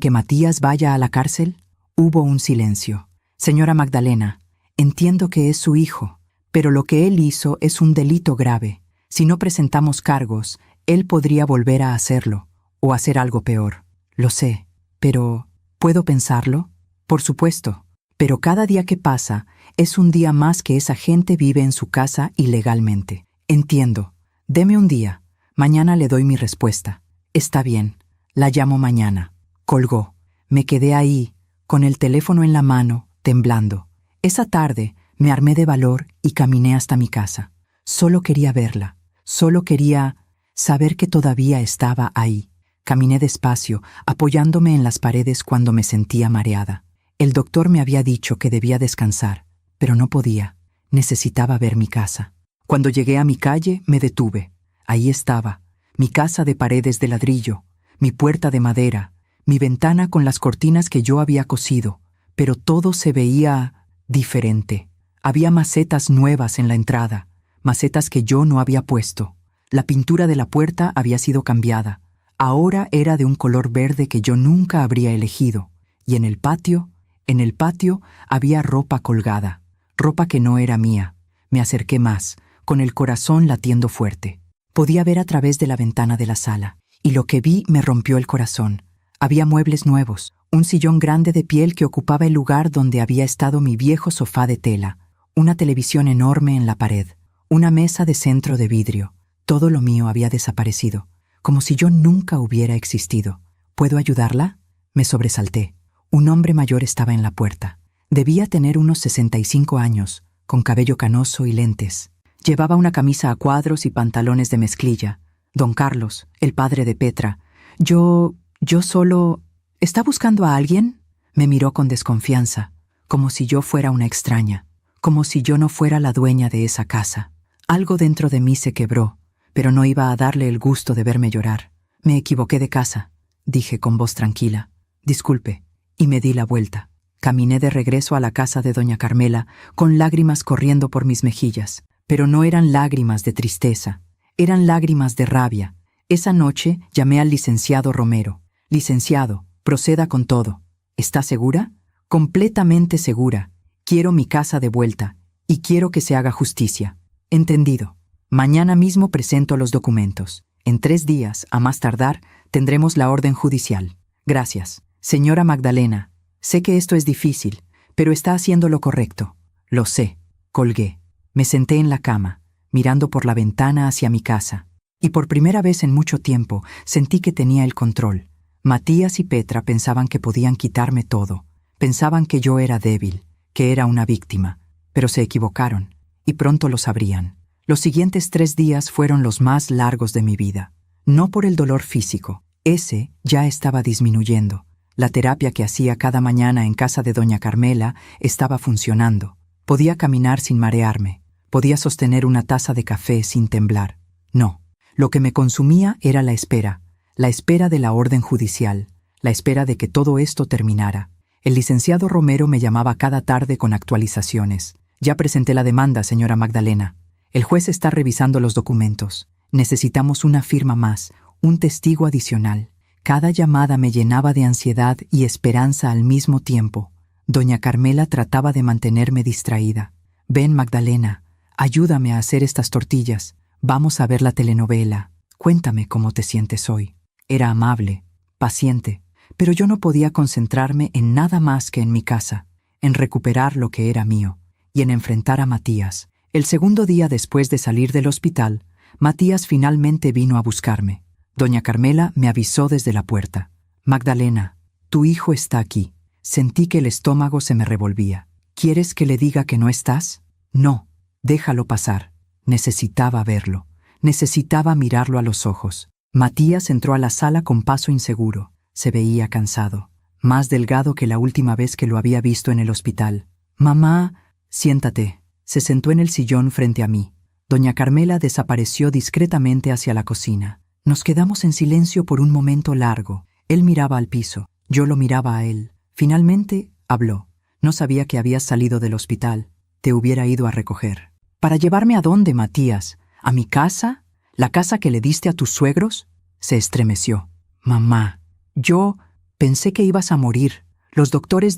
A: que Matías vaya a la cárcel? Hubo un silencio. Señora Magdalena, entiendo que es su hijo, pero lo que él hizo es un delito grave. Si no presentamos cargos, él podría volver a hacerlo, o hacer algo peor. Lo sé, pero ¿puedo pensarlo? Por supuesto, pero cada día que pasa es un día más que esa gente vive en su casa ilegalmente. Entiendo. Deme un día. Mañana le doy mi respuesta. Está bien. La llamo mañana. Colgó. Me quedé ahí, con el teléfono en la mano, temblando. Esa tarde me armé de valor y caminé hasta mi casa. Solo quería verla. Solo quería saber que todavía estaba ahí. Caminé despacio, apoyándome en las paredes cuando me sentía mareada. El doctor me había dicho que debía descansar, pero no podía. Necesitaba ver mi casa. Cuando llegué a mi calle, me detuve. Ahí estaba, mi casa de paredes de ladrillo, mi puerta de madera, mi ventana con las cortinas que yo había cosido, pero todo se veía diferente. Había macetas nuevas en la entrada, macetas que yo no había puesto. La pintura de la puerta había sido cambiada. Ahora era de un color verde que yo nunca habría elegido. Y en el patio había ropa colgada, ropa que no era mía. Me acerqué más, con el corazón latiendo fuerte. Podía ver a través de la ventana de la sala, y lo que vi me rompió el corazón. Había muebles nuevos, un sillón grande de piel que ocupaba el lugar donde había estado mi viejo sofá de tela, una televisión enorme en la pared, una mesa de centro de vidrio. Todo lo mío había desaparecido, como si yo nunca hubiera existido. ¿Puedo ayudarla? Me sobresalté. Un hombre mayor estaba en la puerta. Debía tener unos 65 años, con cabello canoso y lentes. Llevaba una camisa a cuadros y pantalones de mezclilla. Don Carlos, el padre de Petra. Yo solo... ¿Está buscando a alguien? Me miró con desconfianza, como si yo fuera una extraña, como si yo no fuera la dueña de esa casa. Algo dentro de mí se quebró, pero no iba a darle el gusto de verme llorar. Me equivoqué de casa, dije con voz tranquila. Disculpe. Y me di la vuelta. Caminé de regreso a la casa de doña Carmela, con lágrimas corriendo por mis mejillas. Pero no eran lágrimas de tristeza, eran lágrimas de rabia. Esa noche llamé al licenciado Romero. Licenciado, proceda con todo. ¿Está segura? Completamente segura. Quiero mi casa de vuelta, y quiero que se haga justicia. Entendido. Mañana mismo presento los documentos. En 3 días, a más tardar, tendremos la orden judicial. Gracias. Señora Magdalena, sé que esto es difícil, pero está haciendo lo correcto. Lo sé. Colgué. Me senté en la cama, mirando por la ventana hacia mi casa, y por primera vez en mucho tiempo sentí que tenía el control. Matías y Petra pensaban que podían quitarme todo. Pensaban que yo era débil, que era una víctima, pero se equivocaron, y pronto lo sabrían. Los siguientes 3 días fueron los más largos de mi vida. No por el dolor físico, ese ya estaba disminuyendo. La terapia que hacía cada mañana en casa de doña Carmela estaba funcionando. Podía caminar sin marearme. Podía sostener una taza de café sin temblar. No, lo que me consumía era la espera de la orden judicial, la espera de que todo esto terminara. El licenciado Romero me llamaba cada tarde con actualizaciones. Ya presenté la demanda, señora Magdalena. El juez está revisando los documentos. Necesitamos una firma más, un testigo adicional. Cada llamada me llenaba de ansiedad y esperanza al mismo tiempo. Doña Carmela trataba de mantenerme distraída. Ven, Magdalena, ayúdame a hacer estas tortillas. Vamos a ver la telenovela. Cuéntame cómo te sientes hoy. Era amable, paciente, pero yo no podía concentrarme en nada más que en mi casa, en recuperar lo que era mío y en enfrentar a Matías. El segundo día después de salir del hospital, Matías finalmente vino a buscarme. Doña Carmela me avisó desde la puerta. Magdalena, tu hijo está aquí. Sentí que el estómago se me revolvía. ¿Quieres que le diga que no estás? No, Déjalo pasar. Necesitaba verlo. Necesitaba mirarlo a los ojos. Matías entró a la sala con paso inseguro. Se veía cansado, más delgado que la última vez que lo había visto en el hospital. «Mamá, siéntate». Se sentó en el sillón frente a mí. Doña Carmela desapareció discretamente hacia la cocina. Nos quedamos en silencio por un momento largo. Él miraba al piso. Yo lo miraba a él. Finalmente, habló. «No sabía que habías salido del hospital. Te hubiera ido a recoger». «¿Para llevarme a dónde, Matías? ¿A mi casa? ¿La casa que le diste a tus suegros?» Se estremeció. «Mamá, yo pensé que ibas a morir. Los doctores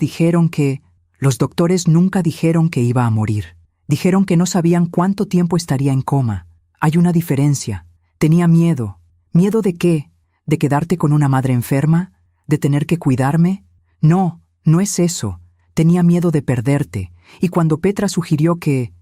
A: nunca dijeron que iba a morir. Dijeron que no sabían cuánto tiempo estaría en coma. Hay una diferencia. Tenía miedo. ¿Miedo de qué? ¿De quedarte con una madre enferma? ¿De tener que cuidarme? No, no es eso. Tenía miedo de perderte. Y cuando Petra sugirió que...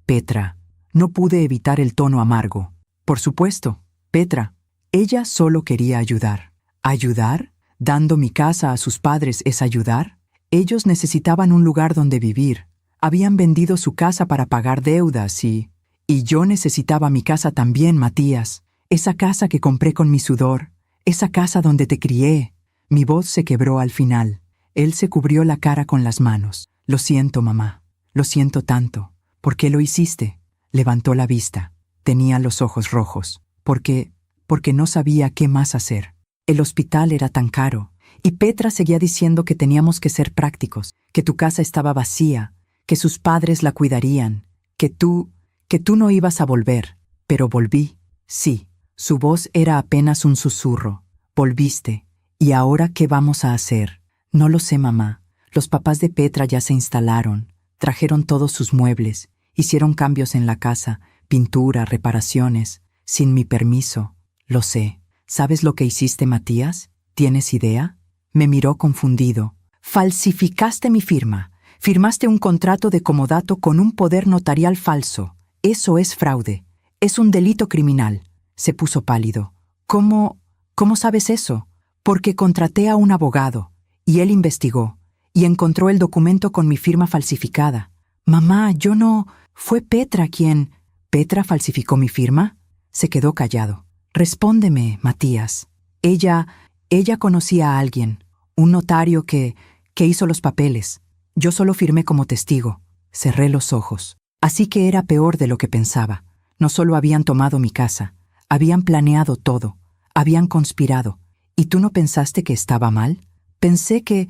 A: Petra. No pude evitar el tono amargo. Por supuesto, Petra. Ella solo quería ayudar. ¿Ayudar? ¿Dando mi casa a sus padres es ayudar? Ellos necesitaban un lugar donde vivir. Habían vendido su casa para pagar deudas y yo necesitaba mi casa también, Matías. Esa casa que compré con mi sudor. Esa casa donde te crié. Mi voz se quebró al final. Él se cubrió la cara con las manos. Lo siento, mamá. Lo siento tanto. ¿Por qué lo hiciste? Levantó la vista. Tenía los ojos rojos. Porque no sabía qué más hacer. El hospital era tan caro. Y Petra seguía diciendo que teníamos que ser prácticos, que tu casa estaba vacía, que sus padres la cuidarían, que tú no ibas a volver. Pero volví. Sí, su voz era apenas un susurro. Volviste. ¿Y ahora qué vamos a hacer? No lo sé, mamá. Los papás de Petra ya se instalaron. Trajeron todos sus muebles. Hicieron cambios en la casa, pintura, reparaciones, sin mi permiso. Lo sé. ¿Sabes lo que hiciste, Matías? ¿Tienes idea? Me miró confundido. Falsificaste mi firma. Firmaste un contrato de comodato con un poder notarial falso. Eso es fraude. Es un delito criminal. Se puso pálido. ¿Cómo sabes eso? Porque contraté a un abogado, y él investigó, y encontró el documento con mi firma falsificada. Mamá, yo no... ¿Fue Petra quien... ¿Petra falsificó mi firma? Se quedó callado. Respóndeme, Matías. Ella conocía a alguien, un notario que hizo los papeles. Yo solo firmé como testigo. Cerré los ojos. Así que era peor de lo que pensaba. No solo habían tomado mi casa, habían planeado todo, habían conspirado. ¿Y tú no pensaste que estaba mal? Pensé que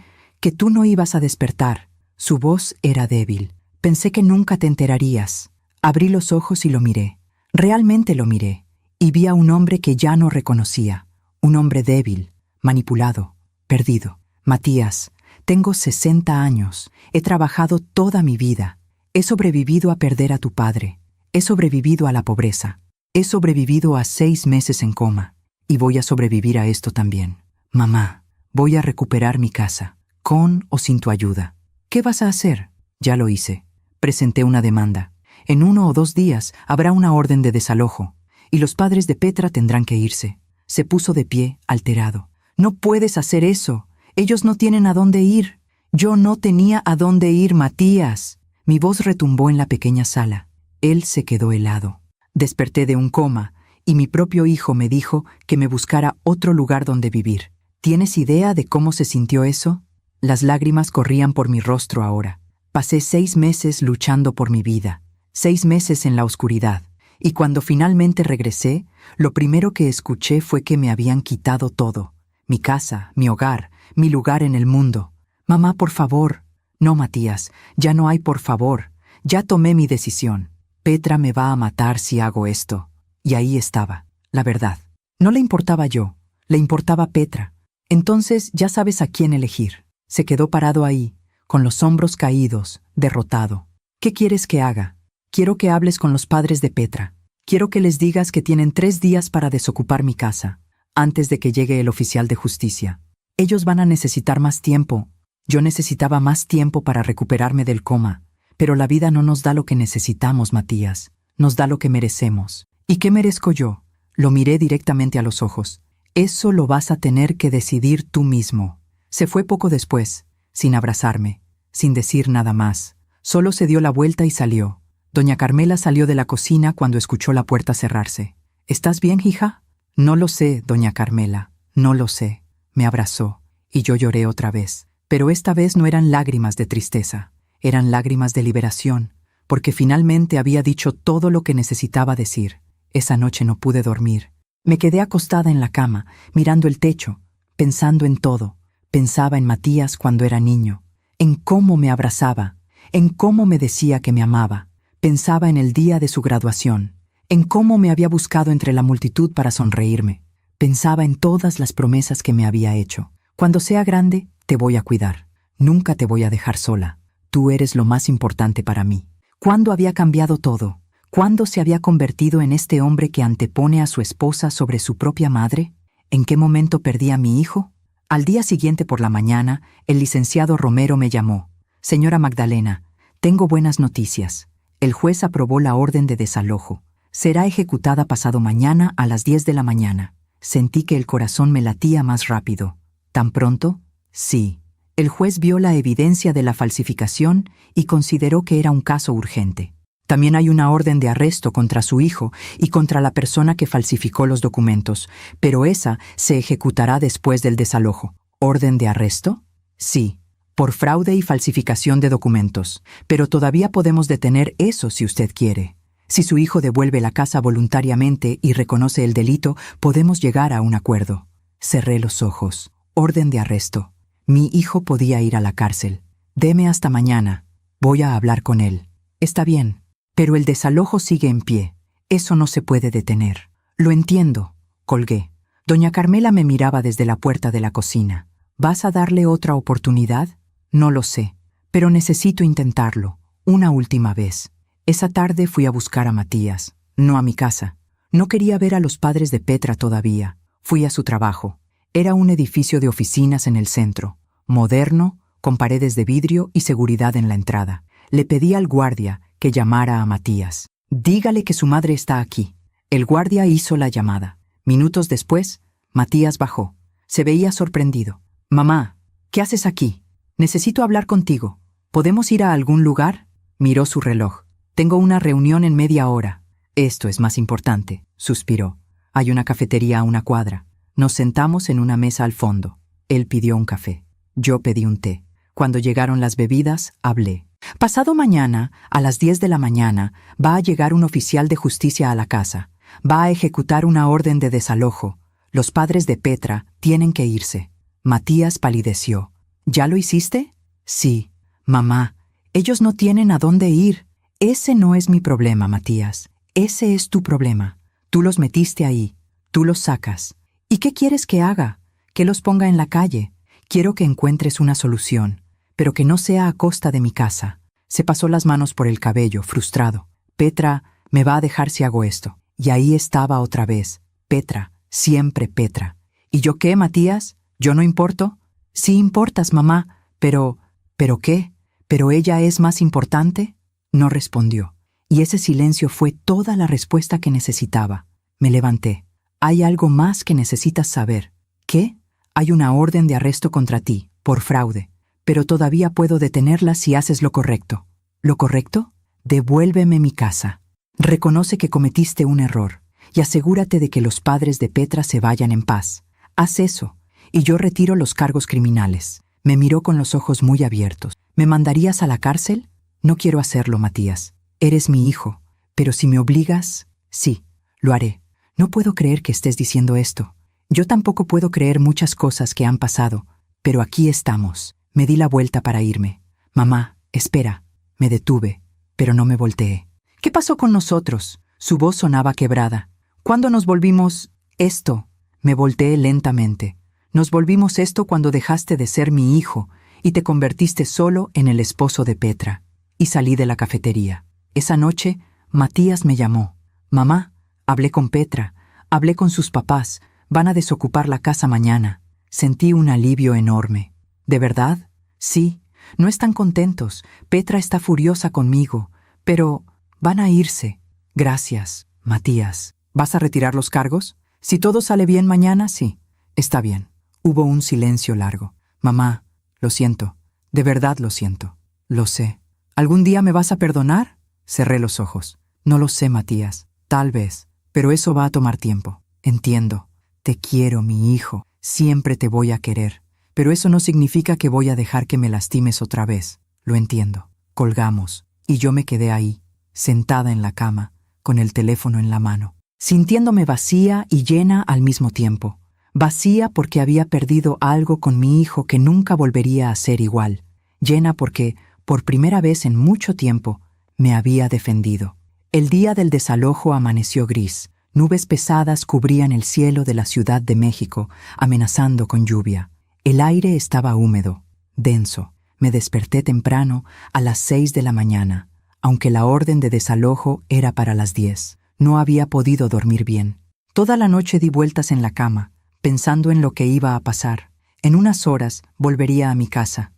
A: tú no ibas a despertar. Su voz era débil. Pensé que nunca te enterarías. Abrí los ojos y lo miré. Realmente lo miré. Y vi a un hombre que ya no reconocía. Un hombre débil, manipulado, perdido. Matías, tengo 60 años. He trabajado toda mi vida. He sobrevivido a perder a tu padre. He sobrevivido a la pobreza. He sobrevivido a 6 meses en coma. Y voy a sobrevivir a esto también. Mamá, voy a recuperar mi casa, con o sin tu ayuda. ¿Qué vas a hacer? Ya lo hice. Presenté una demanda. En 1 o 2 días habrá una orden de desalojo, y los padres de Petra tendrán que irse. Se puso de pie, alterado. No puedes hacer eso. Ellos no tienen a dónde ir. Yo no tenía a dónde ir, Matías. Mi voz retumbó en la pequeña sala. Él se quedó helado. Desperté de un coma, y mi propio hijo me dijo que me buscara otro lugar donde vivir. ¿Tienes idea de cómo se sintió eso? Las lágrimas corrían por mi rostro ahora. Pasé 6 meses luchando por mi vida, 6 meses en la oscuridad, y cuando finalmente regresé, lo primero que escuché fue que me habían quitado todo. Mi casa, mi hogar, mi lugar en el mundo. Mamá, por favor. No, Matías, ya no hay por favor. Ya tomé mi decisión. Petra me va a matar si hago esto. Y ahí estaba, la verdad. No le importaba yo, le importaba Petra. Entonces ya sabes a quién elegir. Se quedó parado ahí, con los hombros caídos, derrotado. ¿Qué quieres que haga? Quiero que hables con los padres de Petra. Quiero que les digas que tienen 3 días para desocupar mi casa, antes de que llegue el oficial de justicia. Ellos van a necesitar más tiempo. Yo necesitaba más tiempo para recuperarme del coma. Pero la vida no nos da lo que necesitamos, Matías. Nos da lo que merecemos. ¿Y qué merezco yo? Lo miré directamente a los ojos. Eso lo vas a tener que decidir tú mismo. Se fue poco después, sin abrazarme, sin decir nada más. Solo se dio la vuelta y salió. Doña Carmela salió de la cocina cuando escuchó la puerta cerrarse. ¿Estás bien, hija? No lo sé, doña Carmela, no lo sé. Me abrazó, y yo lloré otra vez. Pero esta vez no eran lágrimas de tristeza, eran lágrimas de liberación, porque finalmente había dicho todo lo que necesitaba decir. Esa noche no pude dormir. Me quedé acostada en la cama, mirando el techo, pensando en todo. Pensaba en Matías cuando era niño, en cómo me abrazaba, en cómo me decía que me amaba. Pensaba en el día de su graduación, en cómo me había buscado entre la multitud para sonreírme. Pensaba en todas las promesas que me había hecho. Cuando sea grande, te voy a cuidar. Nunca te voy a dejar sola. Tú eres lo más importante para mí. ¿Cuándo había cambiado todo? ¿Cuándo se había convertido en este hombre que antepone a su esposa sobre su propia madre? ¿En qué momento perdí a mi hijo? Al día siguiente por la mañana, el licenciado Romero me llamó. Señora Magdalena, tengo buenas noticias. El juez aprobó la orden de desalojo. Será ejecutada pasado mañana a las 10 de la mañana. Sentí que el corazón me latía más rápido. ¿Tan pronto? Sí. El juez vio la evidencia de la falsificación y consideró que era un caso urgente. También hay una orden de arresto contra su hijo y contra la persona que falsificó los documentos, pero esa se ejecutará después del desalojo. ¿Orden de arresto? Sí. Por fraude y falsificación de documentos, pero todavía podemos detener eso si usted quiere. Si su hijo devuelve la casa voluntariamente y reconoce el delito, podemos llegar a un acuerdo. Cerré los ojos. Orden de arresto. Mi hijo podía ir a la cárcel. Deme hasta mañana. Voy a hablar con él. Está bien, pero el desalojo sigue en pie. Eso no se puede detener. Lo entiendo. Colgué. Doña Carmela me miraba desde la puerta de la cocina. ¿Vas a darle otra oportunidad? No lo sé, pero necesito intentarlo, una última vez. Esa tarde fui a buscar a Matías, no a mi casa. No quería ver a los padres de Petra todavía. Fui a su trabajo. Era un edificio de oficinas en el centro, moderno, con paredes de vidrio y seguridad en la entrada. Le pedí al guardia que llamara a Matías. Dígale que su madre está aquí. El guardia hizo la llamada. Minutos después, Matías bajó. Se veía sorprendido. Mamá, ¿qué haces aquí? Necesito hablar contigo. ¿Podemos ir a algún lugar? Miró su reloj. Tengo una reunión en media hora. Esto es más importante, suspiró. Hay una cafetería a una cuadra. Nos sentamos en una mesa al fondo. Él pidió un café. Yo pedí un té. Cuando llegaron las bebidas, hablé. Pasado mañana, a las 10 de la mañana, va a llegar un oficial de justicia a la casa. Va a ejecutar una orden de desalojo. Los padres de Petra tienen que irse. Matías palideció. ¿Ya lo hiciste? Sí. Mamá, ellos no tienen a dónde ir. Ese no es mi problema, Matías. Ese es tu problema. Tú los metiste ahí. Tú los sacas. ¿Y qué quieres que haga? Que los ponga en la calle. Quiero que encuentres una solución, pero que no sea a costa de mi casa. Se pasó las manos por el cabello, frustrado. Petra me va a dejar si hago esto. Y ahí estaba otra vez. Petra, siempre Petra. ¿Y yo qué, Matías? ¿Yo no importo? Sí importas, mamá, pero... ¿Pero qué? ¿Pero ella es más importante? No respondió. Y ese silencio fue toda la respuesta que necesitaba. Me levanté. Hay algo más que necesitas saber. ¿Qué? Hay una orden de arresto contra ti, por fraude. Pero todavía puedo detenerla si haces lo correcto. ¿Lo correcto? Devuélveme mi casa. Reconoce que cometiste un error y asegúrate de que los padres de Petra se vayan en paz. Haz eso, y yo retiro los cargos criminales. Me miró con los ojos muy abiertos. ¿Me mandarías a la cárcel? No quiero hacerlo, Matías. Eres mi hijo, pero si me obligas, sí, lo haré. No puedo creer que estés diciendo esto. Yo tampoco puedo creer muchas cosas que han pasado, pero aquí estamos. Me di la vuelta para irme. Mamá, espera. Me detuve, pero no me volteé. ¿Qué pasó con nosotros? Su voz sonaba quebrada. ¿Cuándo nos volvimos esto? Me volteé lentamente. Nos volvimos esto cuando dejaste de ser mi hijo y te convertiste solo en el esposo de Petra. Y salí de la cafetería. Esa noche, Matías me llamó. Mamá, hablé con Petra, hablé con sus papás, van a desocupar la casa mañana. Sentí un alivio enorme. ¿De verdad? Sí, no están contentos. Petra está furiosa conmigo, pero van a irse. Gracias, Matías. ¿Vas a retirar los cargos? Si todo sale bien mañana, sí. Está bien. Hubo un silencio largo. Mamá, lo siento. De verdad lo siento. Lo sé. ¿Algún día me vas a perdonar? Cerré los ojos. No lo sé, Matías. Tal vez. Pero eso va a tomar tiempo. Entiendo. Te quiero, mi hijo. Siempre te voy a querer. Pero eso no significa que voy a dejar que me lastimes otra vez. Lo entiendo. Colgamos. Y yo me quedé ahí, sentada en la cama, con el teléfono en la mano, sintiéndome vacía y llena al mismo tiempo. Vacía porque había perdido algo con mi hijo que nunca volvería a ser igual. Llena porque, por primera vez en mucho tiempo, me había defendido. El día del desalojo amaneció gris. Nubes pesadas cubrían el cielo de la Ciudad de México, amenazando con lluvia. El aire estaba húmedo, denso. Me desperté temprano, a las 6 de la mañana, aunque la orden de desalojo era para las 10. No había podido dormir bien. Toda la noche di vueltas en la cama, pensando en lo que iba a pasar. En unas horas volvería a mi casa,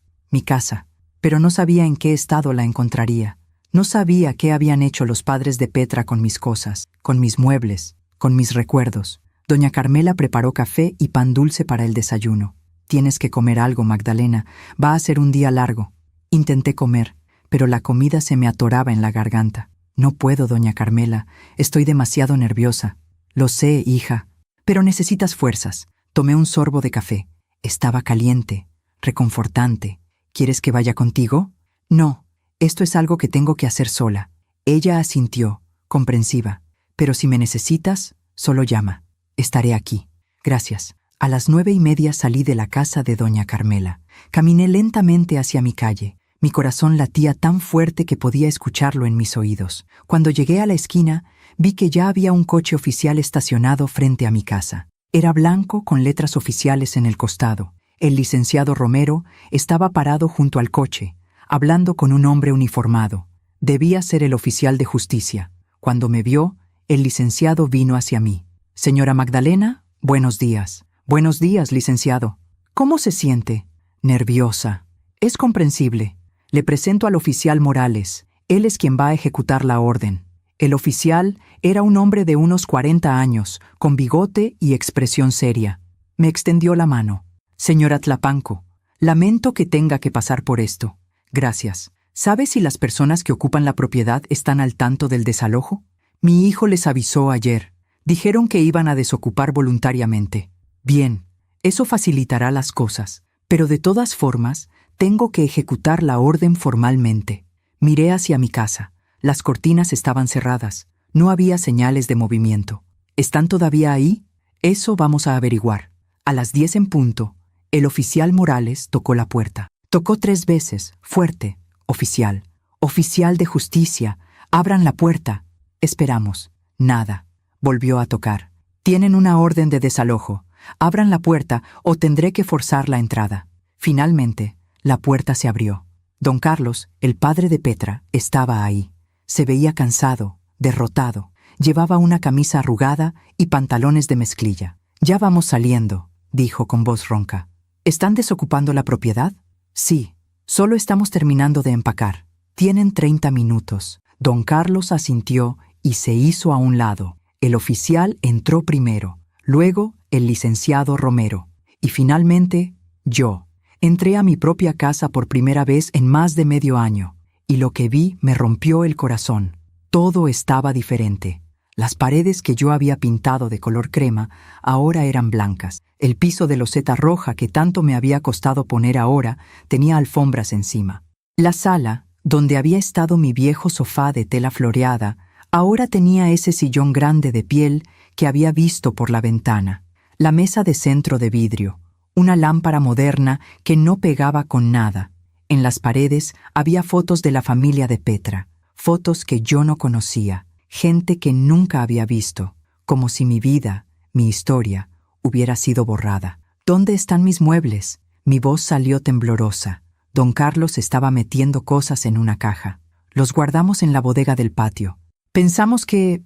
A: pero no sabía en qué estado la encontraría. No sabía qué habían hecho los padres de Petra con mis cosas, con mis muebles, con mis recuerdos. Doña Carmela preparó café y pan dulce para el desayuno. Tienes que comer algo, Magdalena. Va a ser un día largo. Intenté comer, pero la comida se me atoraba en la garganta. No puedo, doña Carmela. Estoy demasiado nerviosa. Lo sé, hija. Pero necesitas fuerzas. Tomé un sorbo de café. Estaba caliente, reconfortante. ¿Quieres que vaya contigo? No, esto es algo que tengo que hacer sola. Ella asintió, comprensiva. Pero si me necesitas, solo llama. Estaré aquí. Gracias. A las 9:30 salí de la casa de doña Carmela. Caminé lentamente hacia mi calle. Mi corazón latía tan fuerte que podía escucharlo en mis oídos. Cuando llegué a la esquina, vi que ya había un coche oficial estacionado frente a mi casa. Era blanco con letras oficiales en el costado. El licenciado Romero estaba parado junto al coche, hablando con un hombre uniformado. Debía ser el oficial de justicia. Cuando me vio, el licenciado vino hacia mí. Señora Magdalena, buenos días. Buenos días, licenciado. ¿Cómo se siente? Nerviosa. Es comprensible. Le presento al oficial Morales. Él es quien va a ejecutar la orden. El oficial era un hombre de unos 40 años, con bigote y expresión seria. Me extendió la mano. Señora Tlapanco, lamento que tenga que pasar por esto. Gracias. ¿Sabe si las personas que ocupan la propiedad están al tanto del desalojo? Mi hijo les avisó ayer. Dijeron que iban a desocupar voluntariamente. Bien, eso facilitará las cosas, pero de todas formas, tengo que ejecutar la orden formalmente. Miré hacia mi casa. Las cortinas estaban cerradas. No había señales de movimiento. ¿Están todavía ahí? Eso vamos a averiguar. A las 10 en punto, el oficial Morales tocó la puerta. Tocó 3 veces, fuerte. Oficial. Oficial de justicia. Abran la puerta. Esperamos. Nada. Volvió a tocar. Tienen una orden de desalojo. Abran la puerta o tendré que forzar la entrada. Finalmente, la puerta se abrió. Don Carlos, el padre de Petra, estaba ahí. Se veía cansado, derrotado. Llevaba una camisa arrugada y pantalones de mezclilla. Ya vamos saliendo, dijo con voz ronca. ¿Están desocupando la propiedad? Sí, solo estamos terminando de empacar. Tienen 30 minutos. Don Carlos asintió y se hizo a un lado. El oficial entró primero. Luego, el licenciado Romero. Y finalmente, yo. Entré a mi propia casa por primera vez en más de medio año. Y lo que vi me rompió el corazón. Todo estaba diferente. Las paredes que yo había pintado de color crema ahora eran blancas. El piso de loseta roja que tanto me había costado poner ahora tenía alfombras encima. La sala, donde había estado mi viejo sofá de tela floreada, ahora tenía ese sillón grande de piel que había visto por la ventana. La mesa de centro de vidrio, una lámpara moderna que no pegaba con nada. En las paredes había fotos de la familia de Petra, fotos que yo no conocía, gente que nunca había visto, como si mi vida, mi historia, hubiera sido borrada. ¿Dónde están mis muebles? Mi voz salió temblorosa. Don Carlos estaba metiendo cosas en una caja. Los guardamos en la bodega del patio. Pensamos que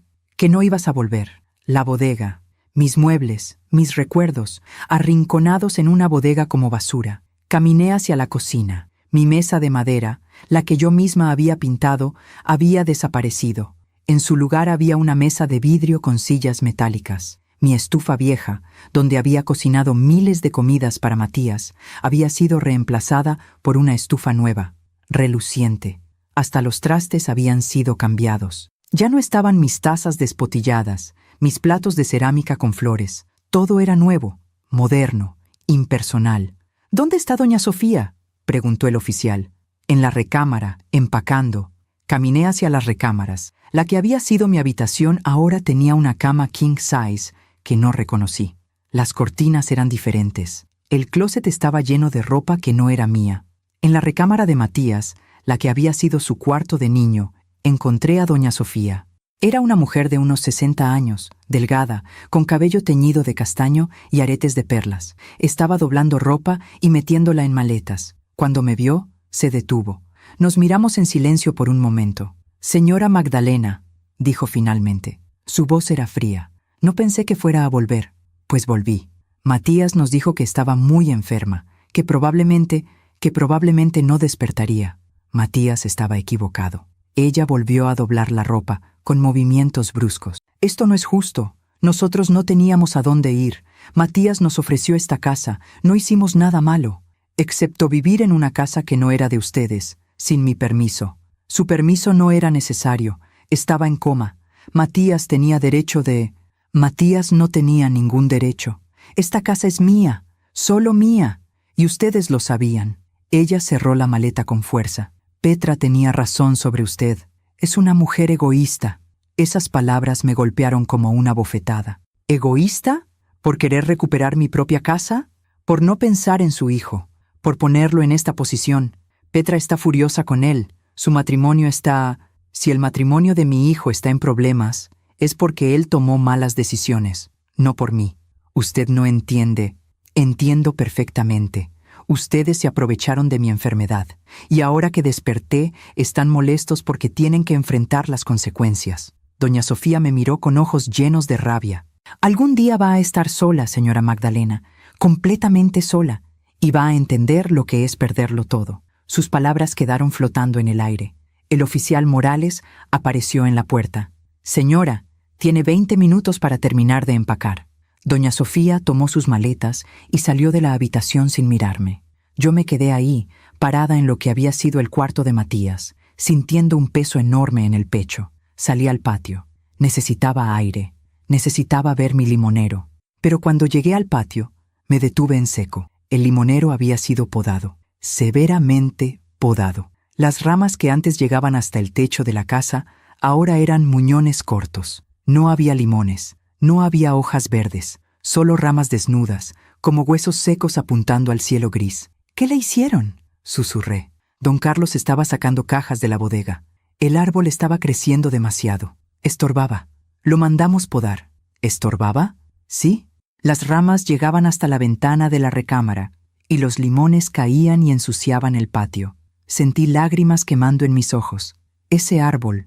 A: no ibas a volver. La bodega, mis muebles, mis recuerdos, arrinconados en una bodega como basura. Caminé hacia la cocina. Mi mesa de madera, la que yo misma había pintado, había desaparecido. En su lugar había una mesa de vidrio con sillas metálicas. Mi estufa vieja, donde había cocinado miles de comidas para Matías, había sido reemplazada por una estufa nueva, reluciente, Hasta los trastes habían sido cambiados. Ya no estaban mis tazas despotilladas, mis platos de cerámica con flores. Todo era nuevo, moderno, impersonal. «¿Dónde está doña Sofía?», preguntó el oficial. «En la recámara, empacando». Caminé hacia las recámaras. La que había sido mi habitación ahora tenía una cama king size que no reconocí. Las cortinas eran diferentes. El closet estaba lleno de ropa que no era mía. En la recámara de Matías, la que había sido su cuarto de niño, encontré a doña Sofía. Era una mujer de unos 60 años, delgada, con cabello teñido de castaño y aretes de perlas. Estaba doblando ropa y metiéndola en maletas. Cuando me vio, se detuvo. Nos miramos en silencio por un momento. «Señora Magdalena», dijo finalmente. Su voz era fría. No pensé que fuera a volver, pues volví. Matías nos dijo que estaba muy enferma, que probablemente no despertaría. Matías estaba equivocado. Ella volvió a doblar la ropa, con movimientos bruscos. «Esto no es justo. Nosotros no teníamos a dónde ir. Matías nos ofreció esta casa. No hicimos nada malo, excepto vivir en una casa que no era de ustedes, sin mi permiso. Su permiso no era necesario. Estaba en coma. Matías tenía derecho de...» Matías no tenía ningún derecho. «Esta casa es mía, solo mía, y ustedes lo sabían». Ella cerró la maleta con fuerza. «Petra tenía razón sobre usted. Es una mujer egoísta». Esas palabras me golpearon como una bofetada. ¿Egoísta? ¿Por querer recuperar mi propia casa? ¿Por no pensar en su hijo? ¿Por ponerlo en esta posición? Petra está furiosa con él. Su matrimonio está... Si el matrimonio de mi hijo está en problemas, es porque él tomó malas decisiones, no por mí. Usted no entiende. Entiendo perfectamente. Ustedes se aprovecharon de mi enfermedad, y ahora que desperté, están molestos porque tienen que enfrentar las consecuencias. Doña Sofía me miró con ojos llenos de rabia. «Algún día va a estar sola, señora Magdalena, completamente sola, y va a entender lo que es perderlo todo». Sus palabras quedaron flotando en el aire. El oficial Morales apareció en la puerta. «Señora, tiene 20 minutos para terminar de empacar». Doña Sofía tomó sus maletas y salió de la habitación sin mirarme. Yo me quedé ahí, parada en lo que había sido el cuarto de Matías, sintiendo un peso enorme en el pecho. Salí al patio. Necesitaba aire. Necesitaba ver mi limonero. Pero cuando llegué al patio, me detuve en seco. El limonero había sido podado. Severamente podado. Las ramas que antes llegaban hasta el techo de la casa ahora eran muñones cortos. No había limones. No había hojas verdes, solo ramas desnudas, como huesos secos apuntando al cielo gris. «¿Qué le hicieron?», susurré. Don Carlos estaba sacando cajas de la bodega. El árbol estaba creciendo demasiado. Estorbaba. Lo mandamos podar. ¿Estorbaba? Sí. Las ramas llegaban hasta la ventana de la recámara, y los limones caían y ensuciaban el patio. Sentí lágrimas quemando en mis ojos. Ese árbol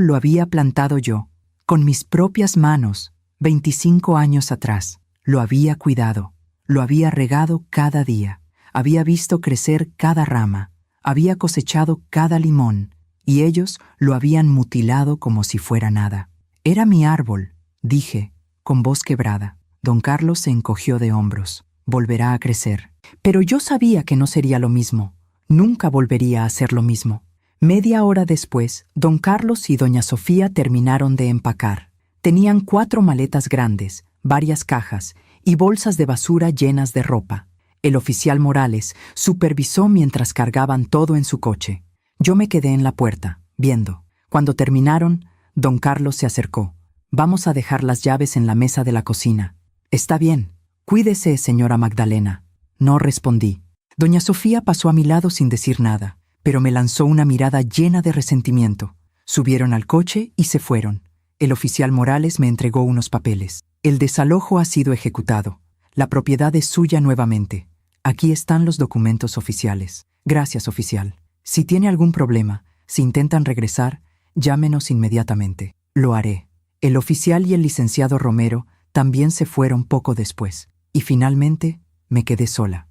A: lo había plantado yo. Con mis propias manos, 25 años atrás, lo había cuidado, lo había regado cada día, había visto crecer cada rama, había cosechado cada limón, y ellos lo habían mutilado como si fuera nada. «Era mi árbol», dije, con voz quebrada. Don Carlos se encogió de hombros. «Volverá a crecer». Pero yo sabía que no sería lo mismo, nunca volvería a ser lo mismo. Media hora después, don Carlos y doña Sofía terminaron de empacar. Tenían 4 maletas grandes, varias cajas y bolsas de basura llenas de ropa. El oficial Morales supervisó mientras cargaban todo en su coche. Yo me quedé en la puerta, viendo. Cuando terminaron, don Carlos se acercó. «Vamos a dejar las llaves en la mesa de la cocina». «Está bien. Cuídese, señora Magdalena». No respondí. Doña Sofía pasó a mi lado sin decir nada, pero me lanzó una mirada llena de resentimiento. Subieron al coche y se fueron. El oficial Morales me entregó unos papeles. «El desalojo ha sido ejecutado. La propiedad es suya nuevamente. Aquí están los documentos oficiales». «Gracias, oficial. Si tiene algún problema, si intentan regresar, llámenos inmediatamente». «Lo haré». El oficial y el licenciado Romero también se fueron poco después. Y finalmente me quedé sola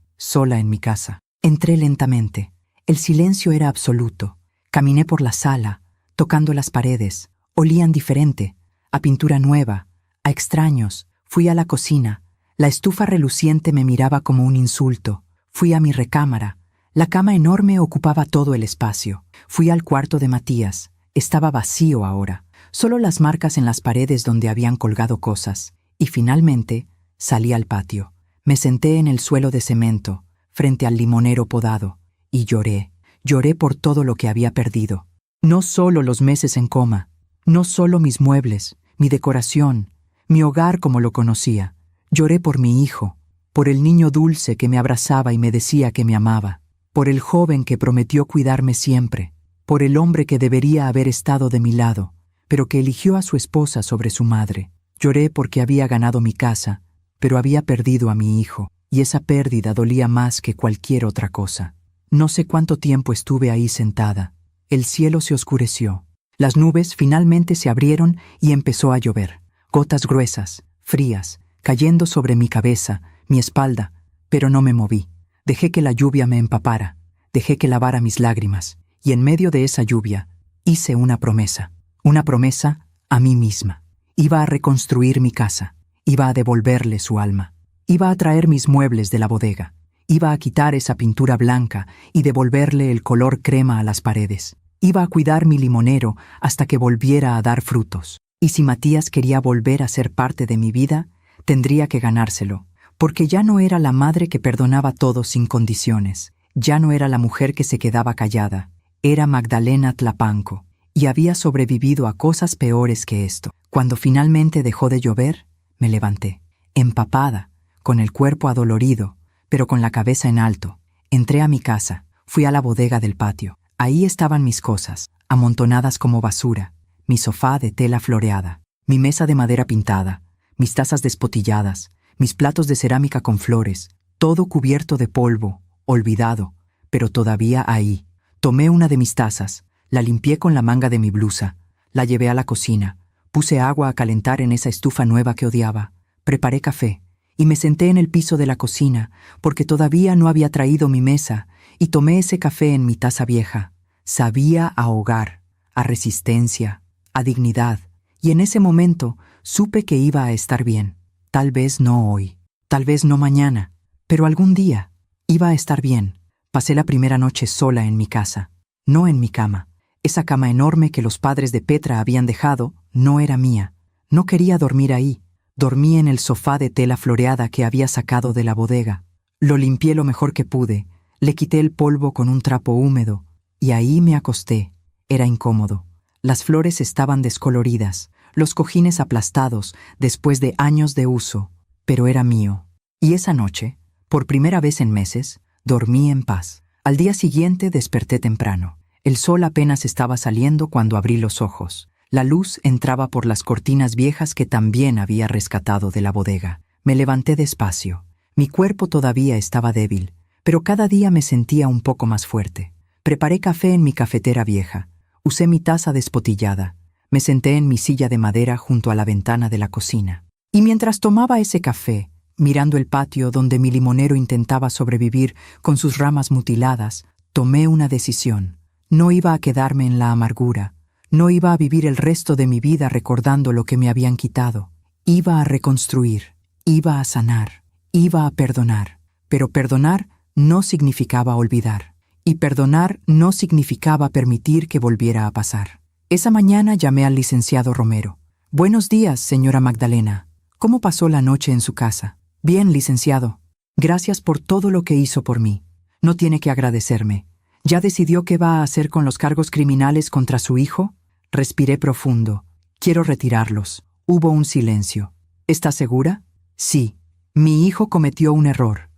A: en mi casa. Entré lentamente. El silencio era absoluto. Caminé por la sala, tocando las paredes. Olían diferente, a pintura nueva, a extraños. Fui a la cocina. La estufa reluciente me miraba como un insulto. Fui a mi recámara. La cama enorme ocupaba todo el espacio. Fui al cuarto de Matías. Estaba vacío ahora, solo las marcas en las paredes donde habían colgado cosas. Y finalmente salí al patio. Me senté en el suelo de cemento, frente al limonero podado, y lloré. Lloré por todo lo que había perdido. No solo los meses en coma, no solo mis muebles, mi decoración, mi hogar como lo conocía. Lloré por mi hijo, por el niño dulce que me abrazaba y me decía que me amaba, por el joven que prometió cuidarme siempre, por el hombre que debería haber estado de mi lado, pero que eligió a su esposa sobre su madre. Lloré porque había ganado mi casa, pero había perdido a mi hijo, y esa pérdida dolía más que cualquier otra cosa. No sé cuánto tiempo estuve ahí sentada. El cielo se oscureció. Las nubes finalmente se abrieron y empezó a llover. Gotas gruesas, frías, cayendo sobre mi cabeza, mi espalda, pero no me moví. Dejé que la lluvia me empapara, dejé que lavara mis lágrimas, y en medio de esa lluvia hice una promesa a mí misma. Iba a reconstruir mi casa, iba a devolverle su alma, iba a traer mis muebles de la bodega, iba a quitar esa pintura blanca y devolverle el color crema a las paredes. Iba a cuidar mi limonero hasta que volviera a dar frutos. Y si Matías quería volver a ser parte de mi vida, tendría que ganárselo, porque ya no era la madre que perdonaba todo sin condiciones, ya no era la mujer que se quedaba callada, era Magdalena Tlapanco, y había sobrevivido a cosas peores que esto. Cuando finalmente dejó de llover, me levanté, empapada, con el cuerpo adolorido, pero con la cabeza en alto. Entré a mi casa, fui a la bodega del patio. Ahí estaban mis cosas, amontonadas como basura, mi sofá de tela floreada, mi mesa de madera pintada, mis tazas despotilladas, mis platos de cerámica con flores, todo cubierto de polvo, olvidado, pero todavía ahí. Tomé una de mis tazas, la limpié con la manga de mi blusa, la llevé a la cocina, puse agua a calentar en esa estufa nueva que odiaba, preparé café, y me senté en el piso de la cocina, porque todavía no había traído mi mesa, y tomé ese café en mi taza vieja. Sabía a hogar, a resistencia, a dignidad, y en ese momento supe que iba a estar bien. Tal vez no hoy, tal vez no mañana, pero algún día iba a estar bien. Pasé la primera noche sola en mi casa, no en mi cama. Esa cama enorme que los padres de Petra habían dejado no era mía. No quería dormir ahí. Dormí en el sofá de tela floreada que había sacado de la bodega. Lo limpié lo mejor que pude, le quité el polvo con un trapo húmedo, y ahí me acosté. Era incómodo. Las flores estaban descoloridas, los cojines aplastados después de años de uso, pero era mío. Y esa noche, por primera vez en meses, dormí en paz. Al día siguiente desperté temprano. El sol apenas estaba saliendo cuando abrí los ojos. La luz entraba por las cortinas viejas que también había rescatado de la bodega. Me levanté despacio. Mi cuerpo todavía estaba débil, pero cada día me sentía un poco más fuerte. Preparé café en mi cafetera vieja. Usé mi taza despotillada. Me senté en mi silla de madera junto a la ventana de la cocina. Y mientras tomaba ese café, mirando el patio donde mi limonero intentaba sobrevivir con sus ramas mutiladas, tomé una decisión. No iba a quedarme en la amargura. No iba a vivir el resto de mi vida recordando lo que me habían quitado. Iba a reconstruir, iba a sanar, iba a perdonar. Pero perdonar no significaba olvidar. Y perdonar no significaba permitir que volviera a pasar. Esa mañana llamé al licenciado Romero. «Buenos días, señora Magdalena. ¿Cómo pasó la noche en su casa?» «Bien, licenciado. Gracias por todo lo que hizo por mí. No tiene que agradecerme. ¿Ya decidió qué va a hacer con los cargos criminales contra su hijo?» Respiré profundo. «Quiero retirarlos». Hubo un silencio. «¿Está segura?» «Sí. Mi hijo cometió un error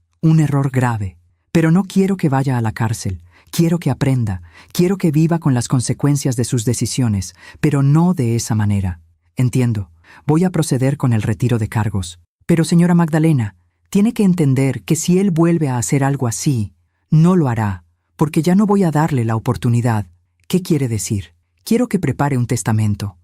A: grave. Pero no quiero que vaya a la cárcel. Quiero que aprenda. Quiero que viva con las consecuencias de sus decisiones, pero no de esa manera. Entiendo. Voy a proceder con el retiro de cargos. Pero, señora Magdalena, tiene que entender que si él vuelve a hacer algo así, no lo hará, porque ya no voy a darle la oportunidad». «¿Qué quiere decir?» «Quiero que prepare un testamento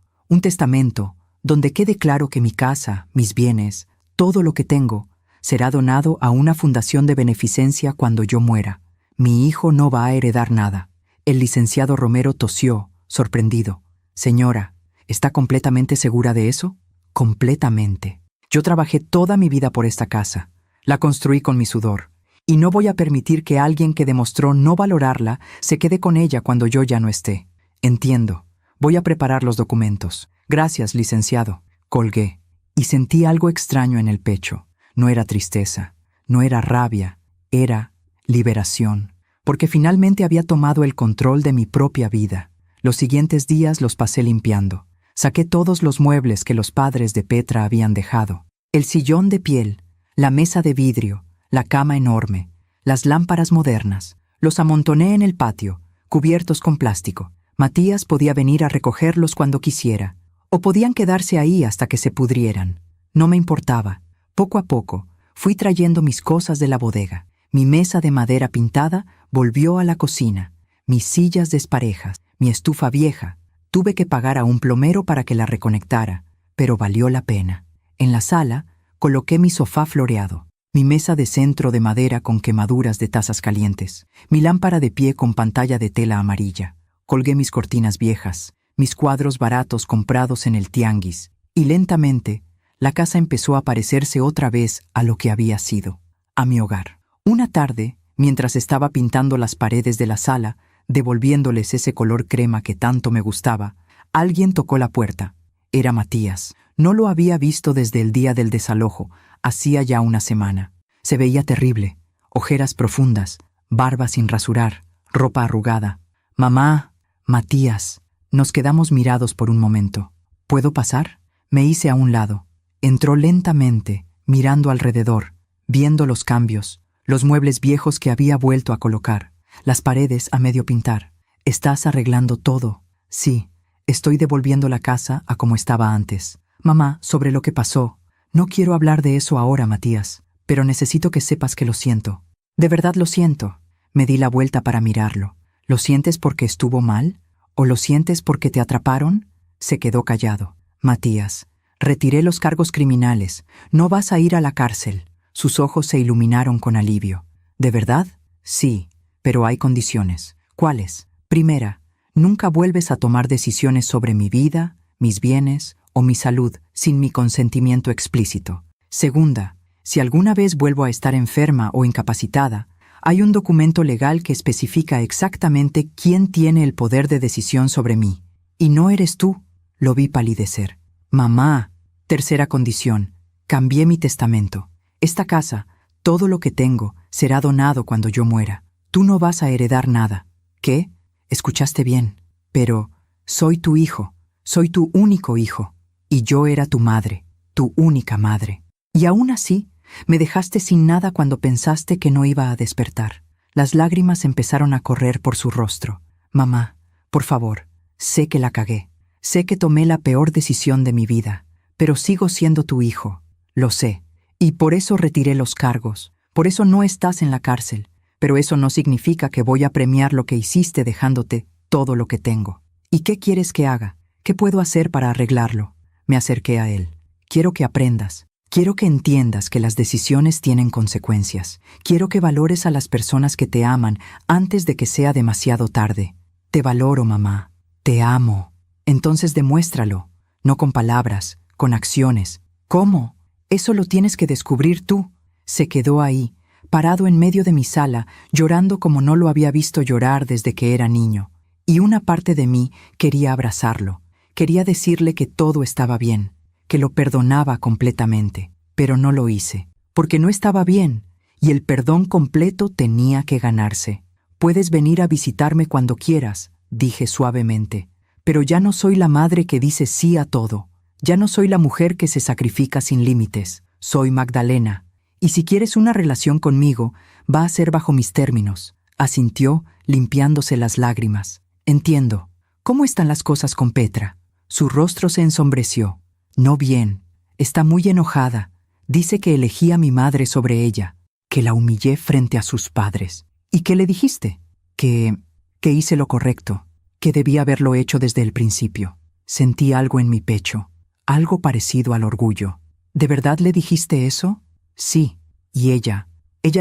A: donde quede claro que mi casa, mis bienes, todo lo que tengo, será donado a una fundación de beneficencia cuando yo muera. Mi hijo no va a heredar nada». El licenciado Romero tosió, sorprendido. «Señora, ¿está completamente segura de eso?» «Completamente. Yo trabajé toda mi vida por esta casa. La construí con mi sudor. Y no voy a permitir que alguien que demostró no valorarla se quede con ella cuando yo ya no esté. Entiendo. Voy a preparar los documentos. Gracias, licenciado. Colgué. Y sentí algo extraño en el pecho. No era tristeza, no era rabia, era liberación. Porque finalmente había tomado el control de mi propia vida. Los siguientes días los pasé limpiando. Saqué todos los muebles que los padres de Petra habían dejado. El sillón de piel, la mesa de vidrio, la cama enorme, las lámparas modernas. Los amontoné en el patio, cubiertos con plástico. Matías podía venir a recogerlos cuando quisiera, o podían quedarse ahí hasta que se pudrieran. No me importaba. Poco a poco, fui trayendo mis cosas de la bodega. Mi mesa de madera pintada volvió a la cocina. Mis sillas desparejas, mi estufa vieja. Tuve que pagar a un plomero para que la reconectara, pero valió la pena. En la sala, coloqué mi sofá floreado, mi mesa de centro de madera con quemaduras de tazas calientes, mi lámpara de pie con pantalla de tela amarilla. Colgué mis cortinas viejas, mis cuadros baratos comprados en el tianguis, y lentamente, la casa empezó a parecerse otra vez a lo que había sido, a mi hogar. Una tarde, mientras estaba pintando las paredes de la sala, devolviéndoles ese color crema que tanto me gustaba, alguien tocó la puerta. Era Matías. No lo había visto desde el día del desalojo, hacía ya una semana. Se veía terrible, ojeras profundas, barba sin rasurar, ropa arrugada. «Mamá, Matías». Nos quedamos mirados por un momento. «¿Puedo pasar?». Me hice a un lado. Entró lentamente, mirando alrededor, viendo los cambios, los muebles viejos que había vuelto a colocar, las paredes a medio pintar. «¿Estás arreglando todo?». «Sí, estoy devolviendo la casa a como estaba antes». «Mamá, sobre lo que pasó, no quiero hablar de eso ahora, Matías, pero necesito que sepas que lo siento». «De verdad lo siento». Me di la vuelta para mirarlo. «¿Lo sientes porque estuvo mal? ¿O lo sientes porque te atraparon?». Se quedó callado. «Matías, retiré los cargos criminales. No vas a ir a la cárcel». Sus ojos se iluminaron con alivio. «¿De verdad?». «Sí, pero hay condiciones». «¿Cuáles?». «Primera, nunca vuelves a tomar decisiones sobre mi vida, mis bienes o mi salud sin mi consentimiento explícito. Segunda, si alguna vez vuelvo a estar enferma o incapacitada, hay un documento legal que especifica exactamente quién tiene el poder de decisión sobre mí. Y no eres tú». Lo vi palidecer. «Mamá». «Tercera condición, cambié mi testamento. Esta casa, todo lo que tengo, será donado cuando yo muera. Tú no vas a heredar nada». «¿Qué?». «Escuchaste bien. Pero soy tu hijo, soy tu único hijo. Y yo era tu madre, tu única madre. Y aún así, me dejaste sin nada cuando pensaste que no iba a despertar». Las lágrimas empezaron a correr por su rostro. «Mamá, por favor, sé que la cagué. Sé que tomé la peor decisión de mi vida, pero sigo siendo tu hijo. Lo sé. Y por eso retiré los cargos. Por eso no estás en la cárcel. Pero eso no significa que voy a premiar lo que hiciste dejándote todo lo que tengo. ¿Y qué quieres que haga? ¿Qué puedo hacer para arreglarlo?». Me acerqué a él. «Quiero que aprendas. Quiero que entiendas que las decisiones tienen consecuencias. Quiero que valores a las personas que te aman antes de que sea demasiado tarde. Te valoro, mamá. Te amo. Entonces demuéstralo. No con palabras, con acciones». «¿Cómo?». «Eso lo tienes que descubrir tú». Se quedó ahí, parado en medio de mi sala, llorando como no lo había visto llorar desde que era niño. Y una parte de mí quería abrazarlo. Quería decirle que todo estaba bien, que lo perdonaba completamente, pero no lo hice, porque no estaba bien, y el perdón completo tenía que ganarse. «Puedes venir a visitarme cuando quieras», dije suavemente, «pero ya no soy la madre que dice sí a todo. Ya no soy la mujer que se sacrifica sin límites. Soy Magdalena. Y si quieres una relación conmigo, va a ser bajo mis términos», asintió, limpiándose las lágrimas. «Entiendo. ¿Cómo están las cosas con Petra?». Su rostro se ensombreció. «No bien. Está muy enojada. Dice que elegí a mi madre sobre ella, que la humillé frente a sus padres». «¿Y qué le dijiste?». Que hice lo correcto, que debía haberlo hecho desde el principio». Sentí algo en mi pecho, algo parecido al orgullo. «¿De verdad le dijiste eso?». «Sí». «Y ella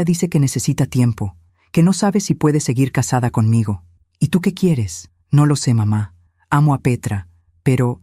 A: dice que necesita tiempo, que no sabe si puede seguir casada conmigo». «¿Y tú qué quieres?». «No lo sé, mamá. Amo a Petra, pero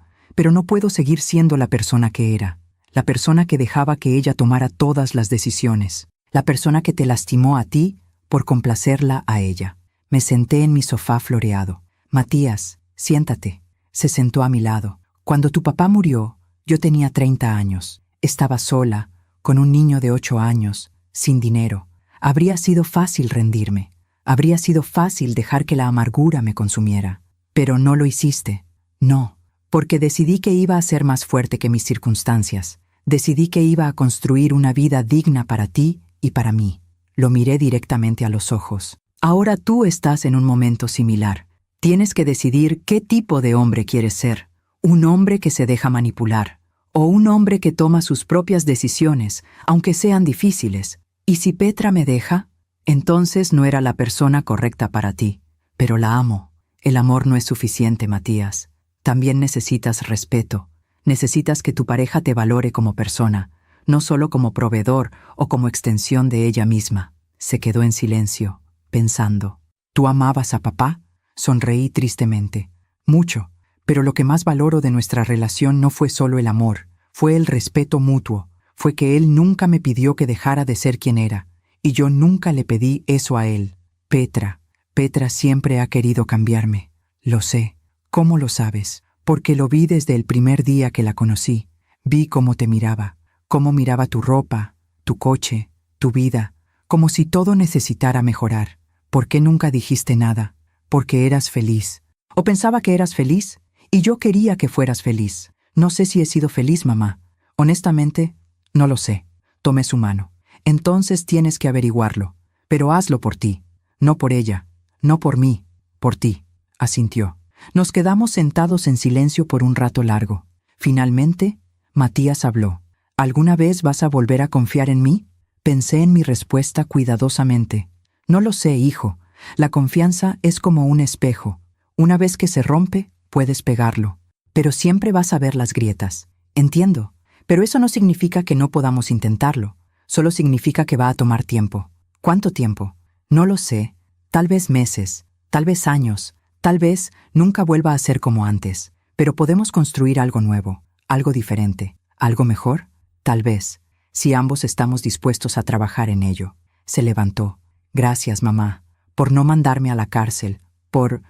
A: no puedo seguir siendo la persona que era, la persona que dejaba que ella tomara todas las decisiones. la persona que te lastimó a ti por complacerla a ella. Me senté en mi sofá floreado. Matías, siéntate. Se sentó a mi lado. Cuando tu papá murió, yo tenía 30 años. Estaba sola, con un niño de 8 años, sin dinero. Habría sido fácil rendirme. Habría sido fácil dejar que la amargura me consumiera. Pero no lo hiciste. No, porque decidí que iba a ser más fuerte que mis circunstancias. Decidí que iba a construir una vida digna para ti y para mí. Lo miré directamente a los ojos. Ahora tú estás en un momento similar. Tienes que decidir qué tipo de hombre quieres ser. Un hombre que se deja manipular, o un hombre que toma sus propias decisiones, aunque sean difíciles. Y si Petra me deja, entonces no era la persona correcta para ti. Pero la amo. El amor no es suficiente, Matías. También necesitas respeto. Necesitas que tu pareja te valore como persona, no solo como proveedor o como extensión de ella misma. Se quedó en silencio, pensando. ¿Tú amabas a papá? Sonreí tristemente. Mucho, pero lo que más valoro de nuestra relación no fue solo el amor, fue el respeto mutuo, fue que él nunca me pidió que dejara de ser quien era, y yo nunca le pedí eso a él. Petra siempre ha querido cambiarme. Lo sé. ¿Cómo lo sabes? Porque lo vi desde el primer día que la conocí. Vi cómo te miraba, cómo miraba tu ropa, tu coche, tu vida, como si todo necesitara mejorar. ¿Por qué nunca dijiste nada? Porque eras feliz. ¿O pensaba que eras feliz? Y yo quería que fueras feliz. No sé si he sido feliz, mamá. Honestamente, no lo sé. Tomé su mano. Entonces tienes que averiguarlo. Pero hazlo por ti. No por ella. No por mí. Por ti. Asintió. Nos quedamos sentados en silencio por un rato largo. Finalmente, Matías habló. ¿Alguna vez vas a volver a confiar en mí? Pensé en mi respuesta cuidadosamente. No lo sé, hijo. La confianza es como un espejo. Una vez que se rompe, puedes pegarlo. Pero siempre vas a ver las grietas. Entiendo. Pero eso no significa que no podamos intentarlo. Solo significa que va a tomar tiempo. ¿Cuánto tiempo? No lo sé. Tal vez meses. Tal vez años. Tal vez nunca vuelva a ser como antes. Pero podemos construir algo nuevo. Algo diferente. ¿Algo mejor? Tal vez. Si ambos estamos dispuestos a trabajar en ello. Se levantó. Gracias, mamá. Por no mandarme a la cárcel. Por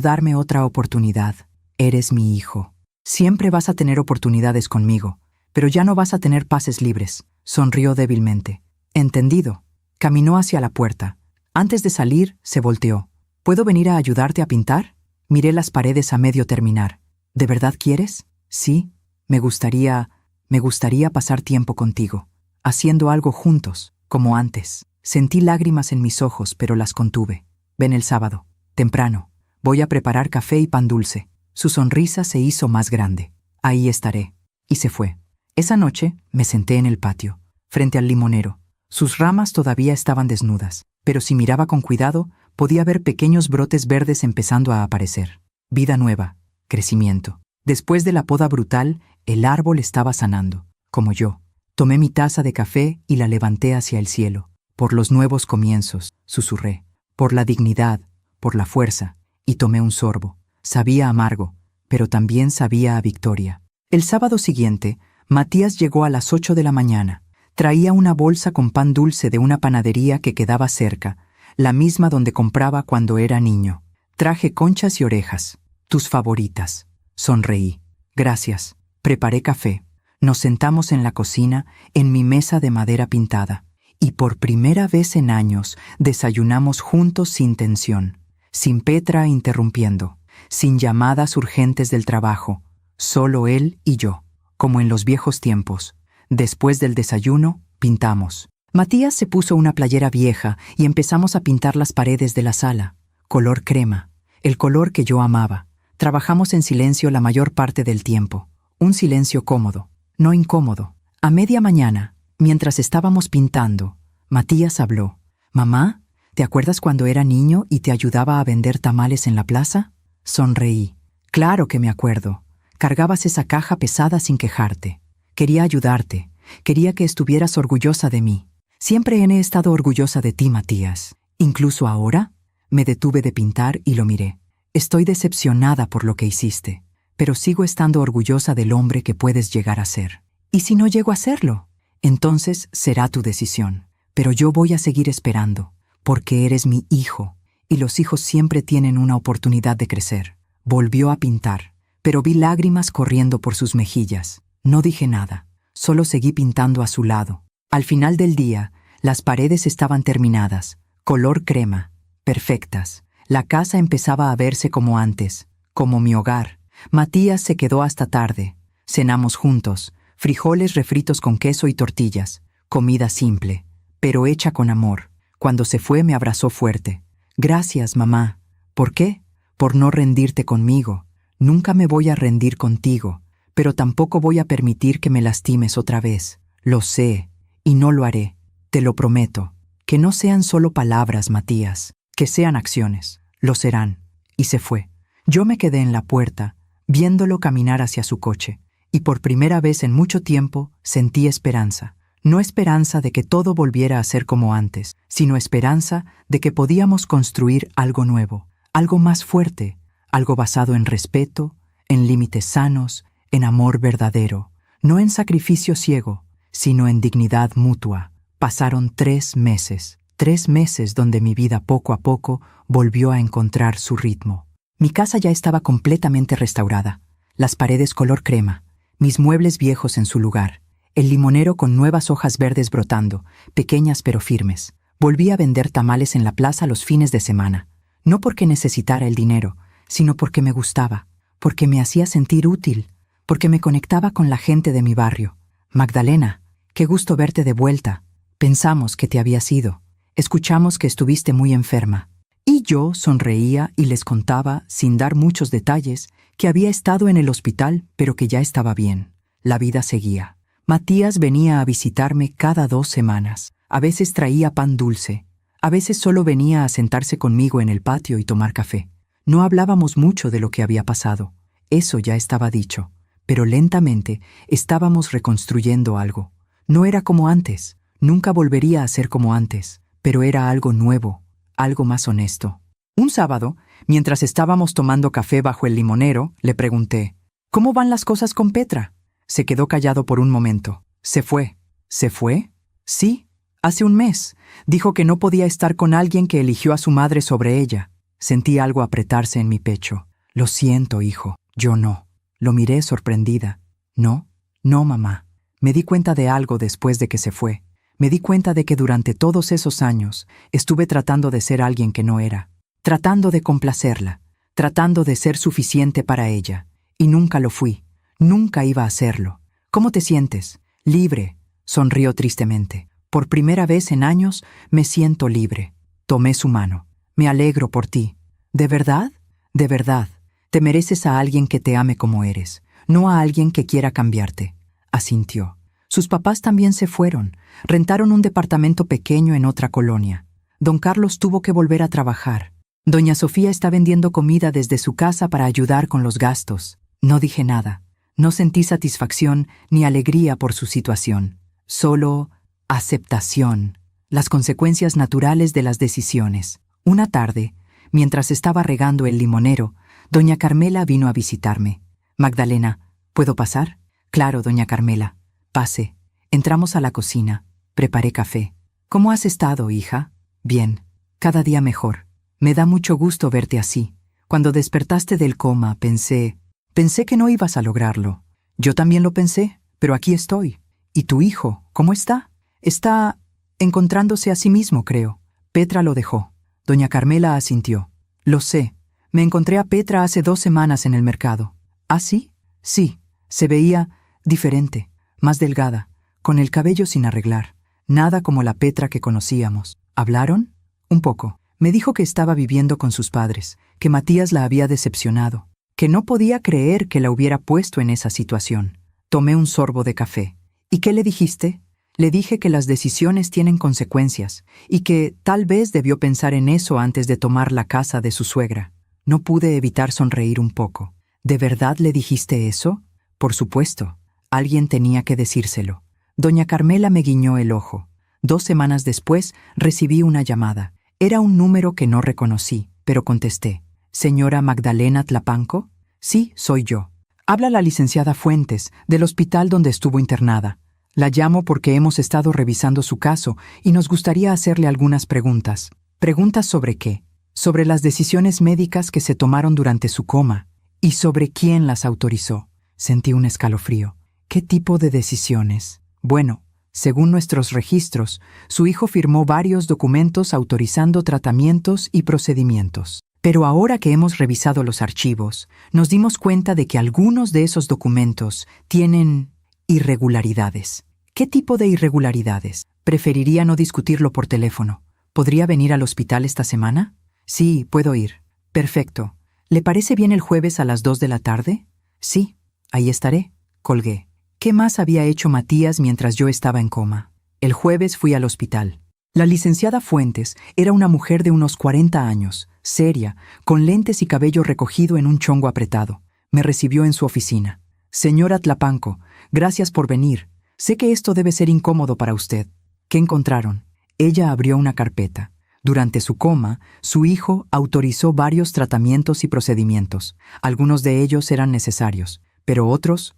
A: darme otra oportunidad. Eres mi hijo. Siempre vas a tener oportunidades conmigo, pero ya no vas a tener pases libres. Sonrió débilmente. Entendido. Caminó hacia la puerta. Antes de salir, se volteó. ¿Puedo venir a ayudarte a pintar? Miré las paredes a medio terminar. ¿De verdad quieres? Sí. Me gustaría pasar tiempo contigo, haciendo algo juntos, como antes. Sentí lágrimas en mis ojos, pero las contuve. Ven el sábado, temprano. Voy a preparar café y pan dulce. Su sonrisa se hizo más grande. Ahí estaré. Y se fue. Esa noche me senté en el patio, frente al limonero. Sus ramas todavía estaban desnudas, pero si miraba con cuidado, podía ver pequeños brotes verdes empezando a aparecer. Vida nueva, crecimiento. Después de la poda brutal, el árbol estaba sanando, como yo. Tomé mi taza de café y la levanté hacia el cielo. Por los nuevos comienzos, susurré. Por la dignidad, por la fuerza. Y tomé un sorbo. Sabía amargo, pero también sabía a victoria. El sábado siguiente, Matías llegó a las 8 de la mañana. Traía una bolsa con pan dulce de una panadería que quedaba cerca, la misma donde compraba cuando era niño. Traje conchas y orejas, tus favoritas. Sonreí. Gracias. Preparé café. Nos sentamos en la cocina, en mi mesa de madera pintada. Y por primera vez en años desayunamos juntos sin tensión, sin Petra interrumpiendo, sin llamadas urgentes del trabajo, solo él y yo, como en los viejos tiempos. Después del desayuno, pintamos. Matías se puso una playera vieja y empezamos a pintar las paredes de la sala. Color crema, el color que yo amaba. Trabajamos en silencio la mayor parte del tiempo. Un silencio cómodo, no incómodo. A media mañana, mientras estábamos pintando, Matías habló. «Mamá, ¿te acuerdas cuando era niño y te ayudaba a vender tamales en la plaza?» Sonreí. «Claro que me acuerdo. Cargabas esa caja pesada sin quejarte. Quería ayudarte. Quería que estuvieras orgullosa de mí. Siempre he estado orgullosa de ti, Matías. Incluso ahora». Me detuve de pintar y lo miré. «Estoy decepcionada por lo que hiciste, pero sigo estando orgullosa del hombre que puedes llegar a ser. ¿Y si no llego a serlo? Entonces será tu decisión. pero yo voy a seguir esperando, porque eres mi hijo, y los hijos siempre tienen una oportunidad de crecer. Volvió a pintar, pero vi lágrimas corriendo por sus mejillas. No dije nada, solo seguí pintando a su lado. Al final del día, las paredes estaban terminadas, color crema, perfectas. La casa empezaba a verse como antes, como mi hogar. Matías se quedó hasta tarde. Cenamos juntos, frijoles refritos con queso y tortillas, comida simple, pero hecha con amor. Cuando se fue me abrazó fuerte. Gracias, mamá. ¿Por qué? Por no rendirte conmigo. Nunca me voy a rendir contigo, pero tampoco voy a permitir que me lastimes otra vez. Lo sé, y no lo haré. Te lo prometo. Que no sean solo palabras, Matías, que sean acciones. Lo serán. Y se fue. Yo me quedé en la puerta, viéndolo caminar hacia su coche, y por primera vez en mucho tiempo sentí esperanza. No esperanza de que todo volviera a ser como antes, sino esperanza de que podíamos construir algo nuevo, algo más fuerte, algo basado en respeto, en límites sanos, en amor verdadero, no en sacrificio ciego, sino en dignidad mutua. Pasaron 3 meses, 3 meses donde mi vida poco a poco volvió a encontrar su ritmo. Mi casa ya estaba completamente restaurada, las paredes color crema, mis muebles viejos en su lugar, el limonero con nuevas hojas verdes brotando, pequeñas pero firmes. Volví a vender tamales en la plaza los fines de semana, no porque necesitara el dinero, sino porque me gustaba, porque me hacía sentir útil, porque me conectaba con la gente de mi barrio. Magdalena, qué gusto verte de vuelta. Pensamos que te habías ido. Escuchamos que estuviste muy enferma. Y yo sonreía y les contaba, sin dar muchos detalles, que había estado en el hospital, pero que ya estaba bien. La vida seguía. Matías venía a visitarme cada 2 semanas. A veces traía pan dulce. A veces solo venía a sentarse conmigo en el patio y tomar café. No hablábamos mucho de lo que había pasado. Eso ya estaba dicho. Pero lentamente estábamos reconstruyendo algo. No era como antes. Nunca volvería a ser como antes. Pero era algo nuevo, algo más honesto. Un sábado, mientras estábamos tomando café bajo el limonero, le pregunté, ¿cómo van las cosas con Petra? Se quedó callado por un momento. Se fue. ¿Se fue? Sí, hace 1 mes. Dijo que no podía estar con alguien que eligió a su madre sobre ella. Sentí algo apretarse en mi pecho. Lo siento, hijo. Yo no. Lo miré sorprendida. No, no, mamá. Me di cuenta de algo después de que se fue. Me di cuenta de que durante todos esos años estuve tratando de ser alguien que no era. Tratando de complacerla. Tratando de ser suficiente para ella. Y nunca lo fui. Nunca iba a hacerlo. ¿Cómo te sientes? Libre. Sonrió tristemente. Por primera vez en años me siento libre. Tomé su mano. Me alegro por ti. ¿De verdad? De verdad. Te mereces a alguien que te ame como eres, no a alguien que quiera cambiarte. Asintió. Sus papás también se fueron. Rentaron un departamento pequeño en otra colonia. Don Carlos tuvo que volver a trabajar. Doña Sofía está vendiendo comida desde su casa para ayudar con los gastos. No dije nada. No sentí satisfacción ni alegría por su situación. Solo aceptación. Las consecuencias naturales de las decisiones. Una tarde, mientras estaba regando el limonero, doña Carmela vino a visitarme. Magdalena, ¿puedo pasar? Claro, doña Carmela. Pase. Entramos a la cocina. Preparé café. ¿Cómo has estado, hija? Bien. Cada día mejor. Me da mucho gusto verte así. Cuando despertaste del coma, pensé que no ibas a lograrlo. Yo también lo pensé, pero aquí estoy. ¿Y tu hijo, cómo está? Está encontrándose a sí mismo, creo. Petra lo dejó. Doña Carmela asintió. Lo sé. Me encontré a Petra hace 2 semanas en el mercado. ¿Ah, sí? Sí. Se veía diferente, más delgada, con el cabello sin arreglar. Nada como la Petra que conocíamos. ¿Hablaron? Un poco. Me dijo que estaba viviendo con sus padres, que Matías la había decepcionado, que no podía creer que la hubiera puesto en esa situación. Tomé un sorbo de café. ¿Y qué le dijiste? Le dije que las decisiones tienen consecuencias y que tal vez debió pensar en eso antes de tomar la casa de su suegra. No pude evitar sonreír un poco. ¿De verdad le dijiste eso? Por supuesto. Alguien tenía que decírselo. Doña Carmela me guiñó el ojo. 2 semanas después recibí una llamada. Era un número que no reconocí, pero contesté. ¿Señora Magdalena Tlapanco? Sí, soy yo. Habla la licenciada Fuentes, del hospital donde estuvo internada. La llamo porque hemos estado revisando su caso y nos gustaría hacerle algunas preguntas. ¿Preguntas sobre qué? Sobre las decisiones médicas que se tomaron durante su coma y sobre quién las autorizó. Sentí un escalofrío. ¿Qué tipo de decisiones? Bueno, según nuestros registros, su hijo firmó varios documentos autorizando tratamientos y procedimientos. Pero ahora que hemos revisado los archivos, nos dimos cuenta de que algunos de esos documentos tienen irregularidades. ¿Qué tipo de irregularidades? Preferiría no discutirlo por teléfono. ¿Podría venir al hospital esta semana? Sí, puedo ir. Perfecto. ¿Le parece bien el jueves a las 2 de la tarde? Sí, ahí estaré. Colgué. ¿Qué más había hecho Matías mientras yo estaba en coma? El jueves fui al hospital. La licenciada Fuentes era una mujer de unos 40 años, seria, con lentes y cabello recogido en un chongo apretado. Me recibió en su oficina. Señora Tlapanco, gracias por venir. Sé que esto debe ser incómodo para usted. ¿Qué encontraron? Ella abrió una carpeta. Durante su coma, su hijo autorizó varios tratamientos y procedimientos. Algunos de ellos eran necesarios, pero otros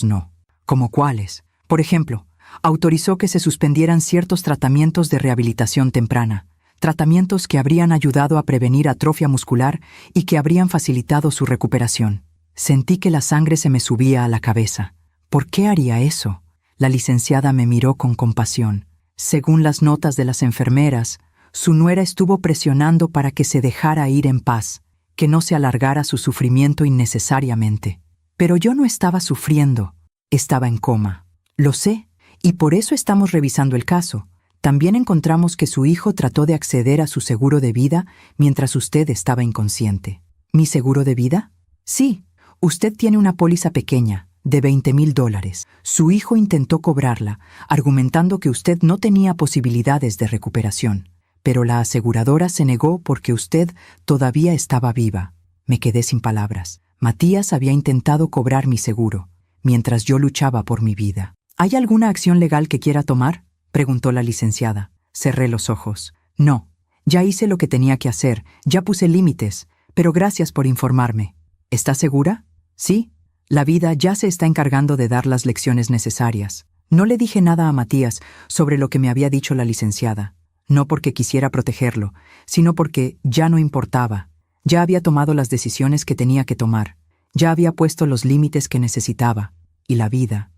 A: no. ¿Como cuáles? Por ejemplo, autorizó que se suspendieran ciertos tratamientos de rehabilitación temprana, tratamientos que habrían ayudado a prevenir atrofia muscular y que habrían facilitado su recuperación. Sentí que la sangre se me subía a la cabeza. ¿Por qué haría eso? La licenciada me miró con compasión. Según las notas de las enfermeras, su nuera estuvo presionando para que se dejara ir en paz, que no se alargara su sufrimiento innecesariamente. Pero yo no estaba sufriendo. Estaba en coma. Lo sé, y por eso estamos revisando el caso. También encontramos que su hijo trató de acceder a su seguro de vida mientras usted estaba inconsciente. ¿Mi seguro de vida? Sí, usted tiene una póliza pequeña, de $20,000. Su hijo intentó cobrarla, argumentando que usted no tenía posibilidades de recuperación. Pero la aseguradora se negó porque usted todavía estaba viva. Me quedé sin palabras. Matías había intentado cobrar mi seguro, mientras yo luchaba por mi vida. ¿Hay alguna acción legal que quiera tomar?, preguntó la licenciada. Cerré los ojos. No, ya hice lo que tenía que hacer, ya puse límites, pero gracias por informarme. ¿Está segura? Sí, la vida ya se está encargando de dar las lecciones necesarias. No le dije nada a Matías sobre lo que me había dicho la licenciada, no porque quisiera protegerlo, sino porque ya no importaba. Ya había tomado las decisiones que tenía que tomar. Ya había puesto los límites que necesitaba. Y la vida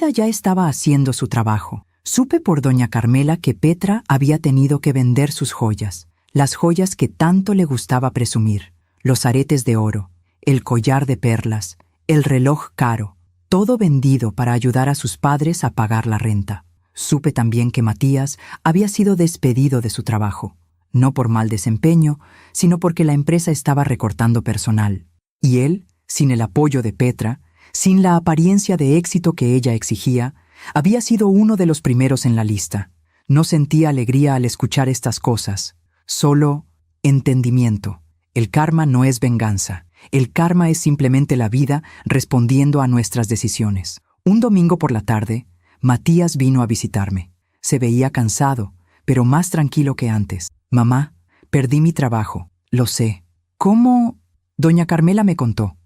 A: ya estaba haciendo su trabajo. Supe por doña Carmela que Petra había tenido que vender sus joyas, las joyas que tanto le gustaba presumir, los aretes de oro, el collar de perlas, el reloj caro, todo vendido para ayudar a sus padres a pagar la renta. Supe también que Matías había sido despedido de su trabajo, no por mal desempeño, sino porque la empresa estaba recortando personal. Y él, sin el apoyo de Petra, sin la apariencia de éxito que ella exigía, había sido uno de los primeros en la lista. No sentía alegría al escuchar estas cosas, solo entendimiento. El karma no es venganza. El karma es simplemente la vida respondiendo a nuestras decisiones. Un domingo por la tarde, Matías vino a visitarme. Se veía cansado, pero más tranquilo que antes. Mamá, perdí mi trabajo. Lo sé. ¿Cómo? Doña Carmela me contó.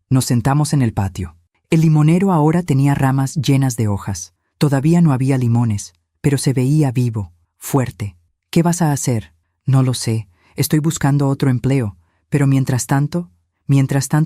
A: Nos sentamos en el patio. El limonero ahora tenía ramas llenas de hojas. Todavía no había limones, pero se veía vivo, fuerte. ¿Qué vas a hacer? No lo sé. Estoy buscando otro empleo, pero mientras tanto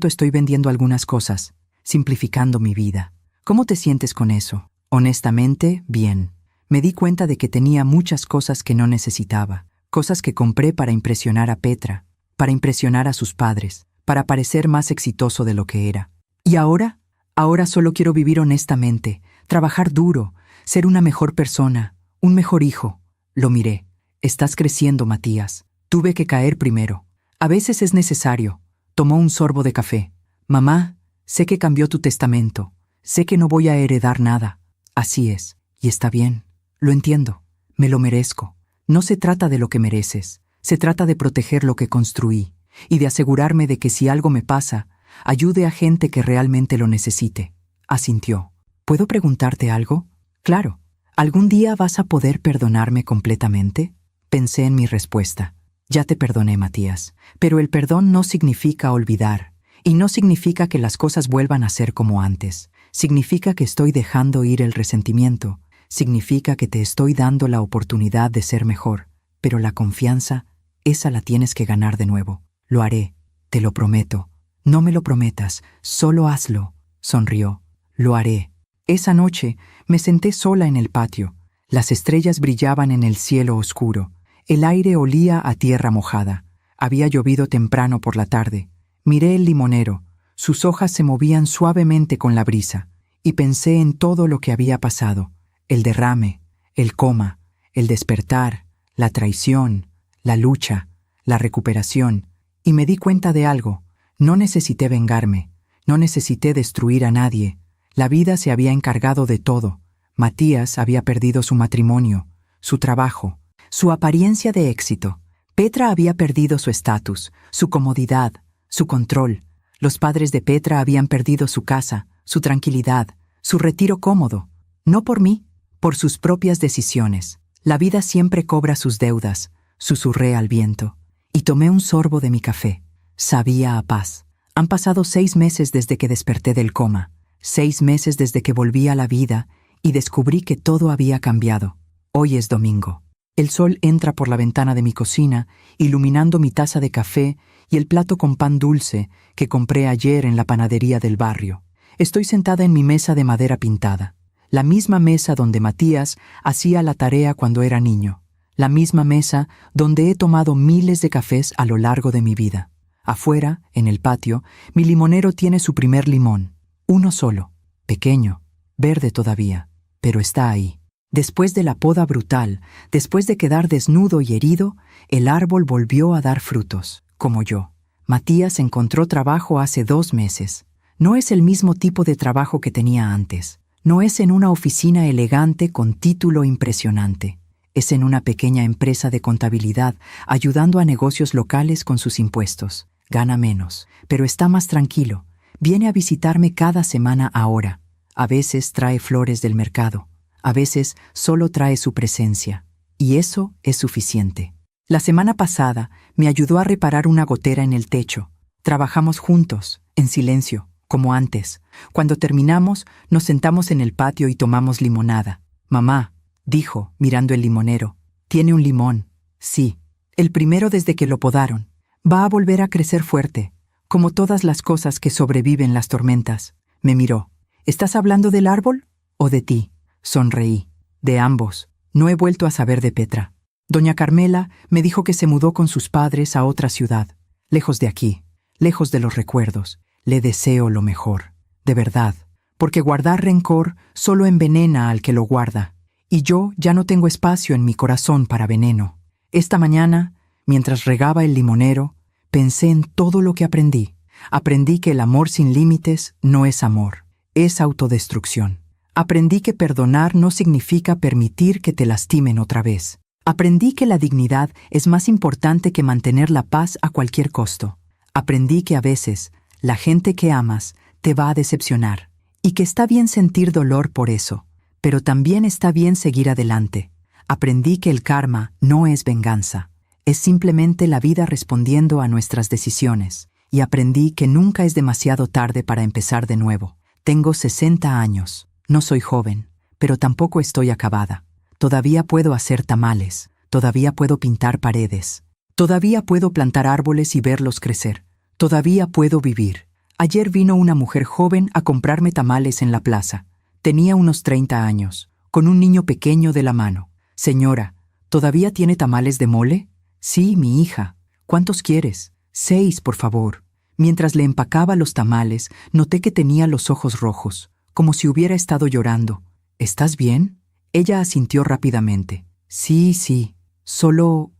A: estoy vendiendo algunas cosas, simplificando mi vida. ¿Cómo te sientes con eso? Honestamente, bien. Me di cuenta de que tenía muchas cosas que no necesitaba, cosas que compré para impresionar a Petra, para impresionar a sus padres, para parecer más exitoso de lo que era. ¿Y ahora? Ahora solo quiero vivir honestamente, trabajar duro, ser una mejor persona, un mejor hijo. Lo miré. Estás creciendo, Matías. Tuve que caer primero. A veces es necesario. Tomó un sorbo de café. Mamá, sé que cambió tu testamento. Sé que no voy a heredar nada. Así es. Y está bien. Lo entiendo. Me lo merezco. No se trata de lo que mereces. Se trata de proteger lo que construí y de asegurarme de que si algo me pasa, ayude a gente que realmente lo necesite. Asintió. ¿Puedo preguntarte algo? Claro. ¿Algún día vas a poder perdonarme completamente? Pensé en mi respuesta. Ya te perdoné, Matías, pero el perdón no significa olvidar, y no significa que las cosas vuelvan a ser como antes. Significa que estoy dejando ir el resentimiento. Significa que te estoy dando la oportunidad de ser mejor. Pero la confianza, esa la tienes que ganar de nuevo. Lo haré, te lo prometo. No me lo prometas, solo hazlo. Sonrió. Lo haré. Esa noche me senté sola en el patio. Las estrellas brillaban en el cielo oscuro. El aire olía a tierra mojada. Había llovido temprano por la tarde. Miré el limonero. Sus hojas se movían suavemente con la brisa. Y pensé en todo lo que había pasado. El derrame, el coma, el despertar, la traición, la lucha, la recuperación. Y me di cuenta de algo. No necesité vengarme. No necesité destruir a nadie. La vida se había encargado de todo. Matías había perdido su matrimonio, su trabajo, su apariencia de éxito. Petra había perdido su estatus, su comodidad, su control. Los padres de Petra habían perdido su casa, su tranquilidad, su retiro cómodo. No por mí, por sus propias decisiones. La vida siempre cobra sus deudas, susurré al viento. Y tomé un sorbo de mi café. Sabía a paz. Han pasado 6 meses desde que desperté del coma. 6 meses desde que volví a la vida y descubrí que todo había cambiado. Hoy es domingo. El sol entra por la ventana de mi cocina, iluminando mi taza de café y el plato con pan dulce que compré ayer en la panadería del barrio. Estoy sentada en mi mesa de madera pintada, la misma mesa donde Matías hacía la tarea cuando era niño, la misma mesa donde he tomado miles de cafés a lo largo de mi vida. Afuera, en el patio, mi limonero tiene su primer limón, uno solo, pequeño, verde todavía, pero está ahí. Después de la poda brutal, después de quedar desnudo y herido, el árbol volvió a dar frutos, como yo. Matías encontró trabajo hace 2 meses. No es el mismo tipo de trabajo que tenía antes. No es en una oficina elegante con título impresionante. Es en una pequeña empresa de contabilidad, ayudando a negocios locales con sus impuestos. Gana menos, pero está más tranquilo. Viene a visitarme cada semana ahora. A veces trae flores del mercado. A veces solo trae su presencia. Y eso es suficiente. La semana pasada me ayudó a reparar una gotera en el techo. Trabajamos juntos, en silencio, como antes. Cuando terminamos, nos sentamos en el patio y tomamos limonada. Mamá, dijo, mirando el limonero, tiene un limón. Sí, el primero desde que lo podaron. Va a volver a crecer fuerte, como todas las cosas que sobreviven las tormentas. Me miró. ¿Estás hablando del árbol o de ti? Sonreí. De ambos. No he vuelto a saber de Petra. Doña Carmela me dijo que se mudó con sus padres a otra ciudad, lejos de aquí, lejos de los recuerdos. Le deseo lo mejor, de verdad, porque guardar rencor solo envenena al que lo guarda, y yo ya no tengo espacio en mi corazón para veneno. Esta mañana, mientras regaba el limonero, pensé en todo lo que aprendí. Aprendí que el amor sin límites no es amor, es autodestrucción. Aprendí que perdonar no significa permitir que te lastimen otra vez. Aprendí que la dignidad es más importante que mantener la paz a cualquier costo. Aprendí que a veces la gente que amas te va a decepcionar y que está bien sentir dolor por eso, pero también está bien seguir adelante. Aprendí que el karma no es venganza, es simplemente la vida respondiendo a nuestras decisiones. Y aprendí que nunca es demasiado tarde para empezar de nuevo. Tengo 60 años, no soy joven, pero tampoco estoy acabada. Todavía puedo hacer tamales, todavía puedo pintar paredes, todavía puedo plantar árboles y verlos crecer, todavía puedo vivir. Ayer vino una mujer joven a comprarme tamales en la plaza. Tenía unos 30 años, con un niño pequeño de la mano. Señora, ¿todavía tiene tamales de mole? Sí, mi hija. ¿Cuántos quieres? 6, por favor. Mientras le empacaba los tamales, noté que tenía los ojos rojos, como si hubiera estado llorando. ¿Estás bien? Ella asintió rápidamente. Sí, solo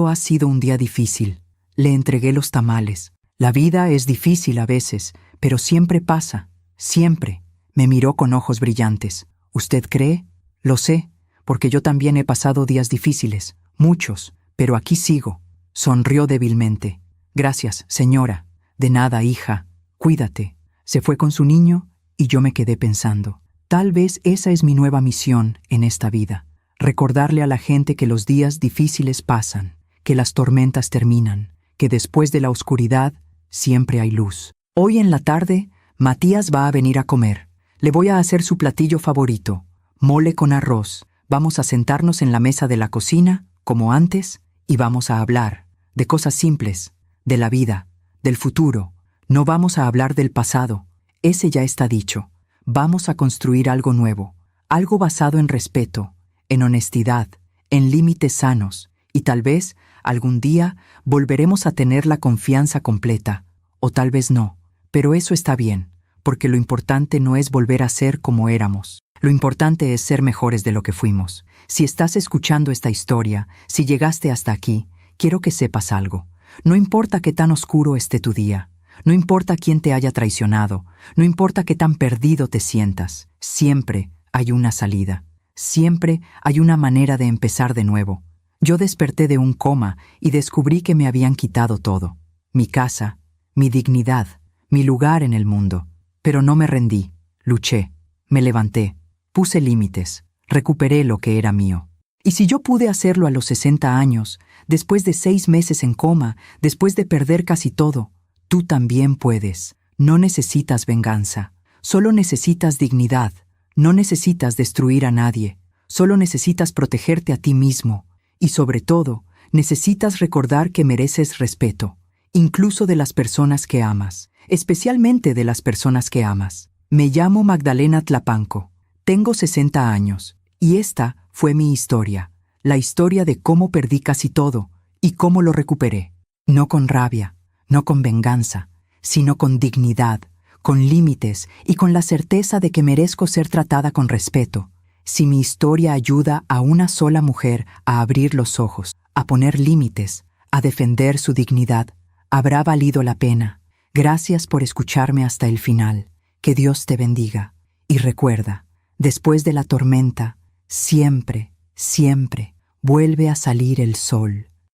A: ha sido un día difícil. Le entregué los tamales. La vida es difícil a veces, pero siempre pasa, siempre. Me miró con ojos brillantes. ¿Usted cree? Lo sé, porque yo también he pasado días difíciles, muchos, pero aquí sigo. Sonrió débilmente. Gracias, señora. De nada, hija. Cuídate. Se fue con su niño y yo me quedé pensando. Tal vez esa es mi nueva misión en esta vida. Recordarle a la gente que los días difíciles pasan, que las tormentas terminan, que después de la oscuridad siempre hay luz. Hoy en la tarde, Matías va a venir a comer. Le voy a hacer su platillo favorito, mole con arroz. Vamos a sentarnos en la mesa de la cocina, como antes, y vamos a hablar de cosas simples, de la vida, del futuro. No vamos a hablar del pasado, ese ya está dicho. Vamos a construir algo nuevo, algo basado en respeto, en honestidad, en límites sanos, y tal vez, algún día, volveremos a tener la confianza completa, o tal vez no, pero eso está bien, porque lo importante no es volver a ser como éramos. Lo importante es ser mejores de lo que fuimos. Si estás escuchando esta historia, si llegaste hasta aquí, quiero que sepas algo. No importa qué tan oscuro esté tu día, no importa quién te haya traicionado, no importa qué tan perdido te sientas, siempre hay una salida. Siempre hay una manera de empezar de nuevo. Yo desperté de un coma y descubrí que me habían quitado todo. Mi casa, mi dignidad, mi lugar en el mundo. Pero no me rendí, luché, me levanté, puse límites, recuperé lo que era mío. Y si yo pude hacerlo a los 60 años, después de 6 meses en coma, después de perder casi todo, tú también puedes. No necesitas venganza, solo necesitas dignidad. No necesitas destruir a nadie, solo necesitas protegerte a ti mismo. Y sobre todo, necesitas recordar que mereces respeto, incluso de las personas que amas, especialmente de las personas que amas. Me llamo Magdalena Tlapanco, tengo 60 años, y esta fue mi historia, la historia de cómo perdí casi todo y cómo lo recuperé. No con rabia, no con venganza, sino con dignidad, con límites y con la certeza de que merezco ser tratada con respeto. Si mi historia ayuda a una sola mujer a abrir los ojos, a poner límites, a defender su dignidad, habrá valido la pena. Gracias por escucharme hasta el final. Que Dios te bendiga. Y recuerda, después de la tormenta, siempre, siempre vuelve a salir el sol.